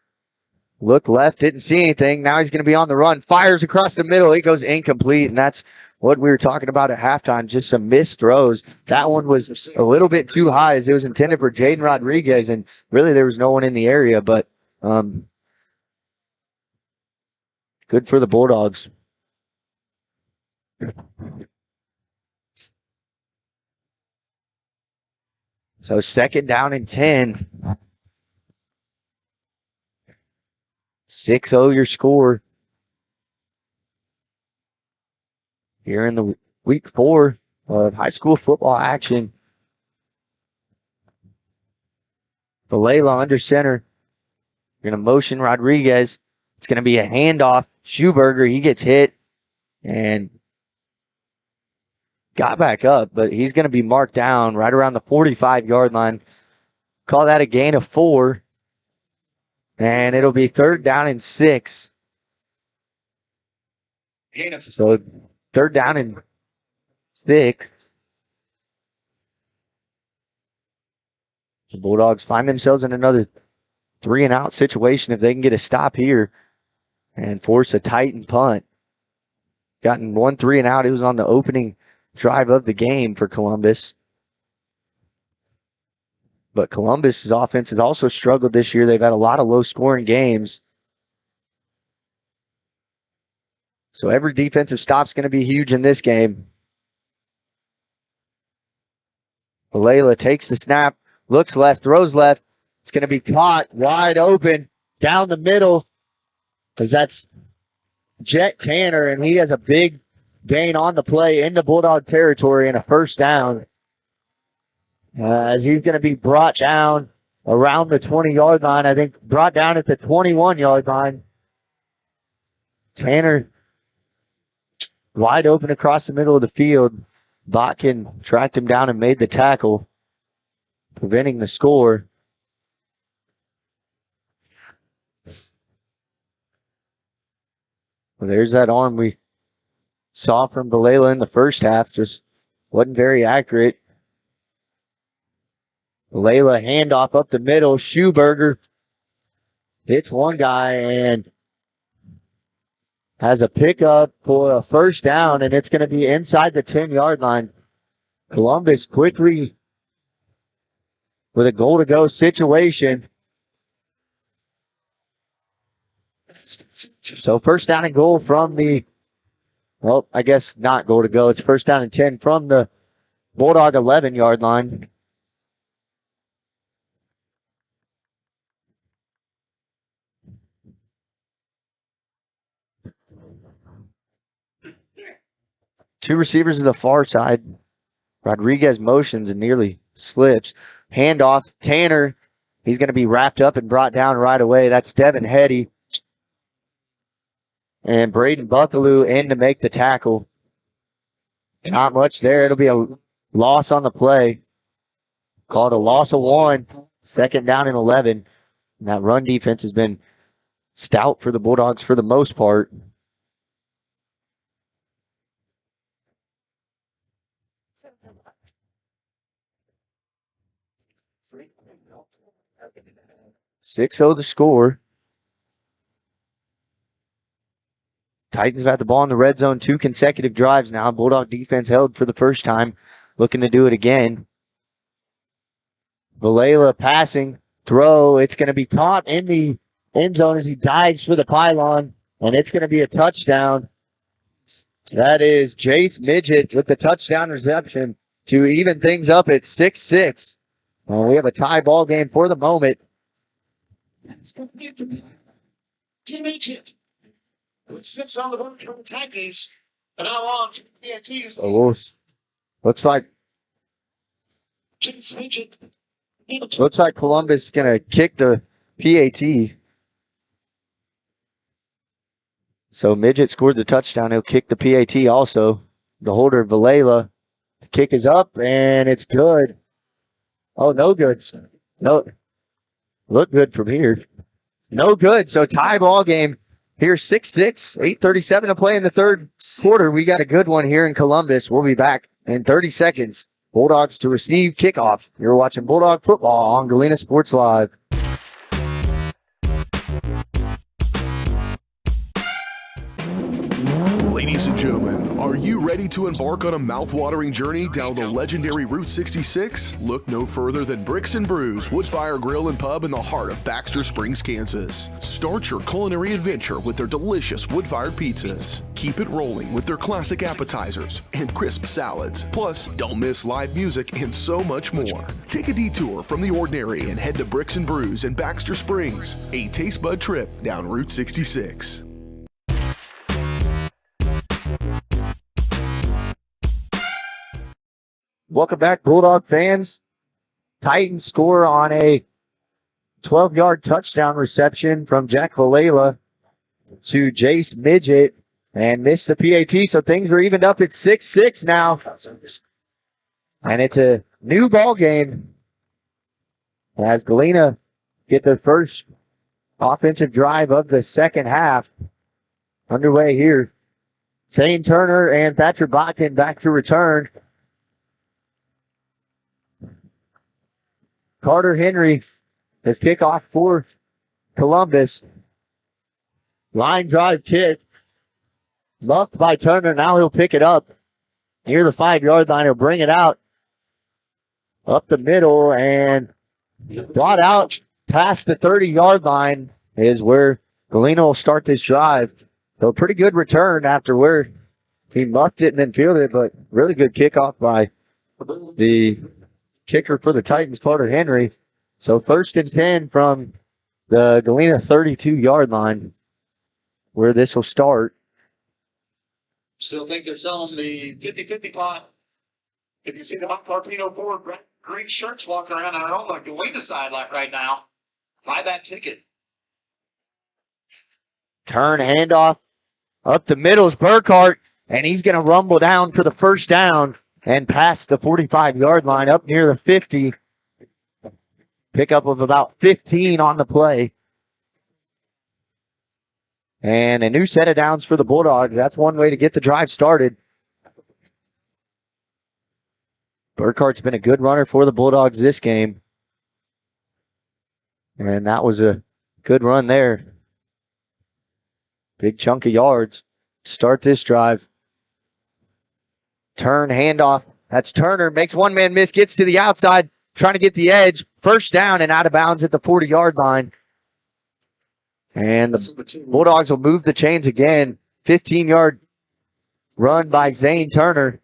Looked left, didn't see anything. Now he's going to be on the run. Fires across the middle. It goes incomplete, and that's what we were talking about at halftime, just some missed throws. That one was a little bit too high as it was intended for Jaden Rodriguez, and really there was no one in the area, but good for the Bulldogs. So 2nd down and 10. 6-0 your score here in the week 4 of high school football action. Valela under center. Going to motion Rodriguez. It's going to be a handoff. Schuberger, he gets hit and got back up, but he's going to be marked down right around the 45-yard line. Call that a gain of 4. And it'll be 3rd down and 6. So 3rd down and 6. The Bulldogs find themselves in another 3-and-out situation if they can get a stop here and force a Titan punt. Gotten 1 3-and-out. It was on the opening drive of the game for Columbus. But Columbus's offense has also struggled this year. They've had a lot of low-scoring games. So every defensive stop's going to be huge in this game. Valela takes the snap, looks left, throws left. It's going to be caught wide open down the middle because that's Jet Tanner, and he has a big gain on the play into Bulldog territory and a 1st down. As he's going to be brought down around the 20-yard line. I think brought down at the 21-yard line. Tanner wide open across the middle of the field. Botkin tracked him down and made the tackle, preventing the score. Well, there's that arm we saw from Valela in the first half. Just wasn't very accurate. Layla handoff up the middle. Schuberger hits one guy and has a pickup for a 1st down, and it's going to be inside the 10-yard line. Columbus quickly with a goal-to-go situation. So 1st down and goal from the, well, I guess not goal-to-go. It's 1st down and 10 from the Bulldog 11-yard line. Two receivers to the far side. Rodriguez motions and nearly slips. Handoff. Tanner. He's going to be wrapped up and brought down right away. That's Devin Hetty. And Braden Buckaloo in to make the tackle. Not much there. It'll be a loss on the play. Called a loss of 1. 2nd down and 11. And that run defense has been stout for the Bulldogs for the most part. .6-0 the score. Titans have had the ball in the red zone 2 consecutive drives now. Bulldog defense held for the first time. Looking to do it again. Valela passing. Throw. It's going to be caught in the end zone as he dives for the pylon. And it's going to be a touchdown. That is Jace Midget with the touchdown reception to even things up at 6-6. We have a tie ball game for the moment. Team Agent. It sits on the board from the Tigers. And now on PAT. Looks like Columbus is going to kick the PAT. So Midget scored the touchdown. He'll kick the PAT also. The holder, Valela. The kick is up, and it's good. Oh, no good. No. Look good from here. No good. So tie ball game Here, 6-6, 8:37 to play in the third quarter. We got a good one here in Columbus. We'll be back in 30 seconds. Bulldogs to receive kickoff. You're watching Bulldog football on Galena Sports Live. Ladies and gentlemen, are you ready to embark on a mouth-watering journey down the legendary Route 66? Look no further than Bricks and Brews, Woodfire Grill and Pub in the heart of Baxter Springs, Kansas. Start your culinary adventure with their delicious wood-fired pizzas. Keep it rolling with their classic appetizers and crisp salads. Plus, don't miss live music and so much more. Take a detour from the ordinary and head to Bricks and Brews in Baxter Springs, a taste bud trip down Route 66. Welcome back, Bulldog fans. Titans score on a 12-yard touchdown reception from Jack Valela to Jace Midget and missed the PAT, so things are evened up at 6-6 now. And it's a new ball game as Galena get their first offensive drive of the second half underway here. Zane Turner and Thatcher Botkin back to return. Carter Henry has kickoff for Columbus. Line drive kick. Muffed by Turner. Now he'll pick it up near the 5-yard line. He'll bring it out up the middle and brought out past the 30-yard line is where Galena will start this drive. So a pretty good return after where he muffed it and then fielded it, but really good kickoff by the kicker for the Titans, Carter Henry. So 1st and 10 from the Galena 32-yard line where this will start. Still think they're selling the 50-50 pot. If you see the Mount Carpino 4 green shirts walking around on the Galena side like right now, buy that ticket. Turn, handoff, up the middle is Burkhart, and he's going to rumble down for the first down and past the 45-yard line up near the 50. Pickup of about 15 on the play. And a new set of downs for the Bulldogs. That's one way to get the drive started. Burkhart's been a good runner for the Bulldogs this game. And that was a good run there. Big chunk of yards to start this drive. Turn, handoff. That's Turner. Makes one man miss. Gets to the outside. Trying to get the edge. First down and out of bounds at the 40-yard line. And the Bulldogs will move the chains again. 15-yard run by Zane Turner.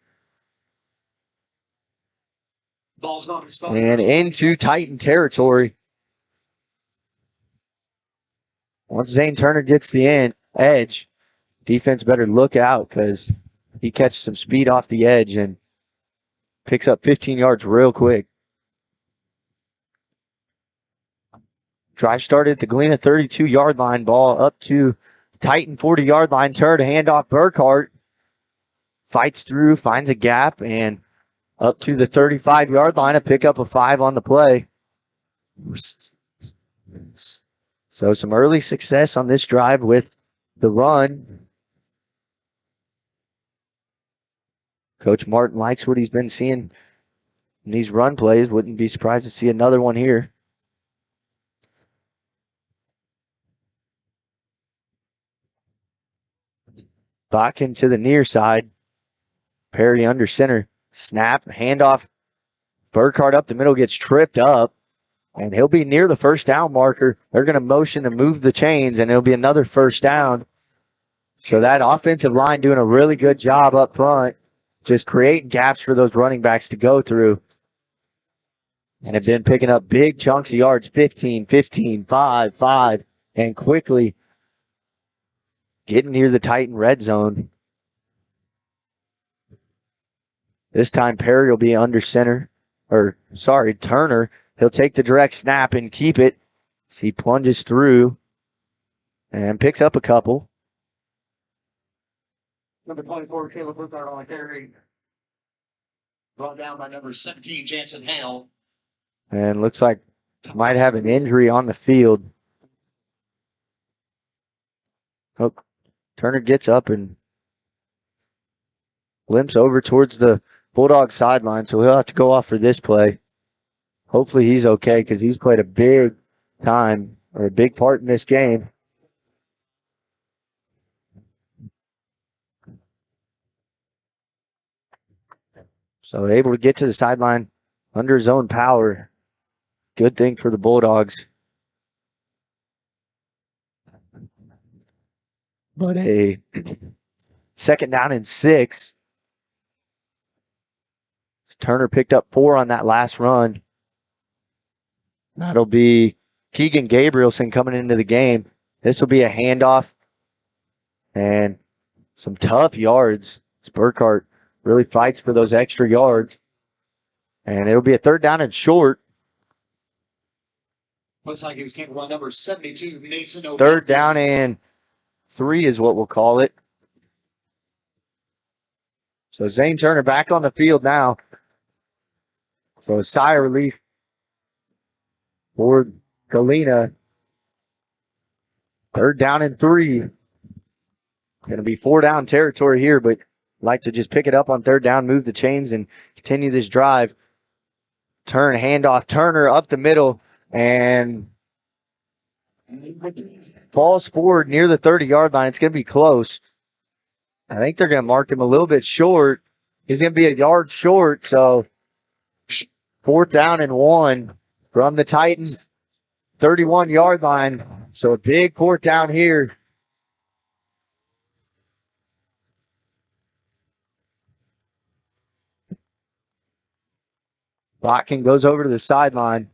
And into Titan territory. Once Zane Turner gets the edge, defense better look out because he catches some speed off the edge and picks up 15 yards real quick. Drive started at the Galena 32-yard line. Ball up to Titan 40-yard line. Turn, handoff Burkhart. Fights through, finds a gap, and up to the 35-yard line. A pickup of 5 on the play. So some early success on this drive with the run. Coach Martin likes what he's been seeing in these run plays. Wouldn't be surprised to see another one here. Botkin to the near side. Perry under center. Snap, handoff. Burkhart up the middle, gets tripped up. And he'll be near the first down marker. They're going to motion to move the chains, and it'll be another first down. So that offensive line doing a really good job up front, just creating gaps for those running backs to go through. And have been picking up big chunks of yards, 15, 15, 5, 5, and quickly getting near the Titan red zone. This time Perry will be under center, Turner. He'll take the direct snap and keep it. So he plunges through and picks up a couple. Number 24, Caleb Burkhart on carry. Brought down by number 17, Jansen Hale. And looks like might have an injury on the field. Oh, Turner gets up and limps over towards the Bulldog sideline, so he'll have to go off for this play. Hopefully he's okay because he's played a big time or a big part in this game. So able to get to the sideline under his own power. Good thing for the Bulldogs. But a second down and 6. Turner picked up 4 on that last run. That'll be Keegan Gabrielson coming into the game. This will be a handoff and some tough yards. It's Burkhart really fights for those extra yards. And it'll be a third down and short. Looks like he was taking run number 72, Mason. Third down and 3 is what we'll call it. So Zane Turner back on the field now. So a sigh of relief for Galena. Third down and 3. Going to be 4 down territory here, but like to just pick it up on third down, move the chains, and continue this drive. Handoff, Turner up the middle, and falls forward near the 30-yard line. It's going to be close. I think they're going to mark him a little bit short. He's going to be a yard short, so 4th down and 1 from the Titans' 31-yard line. So a big 4th down here. Botkin goes over to the sideline.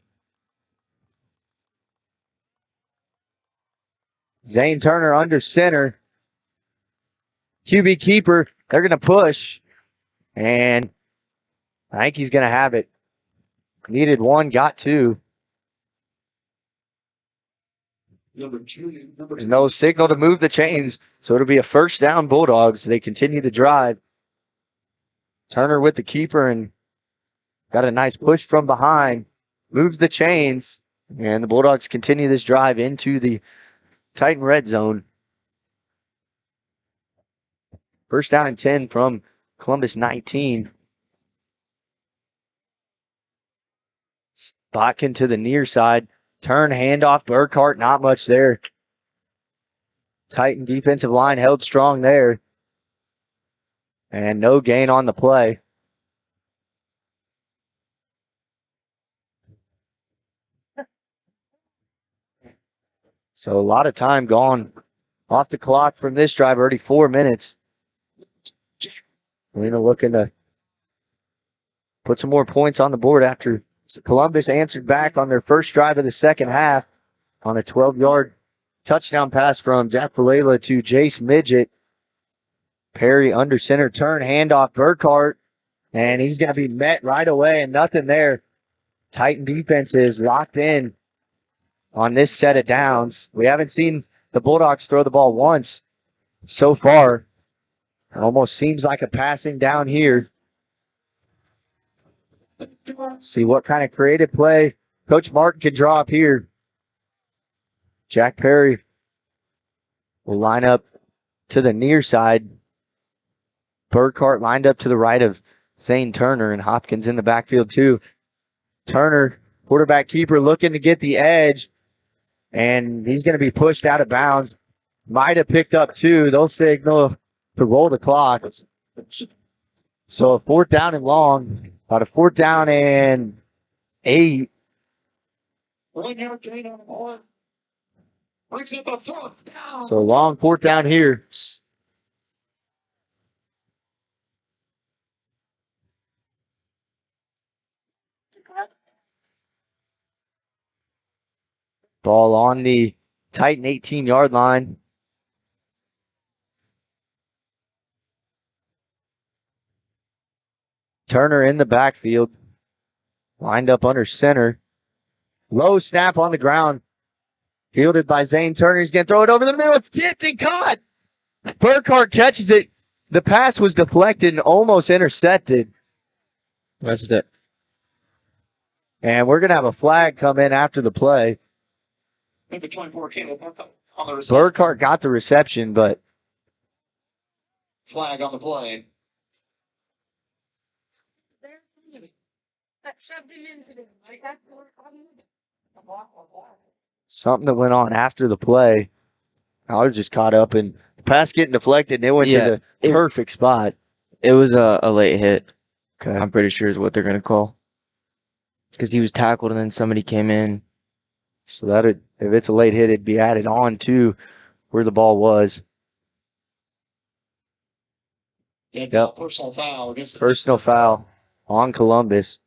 Zane Turner under center. QB keeper, they're going to push. And I think he's going to have it. Needed 1, got 2. There's no signal to move the chains, so it'll be a first down Bulldogs. They continue the drive. Turner with the keeper and got a nice push from behind. Moves the chains, and the Bulldogs continue this drive into the Titan red zone. First down and 10 from Columbus 19. Botkin to the near side. Turn, handoff, Burkhart, not much there. Titan defensive line held strong there. And no gain on the play. So a lot of time gone off the clock from this drive, already 4 minutes. Galena looking to put some more points on the board after Columbus answered back on their first drive of the second half on a 12-yard touchdown pass from Jack Valela to Jace Midget. Perry under center, turn, handoff, Burkhart, and he's going to be met right away and nothing there. Titan defense is locked in on this set of downs. We haven't seen the Bulldogs throw the ball once so far. It almost seems like a passing down here. See what kind of creative play Coach Martin can draw up here. Jack Perry will line up to the near side. Burkhart lined up to the right of Zane Turner, and Hopkins in the backfield too. Turner, quarterback keeper, looking to get the edge, and he's going to be pushed out of bounds. Might have picked up 2. They'll signal to roll the clock. So a 4th down and long, about a 4th down and 8. So long 4th down here. Ball on the Titan 18-yard line. Turner in the backfield. Lined up under center. Low snap on the ground. Fielded by Zane Turner. He's going to throw it over the middle. It's tipped and caught. Burkhart catches it. The pass was deflected and almost intercepted. That's it. And we're going to have a flag come in after the play. Number 24, Caleb Burkhart. on the reception. Burkhart got the reception, but Flag on the play. something that went on after the play. I was just caught up in the pass getting deflected, and it went to the perfect spot. It was a late hit. Okay. I'm pretty sure is what they're going to call. Because he was tackled and then somebody came in. So if it's a late hit, it'd be added on to where the ball was. Yep. Personal foul against the Personal foul on Columbus.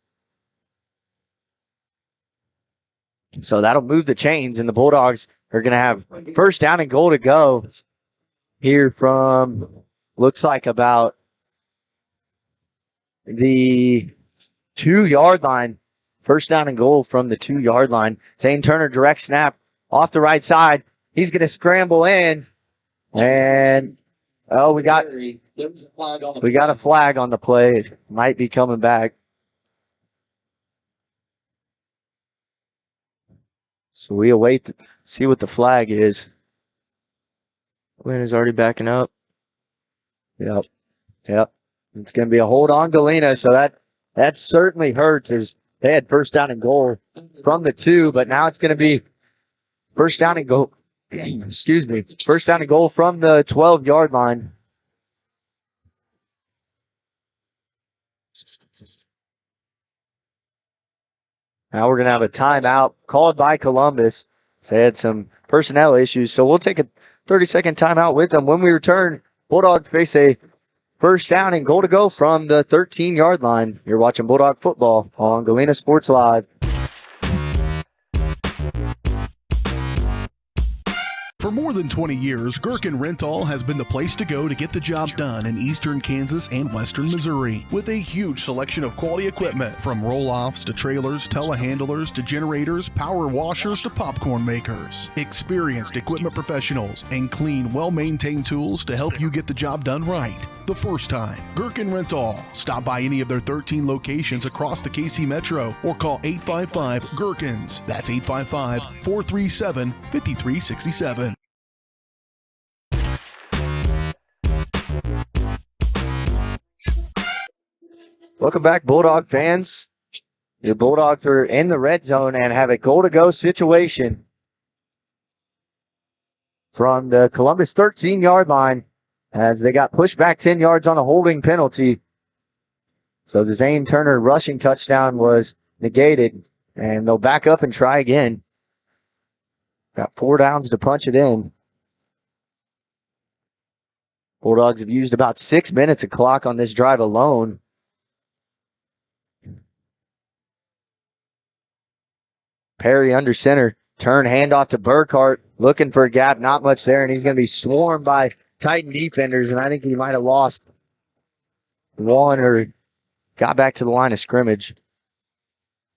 So that'll move the chains, and the Bulldogs are going to have first down and goal to go here from, looks like about the 2-yard line. First down and goal from the 2-yard line. Zane Turner direct snap off the right side. He's going to scramble in, and we got a flag on the play. It might be coming back. So we await see what the flag is. Wind is already backing up. Yep. It's going to be a hold on Galena, so that certainly hurts as they had first down and goal from the 2, but now it's going to be first down and goal. Excuse me. First down and goal from the 12-yard line. Now we're going to have a timeout called by Columbus. They had some personnel issues, so we'll take a 30-second timeout with them. When we return, Bulldogs face a first down and goal to go from the 13-yard line. You're watching Bulldog football on Galena Sports Live. For more than 20 years, Gherkin Rental has been the place to go to get the job done in eastern Kansas and western Missouri. With a huge selection of quality equipment, from roll-offs to trailers, telehandlers to generators, power washers to popcorn makers. Experienced equipment professionals and clean, well-maintained tools to help you get the job done right the first time. Gherkin Rental. Stop by any of their 13 locations across the KC Metro or call 855-GHERKINS. That's 855-437-5367. Welcome back, Bulldog fans. The Bulldogs are in the red zone and have a goal-to-go situation from the Columbus 13-yard line as they got pushed back 10 yards on a holding penalty. So the Zane Turner rushing touchdown was negated, and they'll back up and try again. Got 4 downs to punch it in. Bulldogs have used about 6 minutes of clock on this drive alone. Perry under center. Turn handoff to Burkhart. Looking for a gap. Not much there. And he's going to be swarmed by Titan defenders. And I think he might have lost one or got back to the line of scrimmage.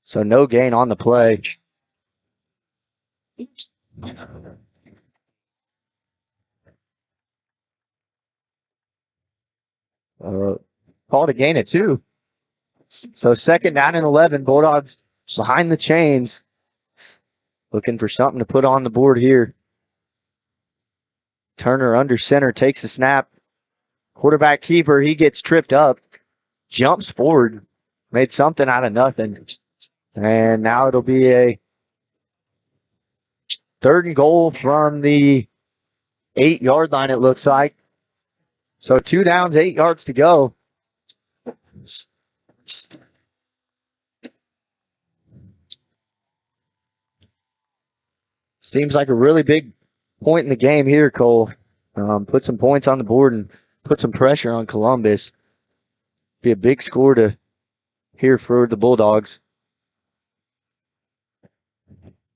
So no gain on the play. Called a gain of 2. So second down and 11. Bulldogs behind the chains. Looking for something to put on the board here. Turner under center takes the snap. Quarterback keeper, he gets tripped up. Jumps forward. Made something out of nothing. And now it'll be a 3rd and goal from the 8-yard line, it looks like. So 2 downs, 8 yards to go. Seems like a really big point in the game here, Cole. Put some points on the board and put some pressure on Columbus. Be a big score to here for the Bulldogs.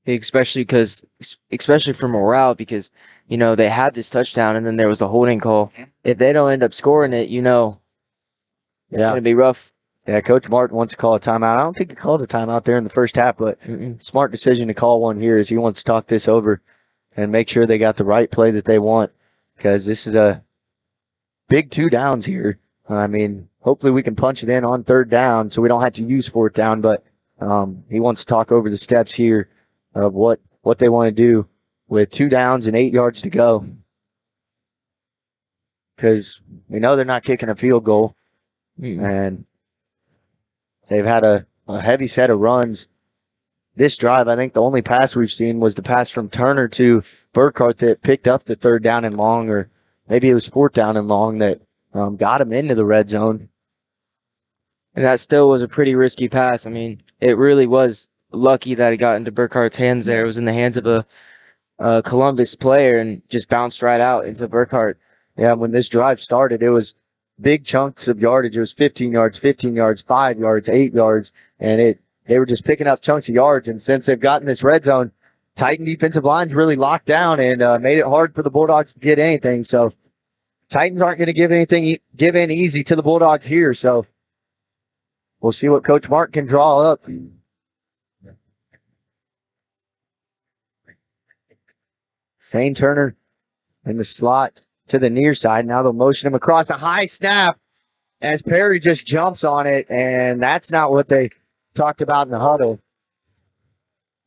Especially for morale, because, they had this touchdown and then there was a holding call. If they don't end up scoring it, it's going to be rough. Yeah, Coach Martin wants to call a timeout. I don't think he called a timeout there in the first half, but smart decision to call one here as he wants to talk this over and make sure they got the right play that they want, because this is a big 2 downs here. I mean, hopefully we can punch it in on 3rd down so we don't have to use 4th down, but he wants to talk over the steps here of what they want to do with 2 downs and 8 yards to go. Because we know they're not kicking a field goal. And they've had a heavy set of runs. This drive, I think the only pass we've seen was the pass from Turner to Burkhart that picked up the 3rd down and long, or maybe it was 4th down and long that got him into the red zone. And that still was a pretty risky pass. I mean, it really was lucky that it got into Burkhart's hands there. It was in the hands of a Columbus player and just bounced right out into Burkhart. Yeah, when this drive started, it was big chunks of yardage. It was 15 yards, 15 yards, 5 yards, 8 yards, and they were just picking up chunks of yards. And since they've gotten this red zone, Titan defensive line's really locked down and made it hard for the Bulldogs to get anything. So Titans aren't going to give in easy to the Bulldogs here. So we'll see what Coach Mark can draw up. Zane Turner in the slot to the near side. Now they'll motion him across a high snap as Perry just jumps on it, and that's not what they talked about in the huddle,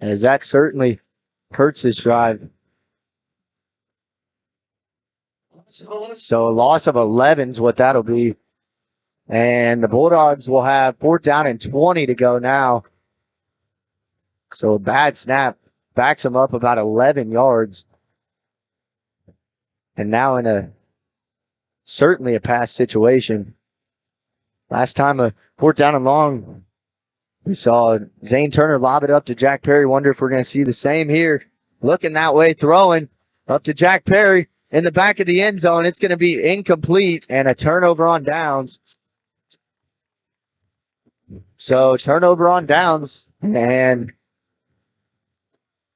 as that certainly hurts this drive. So a loss of 11 is what that'll be. And the Bulldogs will have 4th down and 20 to go now. So a bad snap backs them up about 11 yards. And now in certainly a pass situation. Last time a 4th down and long, we saw Zane Turner lob it up to Jack Perry. Wonder if we're going to see the same here. Looking that way, throwing up to Jack Perry in the back of the end zone. It's going to be incomplete and a turnover on downs. So turnover on downs and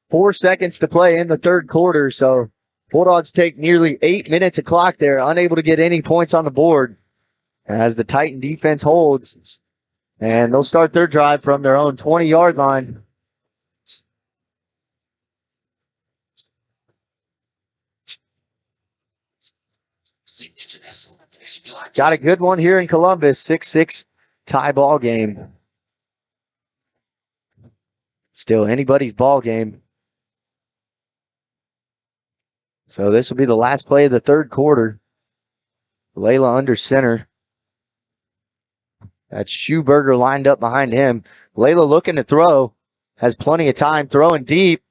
4 seconds to play in the 3rd quarter. So Bulldogs take nearly 8 minutes of clock there, unable to get any points on the board as the Titan defense holds. And they'll start their drive from their own 20-yard line. Got a good one here in Columbus, 6-6 tie ball game. Still anybody's ball game. So this will be the last play of the 3rd quarter. Layla under center. That's Schuberger lined up behind him. Layla looking to throw. Has plenty of time, throwing deep.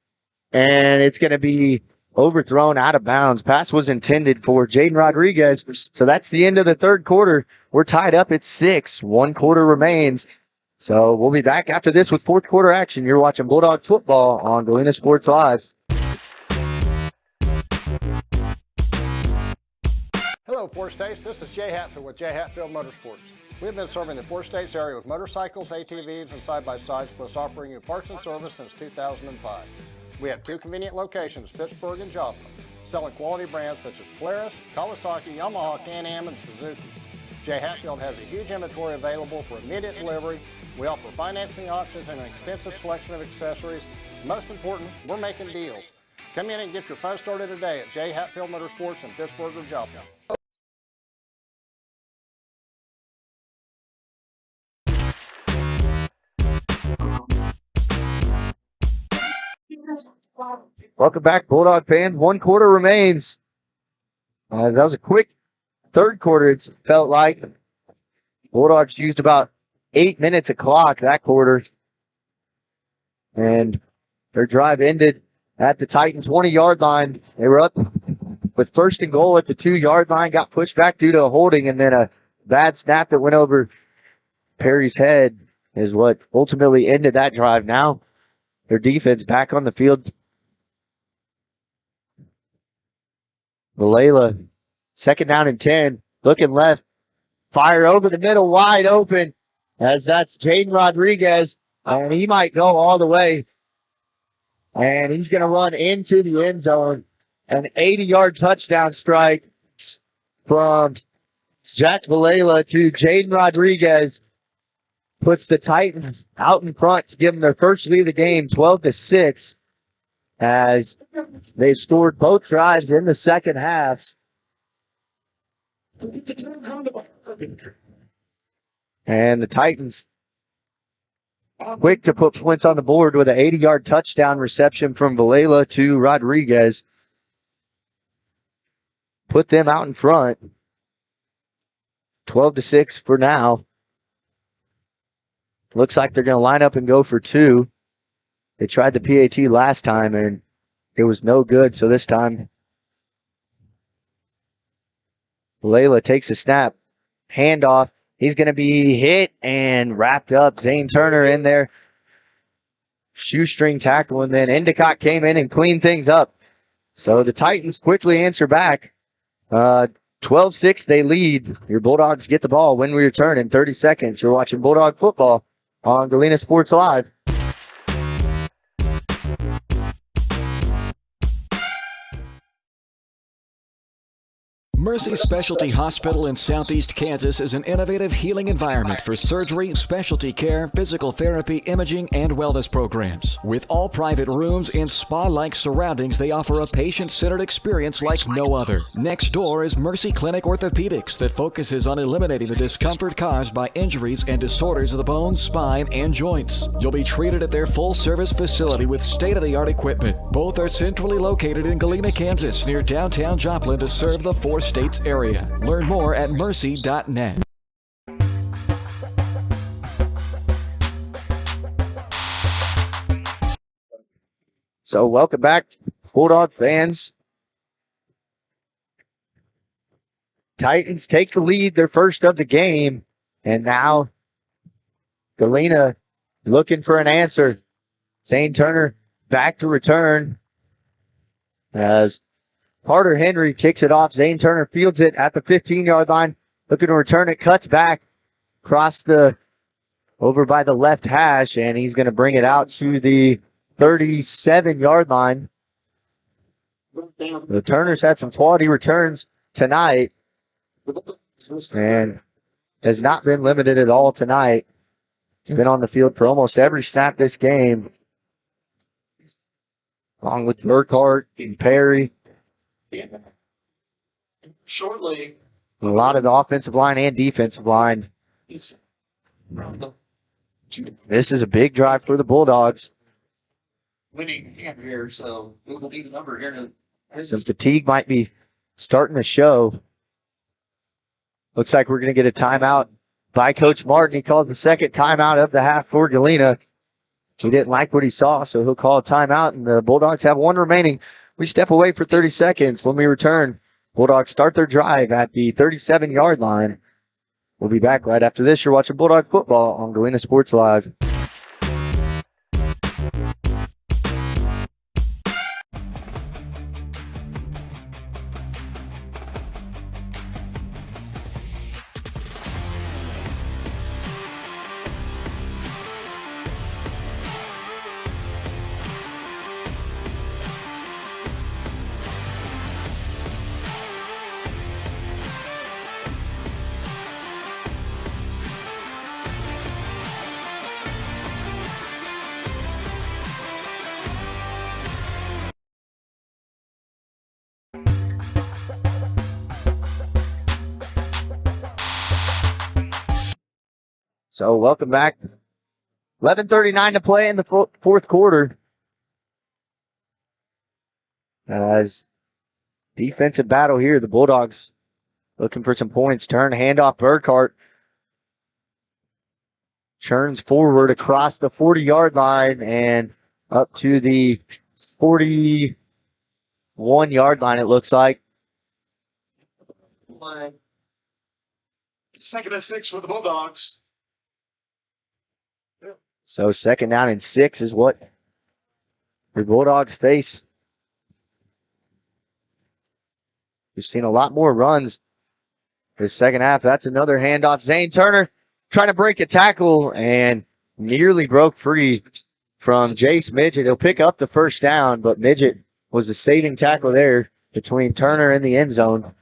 And it's going to be overthrown out of bounds. Pass was intended for Jaden Rodriguez. So that's the end of the 3rd quarter. We're tied up at 6. 1 quarter remains. So we'll be back after this with 4th quarter action. You're watching Bulldogs football on Galena Sports Live. Hello, Four States. This is Jay Hatfield with Jay Hatfield Motorsports. We've been serving the Four States area with motorcycles, ATVs, and side-by-sides, plus offering you parts and service since 2005. We have 2 convenient locations, Pittsburgh and Joplin, selling quality brands such as Polaris, Kawasaki, Yamaha, Can-Am, and Suzuki. Jay Hatfield has a huge inventory available for immediate delivery. We offer financing options and an extensive selection of accessories. Most important, we're making deals. Come in and get your phone started today at Jay Hatfield Motorsports in Pittsburgh or Joplin. Welcome back, Bulldog fans. 1 quarter remains. That was a quick 3rd quarter, it felt like. Bulldogs used about 8 minutes of clock that quarter. And their drive ended at the Titans' 20-yard line. They were up with 1st and goal at the 2-yard line, got pushed back due to a holding, and then a bad snap that went over Perry's head is what ultimately ended that drive. Now their defense back on the field. Layla, 2nd down and 10, looking left, fire over the middle, wide open, as that's Jaden Rodriguez, and he might go all the way, and he's going to run into the end zone. An 80-yard touchdown strike from Jack Valela to Jaden Rodriguez puts the Titans out in front to give them their first lead of the game, 12-6. As they've scored both drives in the 2nd half. And the Titans quick to put points on the board with an 80-yard touchdown reception from Valela to Rodriguez. Put them out in front. 12-6 for now. Looks like they're going to line up and go for two. They tried the PAT last time, and it was no good. So this time, Valela takes a snap. Handoff. He's going to be hit and wrapped up. Zane Turner in there. Shoestring tackle, and then Endicott came in and cleaned things up. So the Titans quickly answer back. 12-6, they lead. Your Bulldogs get the ball when we return in 30 seconds. You're watching Bulldog football on Galena Sports Live. Mercy Specialty Hospital in Southeast Kansas is an innovative healing environment for surgery, specialty care, physical therapy, imaging, and wellness programs. With all private rooms and spa-like surroundings, they offer a patient-centered experience like no other. Next door is Mercy Clinic Orthopedics that focuses on eliminating the discomfort caused by injuries and disorders of the bones, spine, and joints. You'll be treated at their full-service facility with state-of-the-art equipment. Both are centrally located in Galena, Kansas, near downtown Joplin to serve the four states area. Learn more at mercy.net. So welcome back, Bulldog fans. Titans take the lead, their first of the game, and now Galena looking for an answer. Zane Turner back to return as Carter Henry kicks it off. Zane Turner fields it at the 15-yard line. Looking to return it, cuts back across over by the left hash, and he's going to bring it out to the 37-yard line. The Turners had some quality returns tonight and has not been limited at all tonight. He's been on the field for almost every snap this game, along with Burkhart and Perry. Shortly, A lot of the offensive line and defensive line. This is a big drive for the Bulldogs. winning hand here, so we will need a number here. Some fatigue might be starting to show. Looks like we're going to get a timeout by Coach Martin. He called the second timeout of the half for Galena. He didn't like what he saw, so he'll call a timeout, and the Bulldogs have one remaining. We step away for 30 seconds. When we return, Bulldogs start their drive at the 37-yard line. We'll be back right after this. You're watching Bulldog football on Galena Sports Live. So welcome back. 11:39 to play in the fourth quarter. As defensive battle here, the Bulldogs looking for some points. Turn, handoff, Burkhart. Churns forward across the 40-yard line and up to the 41-yard line, it looks like. Second and 6 for the Bulldogs. So 2nd down and 6 is what the Bulldogs face. We've seen a lot more runs this second half. That's another handoff. Zane Turner trying to break a tackle and nearly broke free from Jace Midget. He'll pick up the first down, but Midget was the saving tackle there between Turner and the end zone.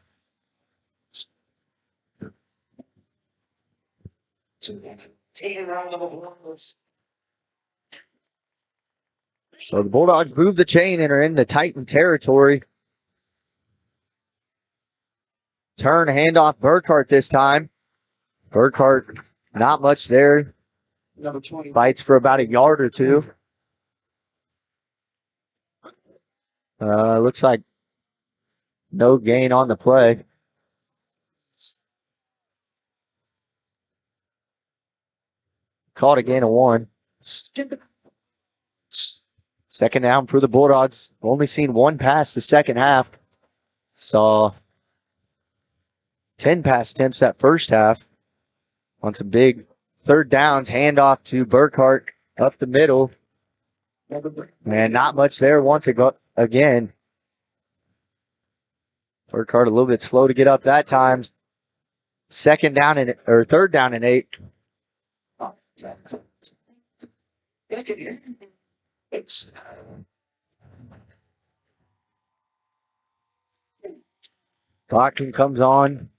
So the Bulldogs move the chain and are in the Titan territory. Turn, handoff, Burkhart this time. Burkhart, not much there. Fights for about a yard or two. Looks like no gain on the play. Caught a gain of 1. Second down for the Bulldogs. Only seen 1 pass the second half. Saw 10 pass attempts that first half on some big third downs. Handoff to Burkhart up the middle. And not much there once again. Burkhart a little bit slow to get up that time. Third down and 8. Botkin comes on.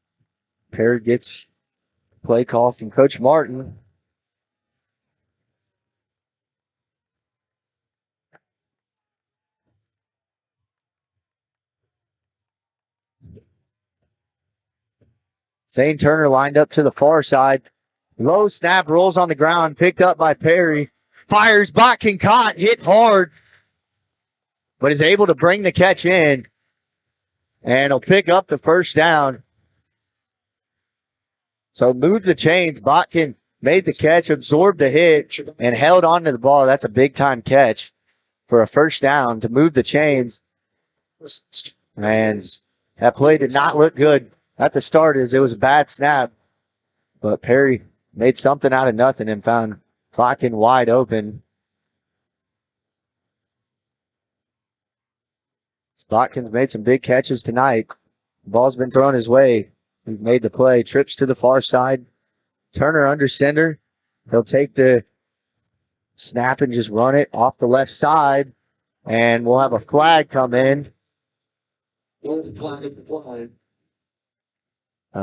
Perry gets play call from Coach Martin. Zane Turner lined up to the far side. Low snap, rolls on the ground, picked up by Perry. Fires, Botkin caught, hit hard, but is able to bring the catch in. And he'll pick up the first down. So move the chains. Botkin made the catch, absorbed the hit, and held on to the ball. That's a big-time catch for a first down to move the chains. And that play did not look good at the start as it was a bad snap. But Perry made something out of nothing and found Botkin wide open. Botkin's made some big catches tonight. The ball's been thrown his way. He's made the play. Trips to the far side. Turner under center. He'll take the snap and just run it off the left side. And we'll have a flag come in. Oh,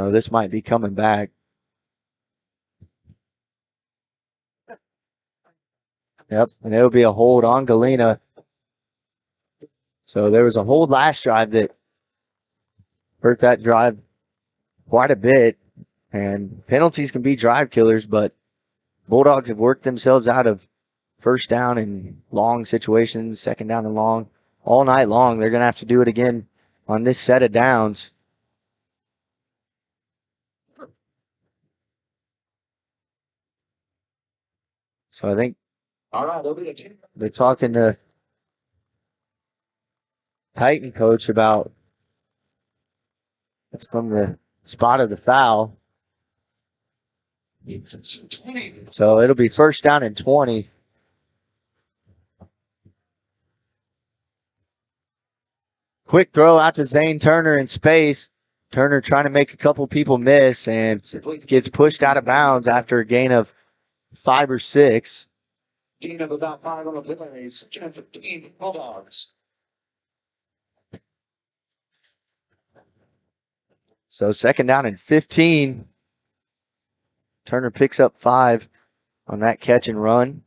this might be coming back. Yep, and it'll be a hold on Galena. So there was a hold last drive that hurt that drive quite a bit. And penalties can be drive killers, but Bulldogs have worked themselves out of first down and long situations, second down and long, all night long. They're going to have to do it again on this set of downs. So I think they're talking to Titan coach about it's from the spot of the foul. So it'll be first down and 20. Quick throw out to Zane Turner in space. Turner trying to make a couple people miss and gets pushed out of bounds after a gain of 5 or 6. Gain of about 5 on the play. 15 Bulldogs. So second down and 15. Turner picks up 5 on that catch and run.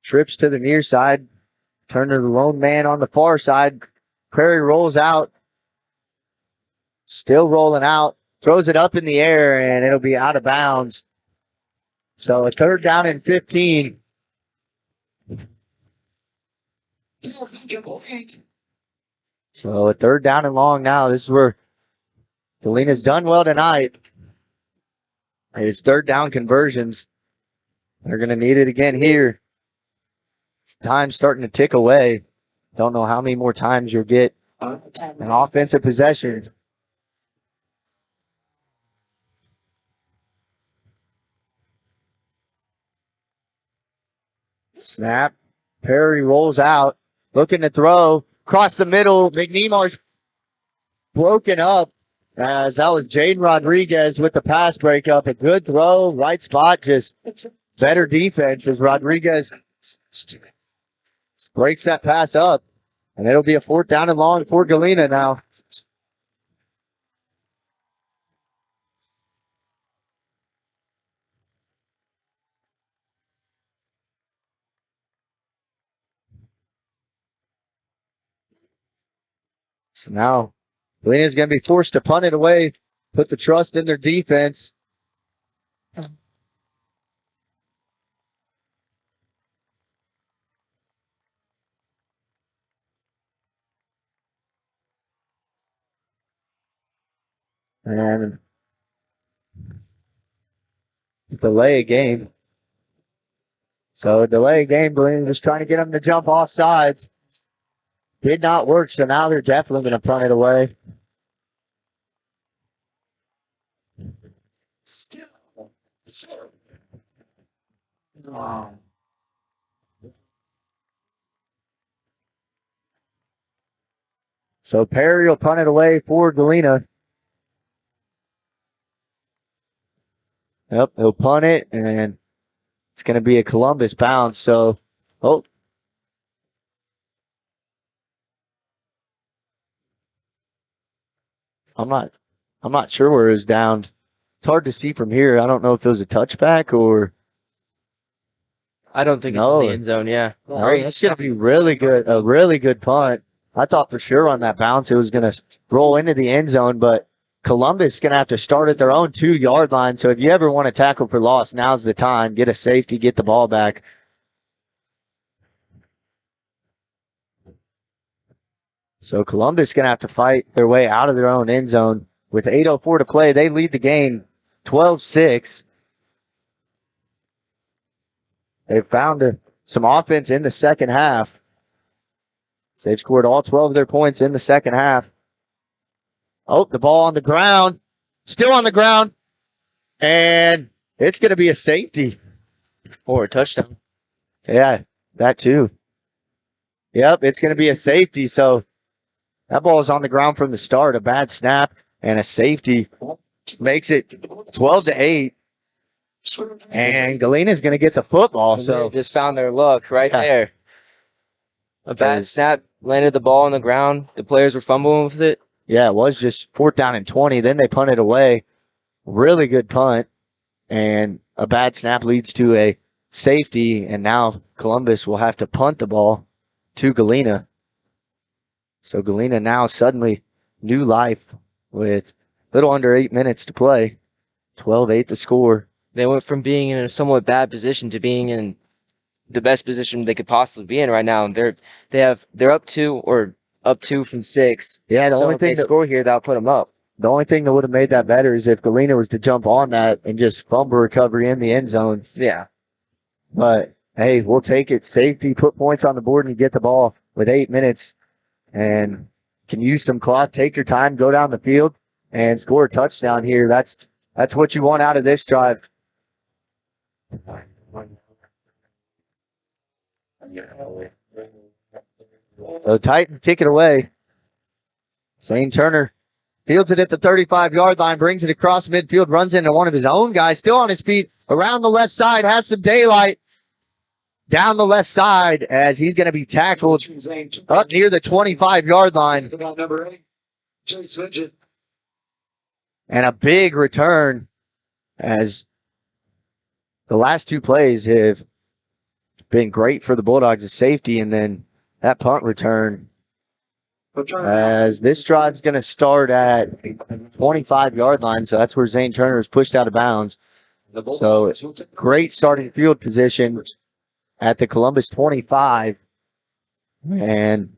Trips to the near side. Turner, the lone man on the far side. Prairie rolls out. Still rolling out. Throws it up in the air, and it'll be out of bounds. So a third down and 15. So a third down and long now. This is where Galena's done well tonight. His third down conversions. They're going to need it again here. Time's starting to tick away. Don't know how many more times you'll get an offensive possession. Snap. Perry rolls out. Looking to throw. Across the middle. McNemar's broken up. As that was Jaden Rodriguez with the pass breakup. A good throw. Right spot. Just better defense as Rodriguez breaks that pass up. And it'll be a fourth down and long for Galena now. So now Galena's going to be forced to punt it away, put the trust in their defense. And delay a game. So delay a game, Galena just trying to get them to jump off sides. Did not work, so now they're definitely going to punt it away. So Perry will punt it away for Galena. Yep, he'll punt it, and it's going to be a Columbus bounce. So, I'm not sure where it was down. It's hard to see from here. I don't know if it was a touchback or. I don't think it's in the end zone. Yeah. No, it's going to be really good. A really good punt. I thought for sure on that bounce it was going to roll into the end zone, but Columbus is going to have to start at their own 2-yard line. So if you ever want to tackle for loss, now's the time. Get a safety, get the ball back. So Columbus is going to have to fight their way out of their own end zone. With 8:04 to play, they lead the game 12-6. They've found some offense in the second half. So they've scored all 12 of their points in the second half. Oh, the ball on the ground. Still on the ground. And it's going to be a safety. Or a touchdown. Yeah, that too. Yep, it's going to be a safety. So that ball is on the ground from the start. A bad snap and a safety makes it 12-8. And Galena's going to get the football. So they just found their luck right there. A bad snap, landed the ball on the ground. The players were fumbling with it. Yeah, it was just 4th down and 20. Then they punted away. Really good punt. And a bad snap leads to a safety. And now Columbus will have to punt the ball to Galena. So Galena now suddenly new life with a little under 8 minutes to play. 12-8 the score. They went from being in a somewhat bad position to being in the best position they could possibly be in right now. And they're up 2 from 6. Yeah, the so only if thing they score here, that'll put them up. The only thing that would have made that better is if Galena was to jump on that and just fumble recovery in the end zone. Yeah. But hey, we'll take it. Safety, put points on the board, and you get the ball with 8 minutes and can use some clock, take your time, go down the field, and score a touchdown here. That's what you want out of this drive. So Titans kick it away. Zane Turner fields it at the 35-yard line, brings it across midfield, runs into one of his own guys, still on his feet, around the left side, has some daylight. Down the left side as he's going to be tackled up near the 25-yard line. And a big return as the last 2 plays have been great for the Bulldogs as safety, and then that punt return as this drive's going to start at 25-yard line, so that's where Zane Turner is pushed out of bounds. So great starting field position at the Columbus 25, and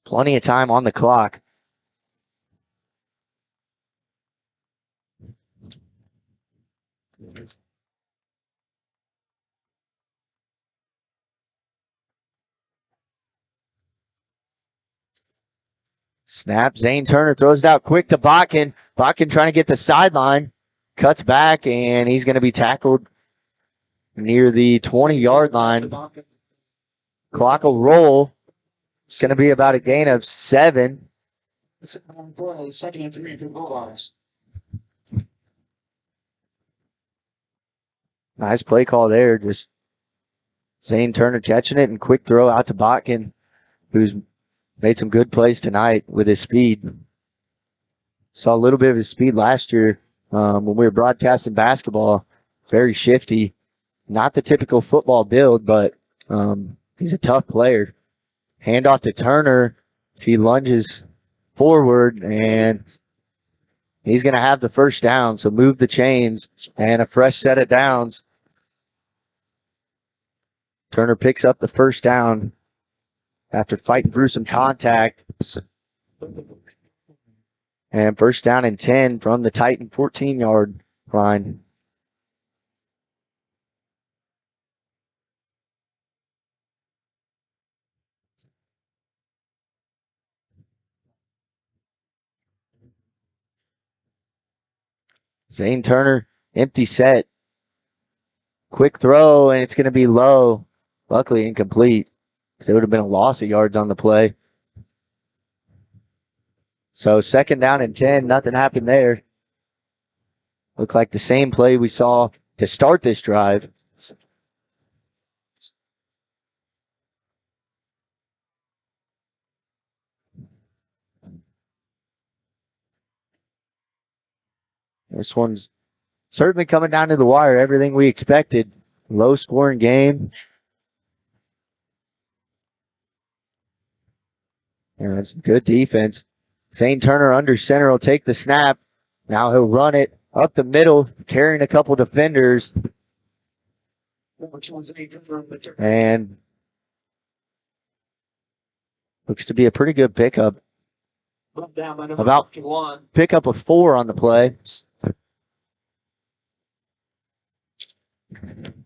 plenty of time on the clock. Snap, Zane Turner throws it out quick to Botkin. Botkin trying to get the sideline, cuts back, and he's going to be tackled near the 20-yard line. Clock will roll. It's going to be about a gain of 7. Second and 3 for the Bulldogs. Nice play call there. Just Zane Turner catching it and quick throw out to Botkin, who's made some good plays tonight with his speed. Saw a little bit of his speed last year when we were broadcasting basketball. Very shifty. Not the typical football build, but he's a tough player. Handoff to Turner. He lunges forward, and he's going to have the first down. So move the chains and a fresh set of downs. Turner picks up the first down after fighting through some contact. And first down and 10 from the Titan 14-yard line. Zane Turner, empty set. Quick throw, and it's going to be low. Luckily incomplete, because it would have been a loss of yards on the play. So second down and 10, nothing happened there. Looked like the same play we saw to start this drive. This one's certainly coming down to the wire. Everything we expected. Low scoring game. And it's good defense. Zane Turner under center will take the snap. Now he'll run it up the middle, carrying a couple defenders. And looks to be a pretty good pickup. About pickup of 4 on the play.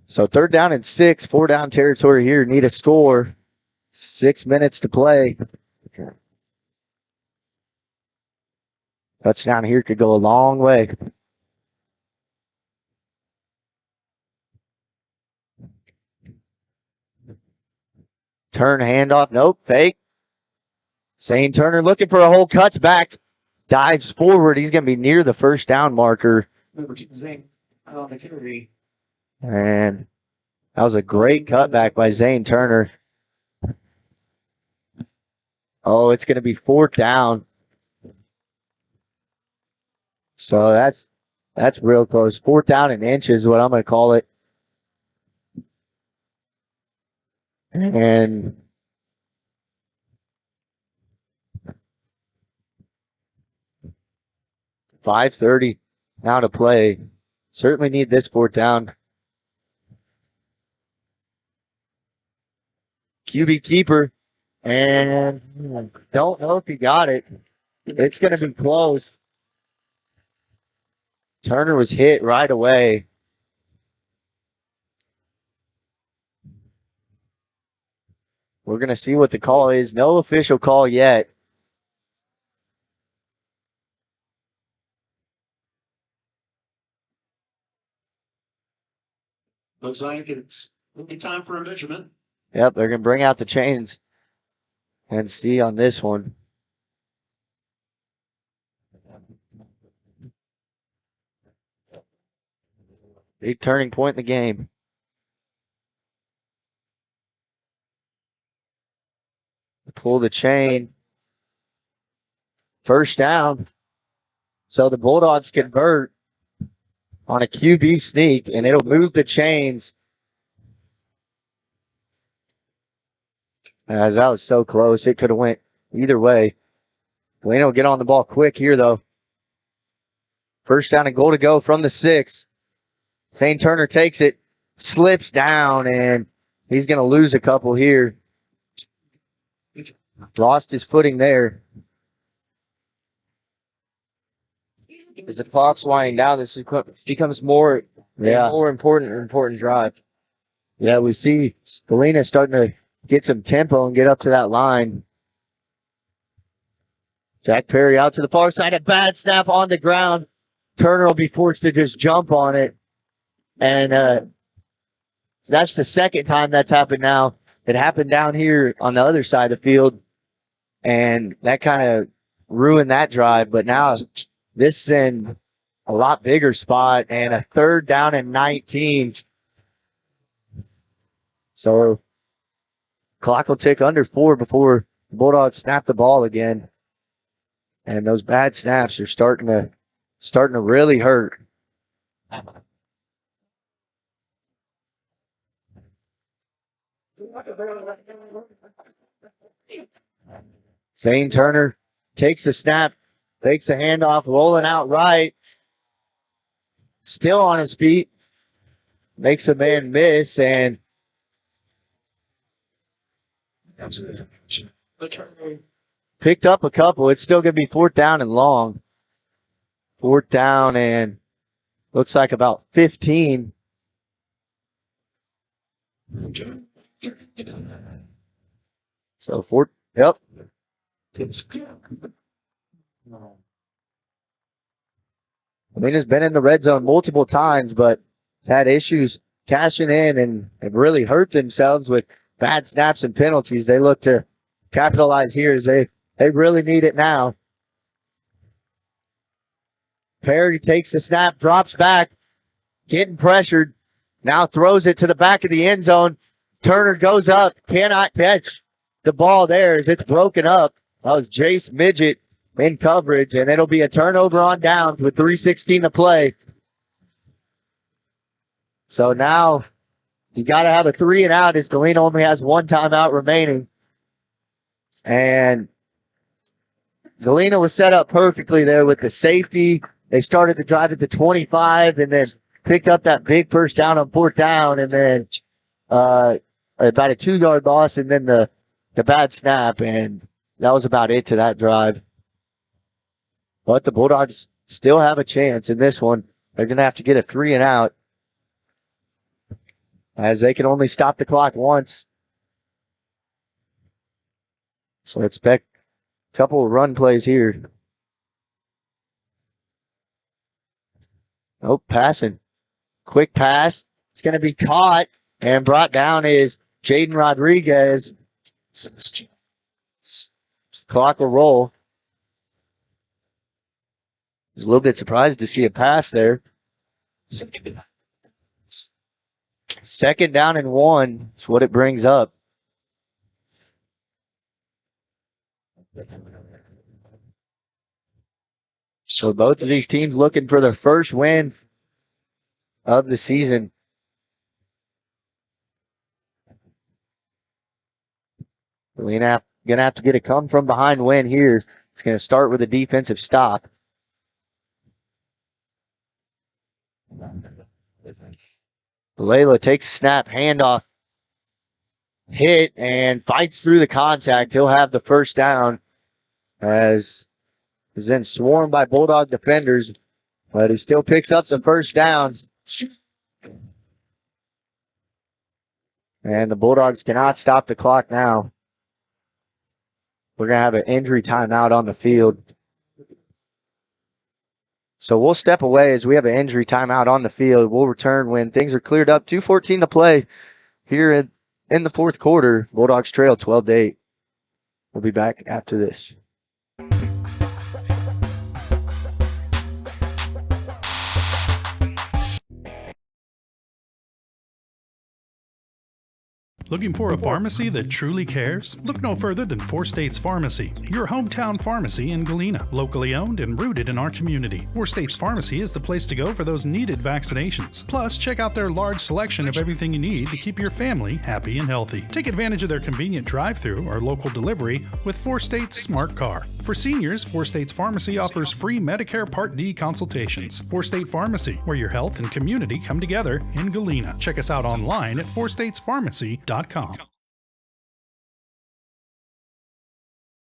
So third down and 6, 4 down territory here. Need a score. 6 minutes to play. Touchdown here could go a long way. Turn handoff. Nope. Fake. Zane Turner looking for a hole. Cuts back. Dives forward. He's going to be near the first down marker. And that was a great cutback by Zane Turner. Oh, it's going to be 4th down. So that's real close. 4th down and inches is what I'm going to call it. And .530 now to play. Certainly need this 4th down. QB keeper. And don't know if he got it. It's going to be close. Turner was hit right away. We're going to see what the call is. No official call yet. Looks like it's time for a measurement. Yep, they're going to bring out the chains and see on this one. Big turning point in the game. Pull the chain. First down. So the Bulldogs convert on a QB sneak, and it'll move the chains. As that was so close, it could have went either way. Galena will get on the ball quick here, though. First down and goal to go from the 6. Zane Turner takes it, slips down, and he's going to lose a couple here. Lost his footing there. As the clock's winding down, this becomes more important drive. Yeah, we see Galena starting to get some tempo and get up to that line. Jack Perry out to the far side. A bad snap on the ground. Turner will be forced to just jump on it. And that's the second time that's happened now. It happened down here on the other side of the field. And that kind of ruined that drive. But now this is in a lot bigger spot and a 3rd down and 19. So clock will tick under 4 before the Bulldogs snap the ball again. And those bad snaps are starting to really hurt. Zane Turner takes the snap, takes the handoff, rolling out right. Still on his feet. Makes a man miss, and picked up a couple. It's still going to be 4th down and long. 4th down and looks like about 15. So yep. Galena's been in the red zone multiple times, but had issues cashing in and have really hurt themselves with bad snaps and penalties. They look to capitalize here as they really need it now. Perry takes the snap, drops back, getting pressured. Now throws it to the back of the end zone. Turner goes up, cannot catch the ball there as it's broken up. That was Jace Midget in coverage, and it'll be a turnover on downs with 3:16 to play. So now you got to have a 3 and out as Galena only has 1 timeout remaining. And Galena was set up perfectly there with the safety. They started to drive at the 25 and then picked up that big first down on 4th down, and then about a 2-yard loss, and then the bad snap, and that was about it to that drive. But the Bulldogs still have a chance in this one. They're going to have to get a 3 and out, as they can only stop the clock once. So expect a couple of run plays here. Oh, passing. Quick pass. It's going to be caught and brought down is Jaden Rodriguez. Clock will roll. I was a little bit surprised to see a pass there. 2nd down and 1 is what it brings up. So both of these teams looking for their first win of the season. Galena going to have to get a come from behind win here. It's going to start with a defensive stop. Layla takes a snap, handoff, hit, and fights through the contact. He'll have the first down as is then swarmed by Bulldog defenders, but he still picks up the first down. And the Bulldogs cannot stop the clock now. We're going to have an injury timeout on the field. So we'll step away as we have an injury timeout on the field. We'll return when things are cleared up. 2:14 to play here in the 4th quarter. Bulldogs trail 12-8. We'll be back after this. Looking for a pharmacy that truly cares? Look no further than 4 States Pharmacy, your hometown pharmacy in Galena. Locally owned and rooted in our community, 4 States Pharmacy is the place to go for those needed vaccinations. Plus, check out their large selection of everything you need to keep your family happy and healthy. Take advantage of their convenient drive-thru or local delivery with 4 States Smart Car. For seniors, 4 States Pharmacy offers free Medicare Part D consultations. 4 State Pharmacy, where your health and community come together in Galena. Check us out online at 4statespharmacy.com.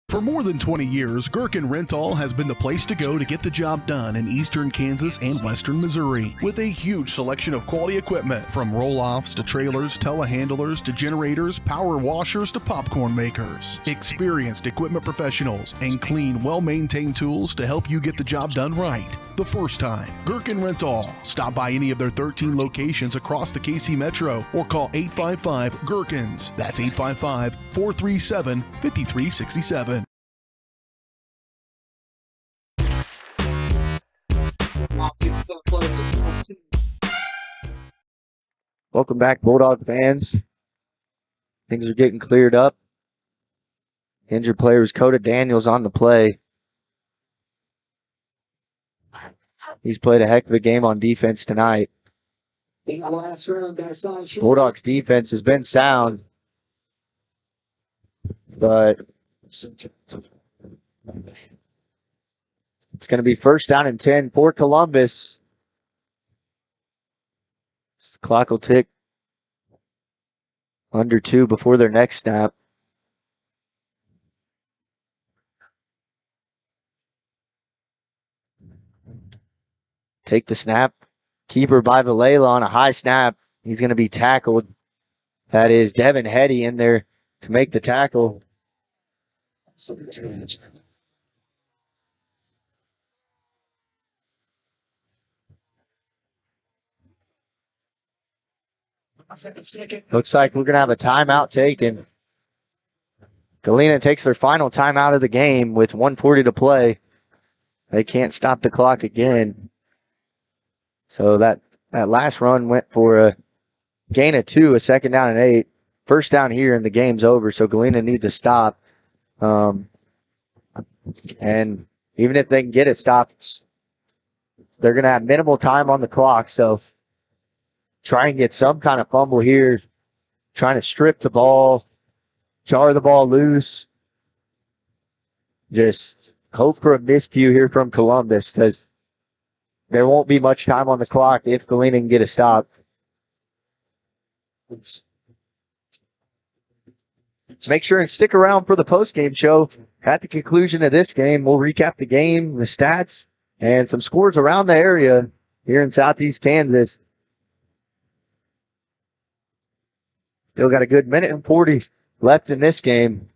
For more than 20 years, Gherkin Rental has been the place to go to get the job done in eastern Kansas and western Missouri. With a huge selection of quality equipment, from roll-offs to trailers, telehandlers to generators, power washers to popcorn makers. Experienced equipment professionals and clean, well-maintained tools to help you get the job done right the first time. Gherkin Rental. Stop by any of their 13 locations across the KC Metro or call 855-GHERKINS. That's 855-437-5367. Welcome back, Bulldog fans. Things are getting cleared up. Injured player was Coda Daniels on the play. He's played a heck of a game on defense tonight. Bulldogs defense has been sound, but It's going to be first down and 10 for Columbus. The clock will tick under 2 before their next snap. Take the snap. Keeper by Valela on a high snap. He's going to be tackled. That is Devin Hetty in there to make the tackle. Looks like we're going to have a timeout taken. Galena takes their final timeout of the game with 1:40 to play. They can't stop the clock again. So that last run went for a gain of 2, a second down and 8. First down here and the game's over, so Galena needs a stop. And even if they can get it stopped, they're going to have minimal time on the clock. So try and get some kind of fumble here, trying to strip the ball, jar the ball loose. Just hope for a miscue here from Columbus because there won't be much time on the clock if Galena can get a stop. So make sure and stick around for the post-game show. At the conclusion of this game, we'll recap the game, the stats, and some scores around the area here in Southeast Kansas. Still got a good minute and 40 left in this game.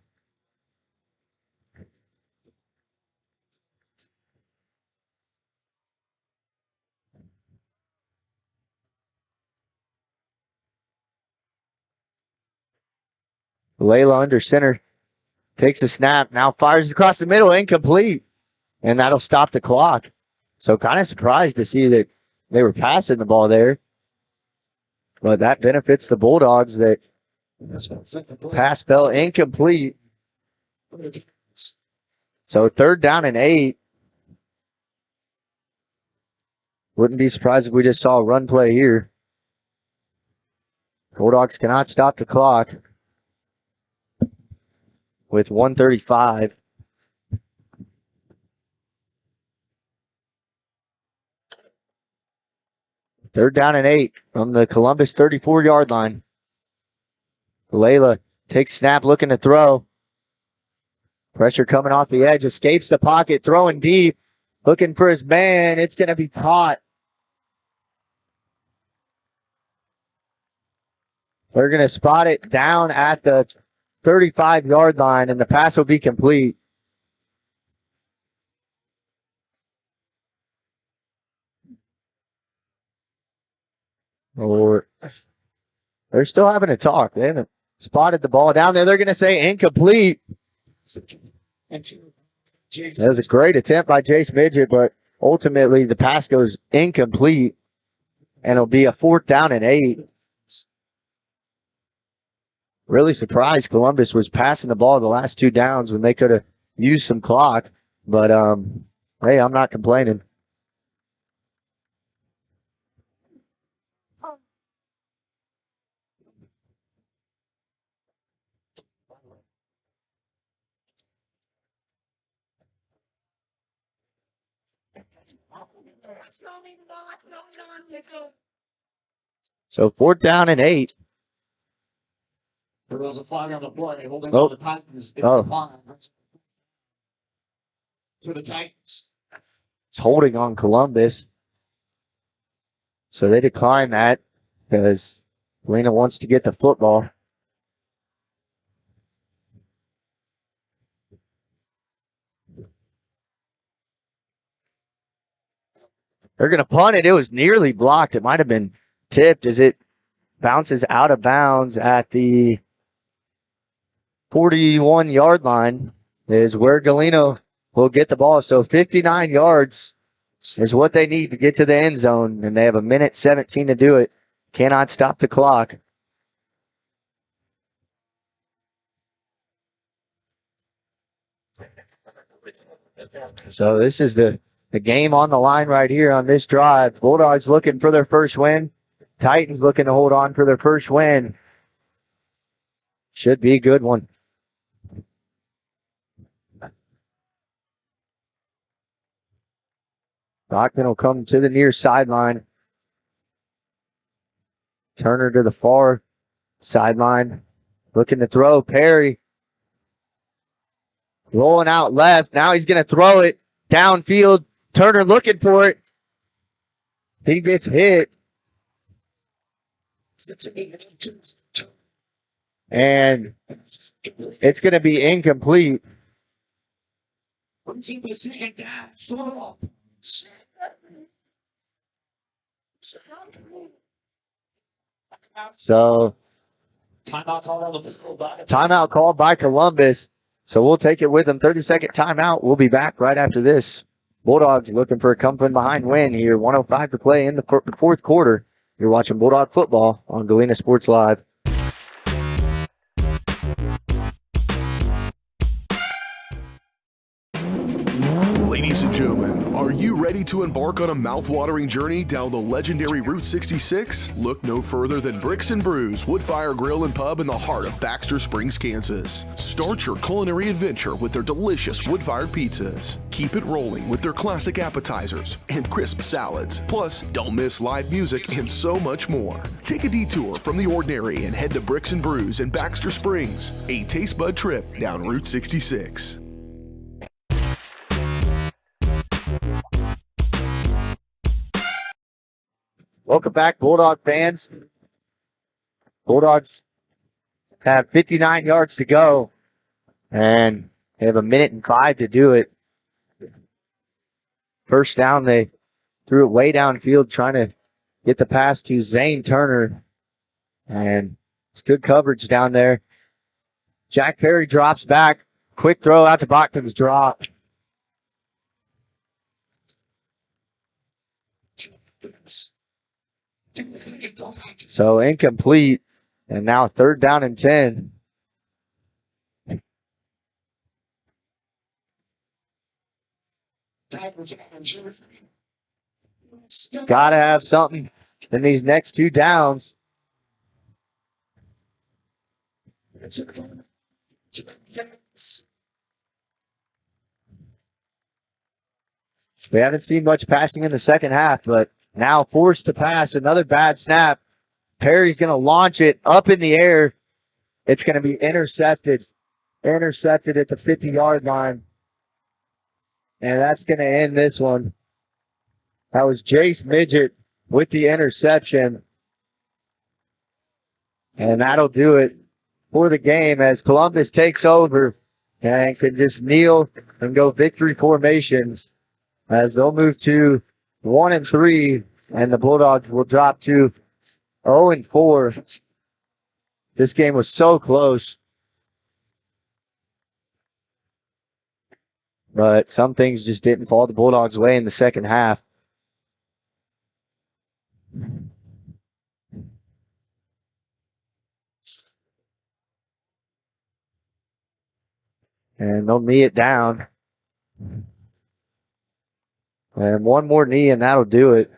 Layla under center. Takes a snap. Now fires across the middle. Incomplete. And that'll stop the clock. So kind of surprised to see that they were passing the ball there. But that benefits the Bulldogs. That pass fell incomplete. So third down and 8. Wouldn't be surprised if we just saw a run play here. Bulldogs cannot stop the clock with 1:35. Third down and 8 from the Columbus 34-yard line. Layla takes snap, looking to throw. Pressure coming off the edge, escapes the pocket, throwing deep, looking for his man. It's going to be caught. They're going to spot it down at the 35-yard line, and the pass will be complete. Or they're still having a talk. They haven't spotted the ball down there. They're going to say incomplete. That was a great attempt by Jace Midget, but ultimately the pass goes incomplete, and it'll be a 4th down and 8. Really surprised Columbus was passing the ball the last 2 downs when they could have used some clock. But, hey, I'm not complaining. So 4th down and 8. There was a flag on the play. Holding on the Titans. For the Titans. It's holding on Columbus. So they decline that because Galena wants to get the football. They're going to punt it. It was nearly blocked. It might have been tipped as it bounces out of bounds at the 41-yard line is where Galena will get the ball. So 59 yards is what they need to get to the end zone, and they have 1:17 to do it. Cannot stop the clock. So this is the game on the line right here on this drive. Bulldogs looking for their first win. Titans looking to hold on for their first win. Should be a good one. Stockton will come to the near sideline. Turner to the far sideline. Looking to throw. Perry rolling out left. Now he's going to throw it downfield. Turner looking for it. He gets hit. And it's going to be incomplete. So, timeout called by Columbus. So we'll take it with them. 30-second timeout. We'll be back right after this. Bulldogs looking for a come from behind win here. 1:05 to play in the fourth quarter. You're watching Bulldog football on Galena Sports Live. Ladies and gentlemen, are you ready to embark on a mouth-watering journey down the legendary Route 66? Look no further than Bricks and Brews Woodfire Grill and Pub in the heart of Baxter Springs, Kansas. Start your culinary adventure with their delicious wood-fired pizzas. Keep it rolling with their classic appetizers and crisp salads. Plus, don't miss live music and so much more. Take a detour from the ordinary and head to Bricks and Brews in Baxter Springs, a taste bud trip down Route 66. Welcome back, Bulldog fans. Bulldogs have 59 yards to go, and they have 1:05 to do it. First down, they threw it way downfield, trying to get the pass to Zane Turner, and it's good coverage down there. Jack Perry drops back. Quick throw out to Bachman's drop. So incomplete, and now 3rd down and 10. Got to have something in these next 2 downs. We haven't seen much passing in the second half, but now forced to pass. Another bad snap. Perry's going to launch it up in the air. It's going to be intercepted. Intercepted at the 50-yard line. And that's going to end this one. That was Jace Midget with the interception. And that'll do it for the game as Columbus takes over and can just kneel and go victory formation as they'll move to 1-3, and the Bulldogs will drop to 0-4. This game was so close. But some things just didn't fall the Bulldogs' way in the second half. And they'll knee it down. And one more knee, and that'll do it.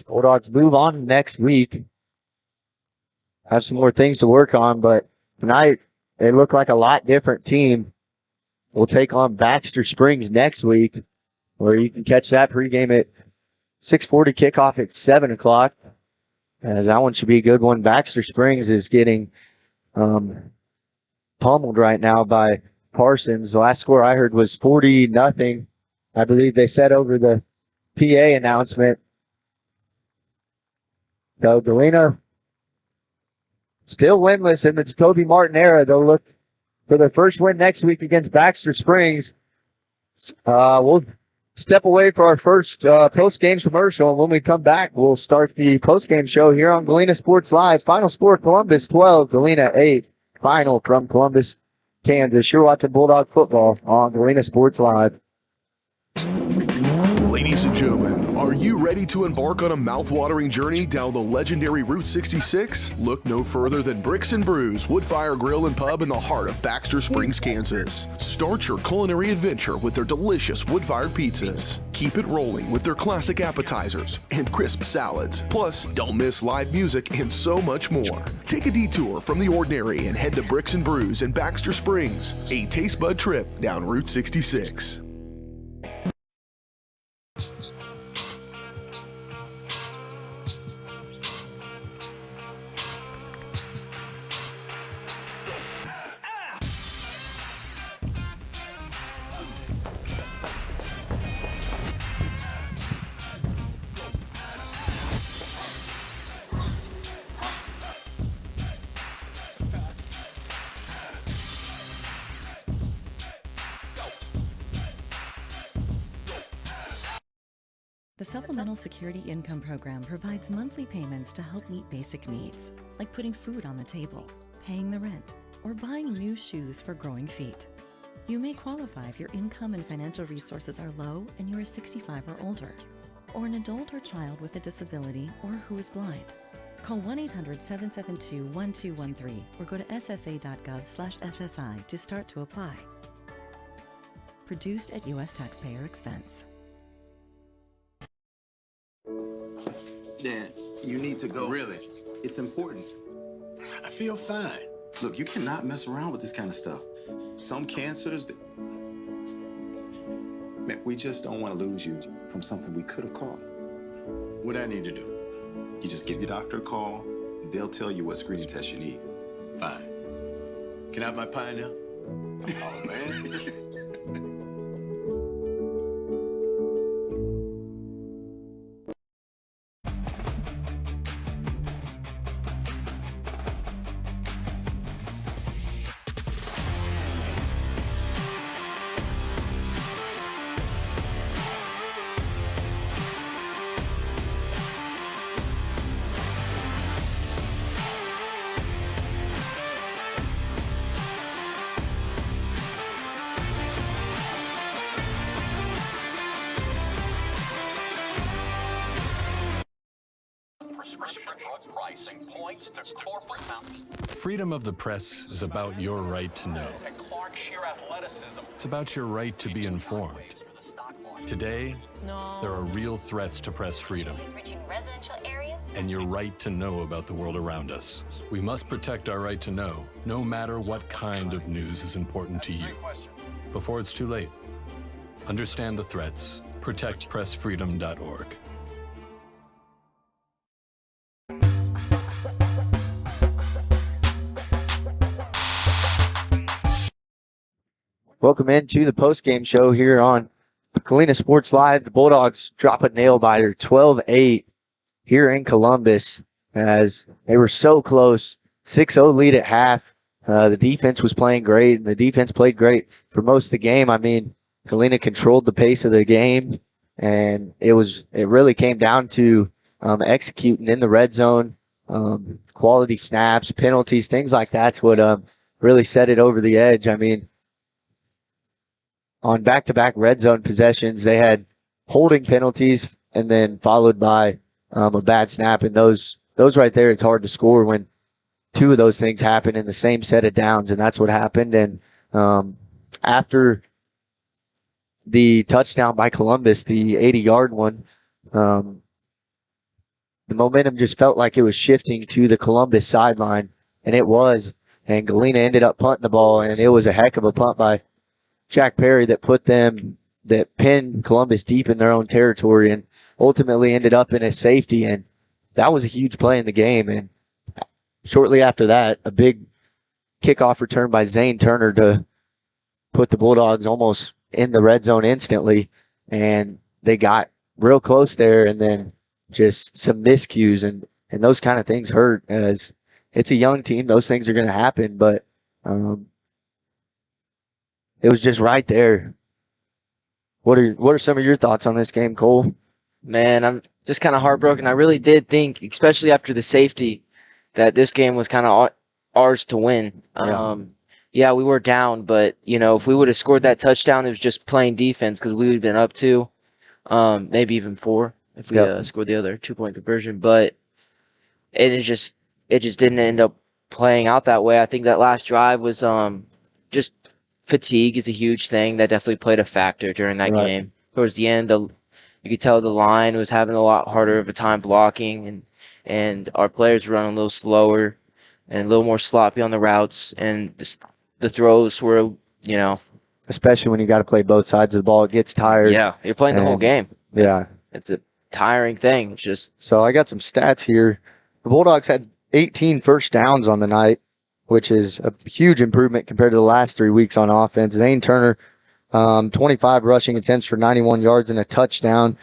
Bulldogs move on next week. Have some more things to work on, but tonight they look like a lot different team. We'll take on Baxter Springs next week, where you can catch that pregame at 6:40, kickoff at 7 o'clock. As that one should be a good one. Baxter Springs is getting pummeled right now by Parsons. The last score I heard was 40-0. I believe they said over the PA announcement. So Galena still winless in the Jacoby Martin era. They'll look for their first win next week against Baxter Springs. We'll step away for our first post-game commercial, and when we come back, we'll start the post-game show here on Galena Sports Live. Final score, Columbus 12, Galena 8. Final from Columbus, Kansas. You're watching Bulldog football on Galena Sports Live. Ladies and gentlemen, are you ready to embark on a mouth-watering journey down the legendary Route 66? Look no further than Bricks and Brews Woodfire Grill and Pub in the heart of Baxter Springs, Kansas. Start your culinary adventure with their delicious wood-fired pizzas. Keep it rolling with their classic appetizers and crisp salads. Plus, don't miss live music and so much more. Take a detour from the ordinary and head to Bricks and Brews in Baxter Springs, a taste bud trip down Route 66. The Supplemental Security Income Program provides monthly payments to help meet basic needs, like putting food on the table, paying the rent, or buying new shoes for growing feet. You may qualify if your income and financial resources are low and you are 65 or older, or an adult or child with a disability or who is blind. Call 1-800-772-1213 or go to ssa.gov/SSI to start to apply. Produced at U.S. taxpayer expense. Dad, you need to go. Really? It's important. I feel fine. Look, you cannot mess around with this kind of stuff. Some cancers, man, we just don't want to lose you from something we could have caught. What I need to do? You just give your doctor a call. They'll tell you what screening test you need. Fine. Can I have my pie now? Oh, man. Freedom of the press is about your right to know. It's about your right to be informed. Today, there are real threats to press freedom and your right to know about the world around us. We must protect our right to know, no matter what kind of news is important to you. Before it's too late, understand the threats. ProtectPressFreedom.org. Welcome into the post-game show here on Galena Sports Live. The Bulldogs drop a nail-biter, 12-8 here in Columbus, as they were so close. 6-0 lead at half. The defense was playing great, and the defense played great for most of the game. I mean, Galena controlled the pace of the game, and it really came down to executing in the red zone, quality snaps, penalties, things like that's what really set it over the edge. I mean, on back-to-back red zone possessions, they had holding penalties and then followed by a bad snap. And those right there, it's hard to score when two of those things happen in the same set of downs, and that's what happened. And after the touchdown by Columbus, the 80-yard one, the momentum just felt like it was shifting to the Columbus sideline, and it was. And Galena ended up punting the ball, and it was a heck of a punt by Jack Perry that pinned Columbus deep in their own territory and ultimately ended up in a safety. And that was a huge play in the game. And shortly after that, a big kickoff return by Zane Turner to put the Bulldogs almost in the red zone instantly. And they got real close there, and then just some miscues and those kind of things hurt, as it's a young team. Those things are going to happen, but it was just right there. What are some of your thoughts on this game, Cole? Man, I'm just kind of heartbroken. I really did think, especially after the safety, that this game was kind of ours to win. Yeah, we were down, but if we would have scored that touchdown, it was just plain defense because we would have been up 2. maybe even 4 if we scored the other 2-point conversion. But it just didn't end up playing out that way. I think that last drive was just fatigue is a huge thing that definitely played a factor during that game. Towards the end, you could tell the line was having a lot harder of a time blocking, and our players were running a little slower and a little more sloppy on the routes, and the throws were, especially when you got to play both sides of the ball, it gets tired. Yeah, you're playing the whole game. Yeah. It's a tiring thing. It's just. So I got some stats here. The Bulldogs had 18 first downs on the night, which is a huge improvement compared to the last 3 weeks on offense. Zane Turner, 25 rushing attempts for 91 yards and a touchdown.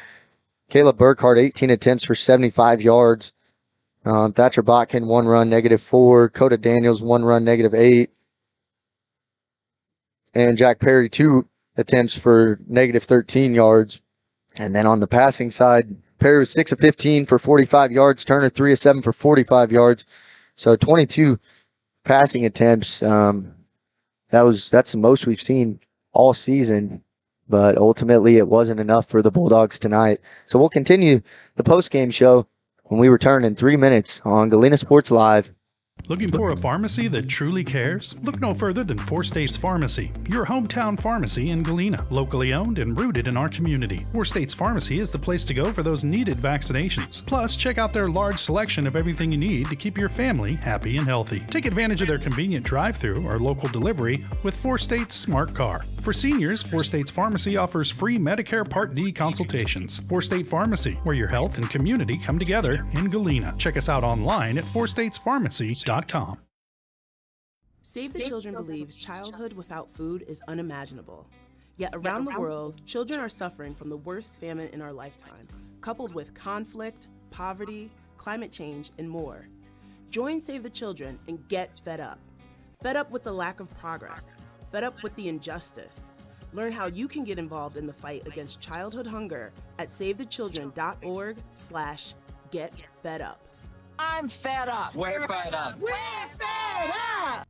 Caleb Burkhardt, 18 attempts for 75 yards. Thatcher Botkin, 1 run, -4. Coda Daniels, 1 run, -8. And Jack Perry, 2 attempts for -13 yards. And then on the passing side, Perry was 6 of 15 for 45 yards. Turner, 3 of 7 for 45 yards. So 22 passing attempts. That's the most we've seen all season. But ultimately, it wasn't enough for the Bulldogs tonight. So we'll continue the post-game show when we return in 3 minutes on Galena Sports Live. Looking for a pharmacy that truly cares? Look no further than Four States Pharmacy, your hometown pharmacy in Galena, locally owned and rooted in our community. Four States Pharmacy is the place to go for those needed vaccinations. Plus, check out their large selection of everything you need to keep your family happy and healthy. Take advantage of their convenient drive-thru or local delivery with Four States Smart Car. For seniors, Four States Pharmacy offers free Medicare Part D consultations. Four State Pharmacy, where your health and community come together in Galena. Check us out online at fourstatespharmacy.com. Save the Children believes childhood without food is unimaginable. Yet around the world, children are suffering from the worst famine in our lifetime, coupled with conflict, poverty, climate change, and more. Join Save the Children and get fed up. Fed up with the lack of progress. Fed up with the injustice. Learn how you can get involved in the fight against childhood hunger at savethechildren.org/getfedup. I'm fed up. We're fed up. We're fed up.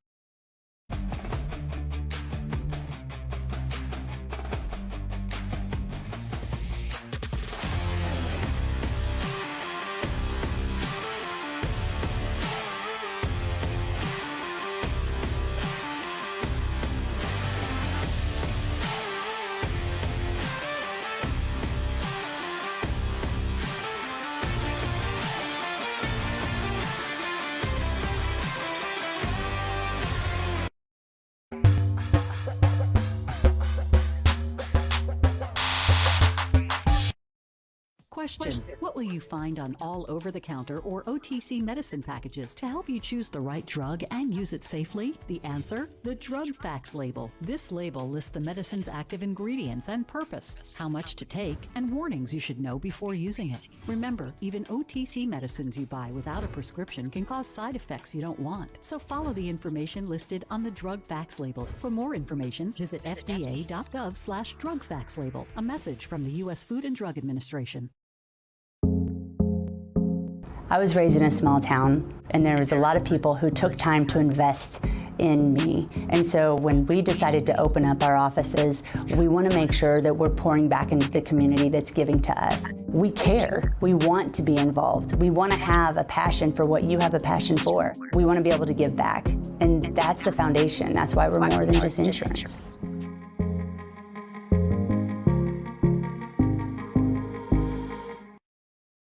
Question: what will you find on all over-the-counter or OTC medicine packages to help you choose the right drug and use it safely? The answer: the drug facts label. This label lists the medicine's active ingredients and purpose, how much to take, and warnings you should know before using it. Remember, even OTC medicines you buy without a prescription can cause side effects you don't want. So follow the information listed on the drug facts label. For more information, visit fda.gov/drug facts label. A message from the U.S. Food and Drug Administration. I was raised in a small town, and there was a lot of people who took time to invest in me. And so when we decided to open up our offices, we want to make sure that we're pouring back into the community that's giving to us. We care. We want to be involved. We want to have a passion for what you have a passion for. We want to be able to give back. And that's the foundation. That's why we're more than just insurance.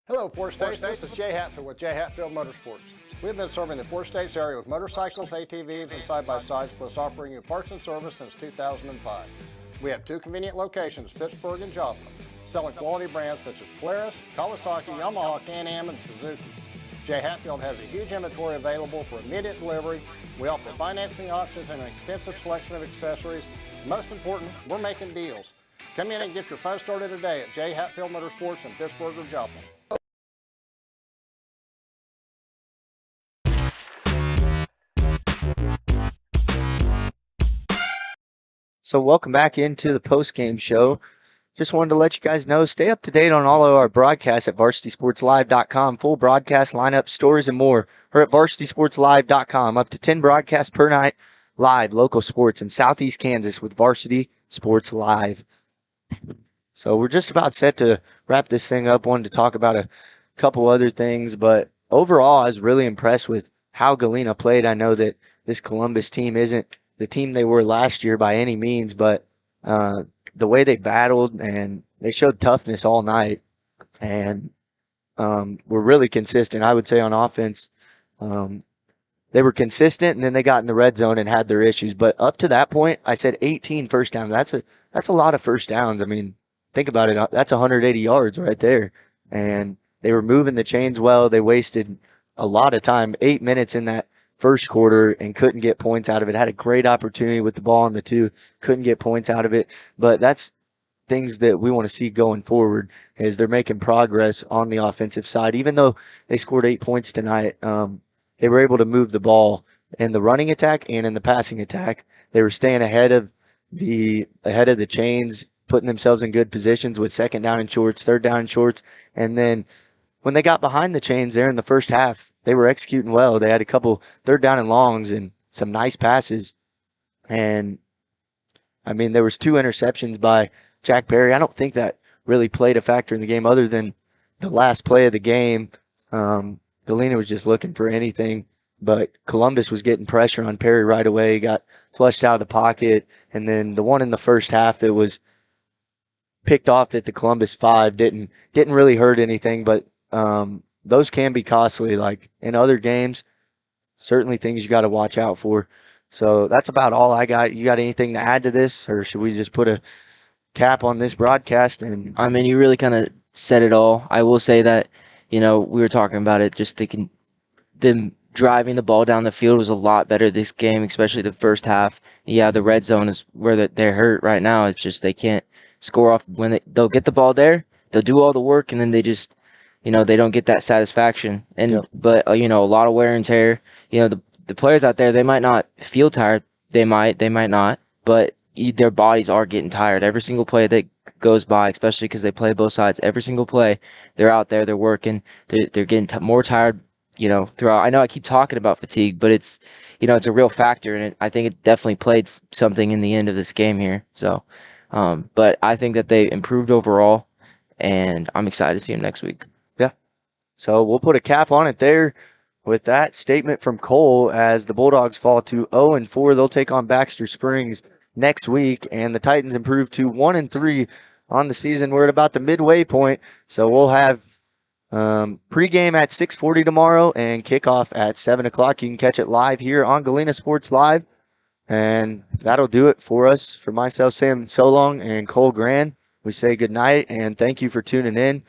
Hello, Four States. This is Jay Hatfield with Jay Hatfield Motorsports. We've been serving the Four States area with motorcycles, ATVs, and side-by-sides, plus offering you parts and service since 2005. We have 2 convenient locations, Pittsburgh and Joplin, selling quality brands such as Polaris, Kawasaki, Yamaha, Can-Am, and Suzuki. Jay Hatfield has a huge inventory available for immediate delivery. We offer financing options and an extensive selection of accessories. Most important, we're making deals. Come in and get your fun started today at Jay Hatfield Motorsports in Pittsburgh or Joplin. So welcome back into the post-game show. Just wanted to let you guys know, stay up to date on all of our broadcasts at varsitysportslive.com. Full broadcast lineup, stories, and more are at varsitysportslive.com. Up to 10 broadcasts per night, live local sports in Southeast Kansas with Varsity Sports Live. So we're just about set to wrap this thing up. Wanted to talk about a couple other things, but overall, I was really impressed with how Galena played. I know that this Columbus team isn't the team they were last year by any means, but the way they battled and they showed toughness all night, and were really consistent. I would say on offense, they were consistent, and then they got in the red zone and had their issues. But up to that point, I said 18 first downs. That's a lot of first downs. I mean, think about it. That's 180 yards right there. And they were moving the chains well. They wasted a lot of time, 8 minutes in that first quarter, and couldn't get points out of it. Had a great opportunity with the ball on the 2, couldn't get points out of it. But that's things that we want to see going forward, is they're making progress on the offensive side. Even though they scored 8 points tonight, they were able to move the ball in the running attack and in the passing attack. They were staying ahead of the chains, putting themselves in good positions with second down and shorts, third down and shorts. And then when they got behind the chains there in the first half, they were executing well. They had a couple third down and longs and some nice passes. And I mean, there was 2 interceptions by Jack Berry. I don't think that really played a factor in the game other than the last play of the game. Galena was just looking for anything, but Columbus was getting pressure on Perry right away. He got flushed out of the pocket. And then the one in the first half that was picked off at the Columbus 5 didn't really hurt anything, but those can be costly. Like in other games, certainly things you got to watch out for. So that's about all I got. You got anything to add to this, or should we just put a cap on this broadcast? And I mean, you really kind of said it all. I will say that, we were talking about it, just thinking them driving the ball down the field was a lot better this game, especially the first half. Yeah, the red zone is where they're hurt right now. It's just they can't score off when they'll get the ball there. They'll do all the work, and then they just, they don't get that satisfaction. And Yep. But a lot of wear and tear. The players out there, they might not feel tired. They might not. But their bodies are getting tired. Every single play that goes by, especially because they play both sides, every single play, they're out there, they're working, they're getting more tired, throughout. I know I keep talking about fatigue, but it's, it's a real factor, and I think it definitely played something in the end of this game here. So, but I think that they improved overall, and I'm excited to see them next week. Yeah. So we'll put a cap on it there with that statement from Cole, as the Bulldogs fall to 0-4. They'll take on Baxter Springs next week, and the Titans improve to 1-3 on the season. We're at about the midway point, so we'll have pregame at 6:40 tomorrow and kickoff at 7 o'clock. You can catch it live here on Galena Sports Live, and that'll do it for us. For myself, Sam So Long, and Cole Gran, we say good night and thank you for tuning in.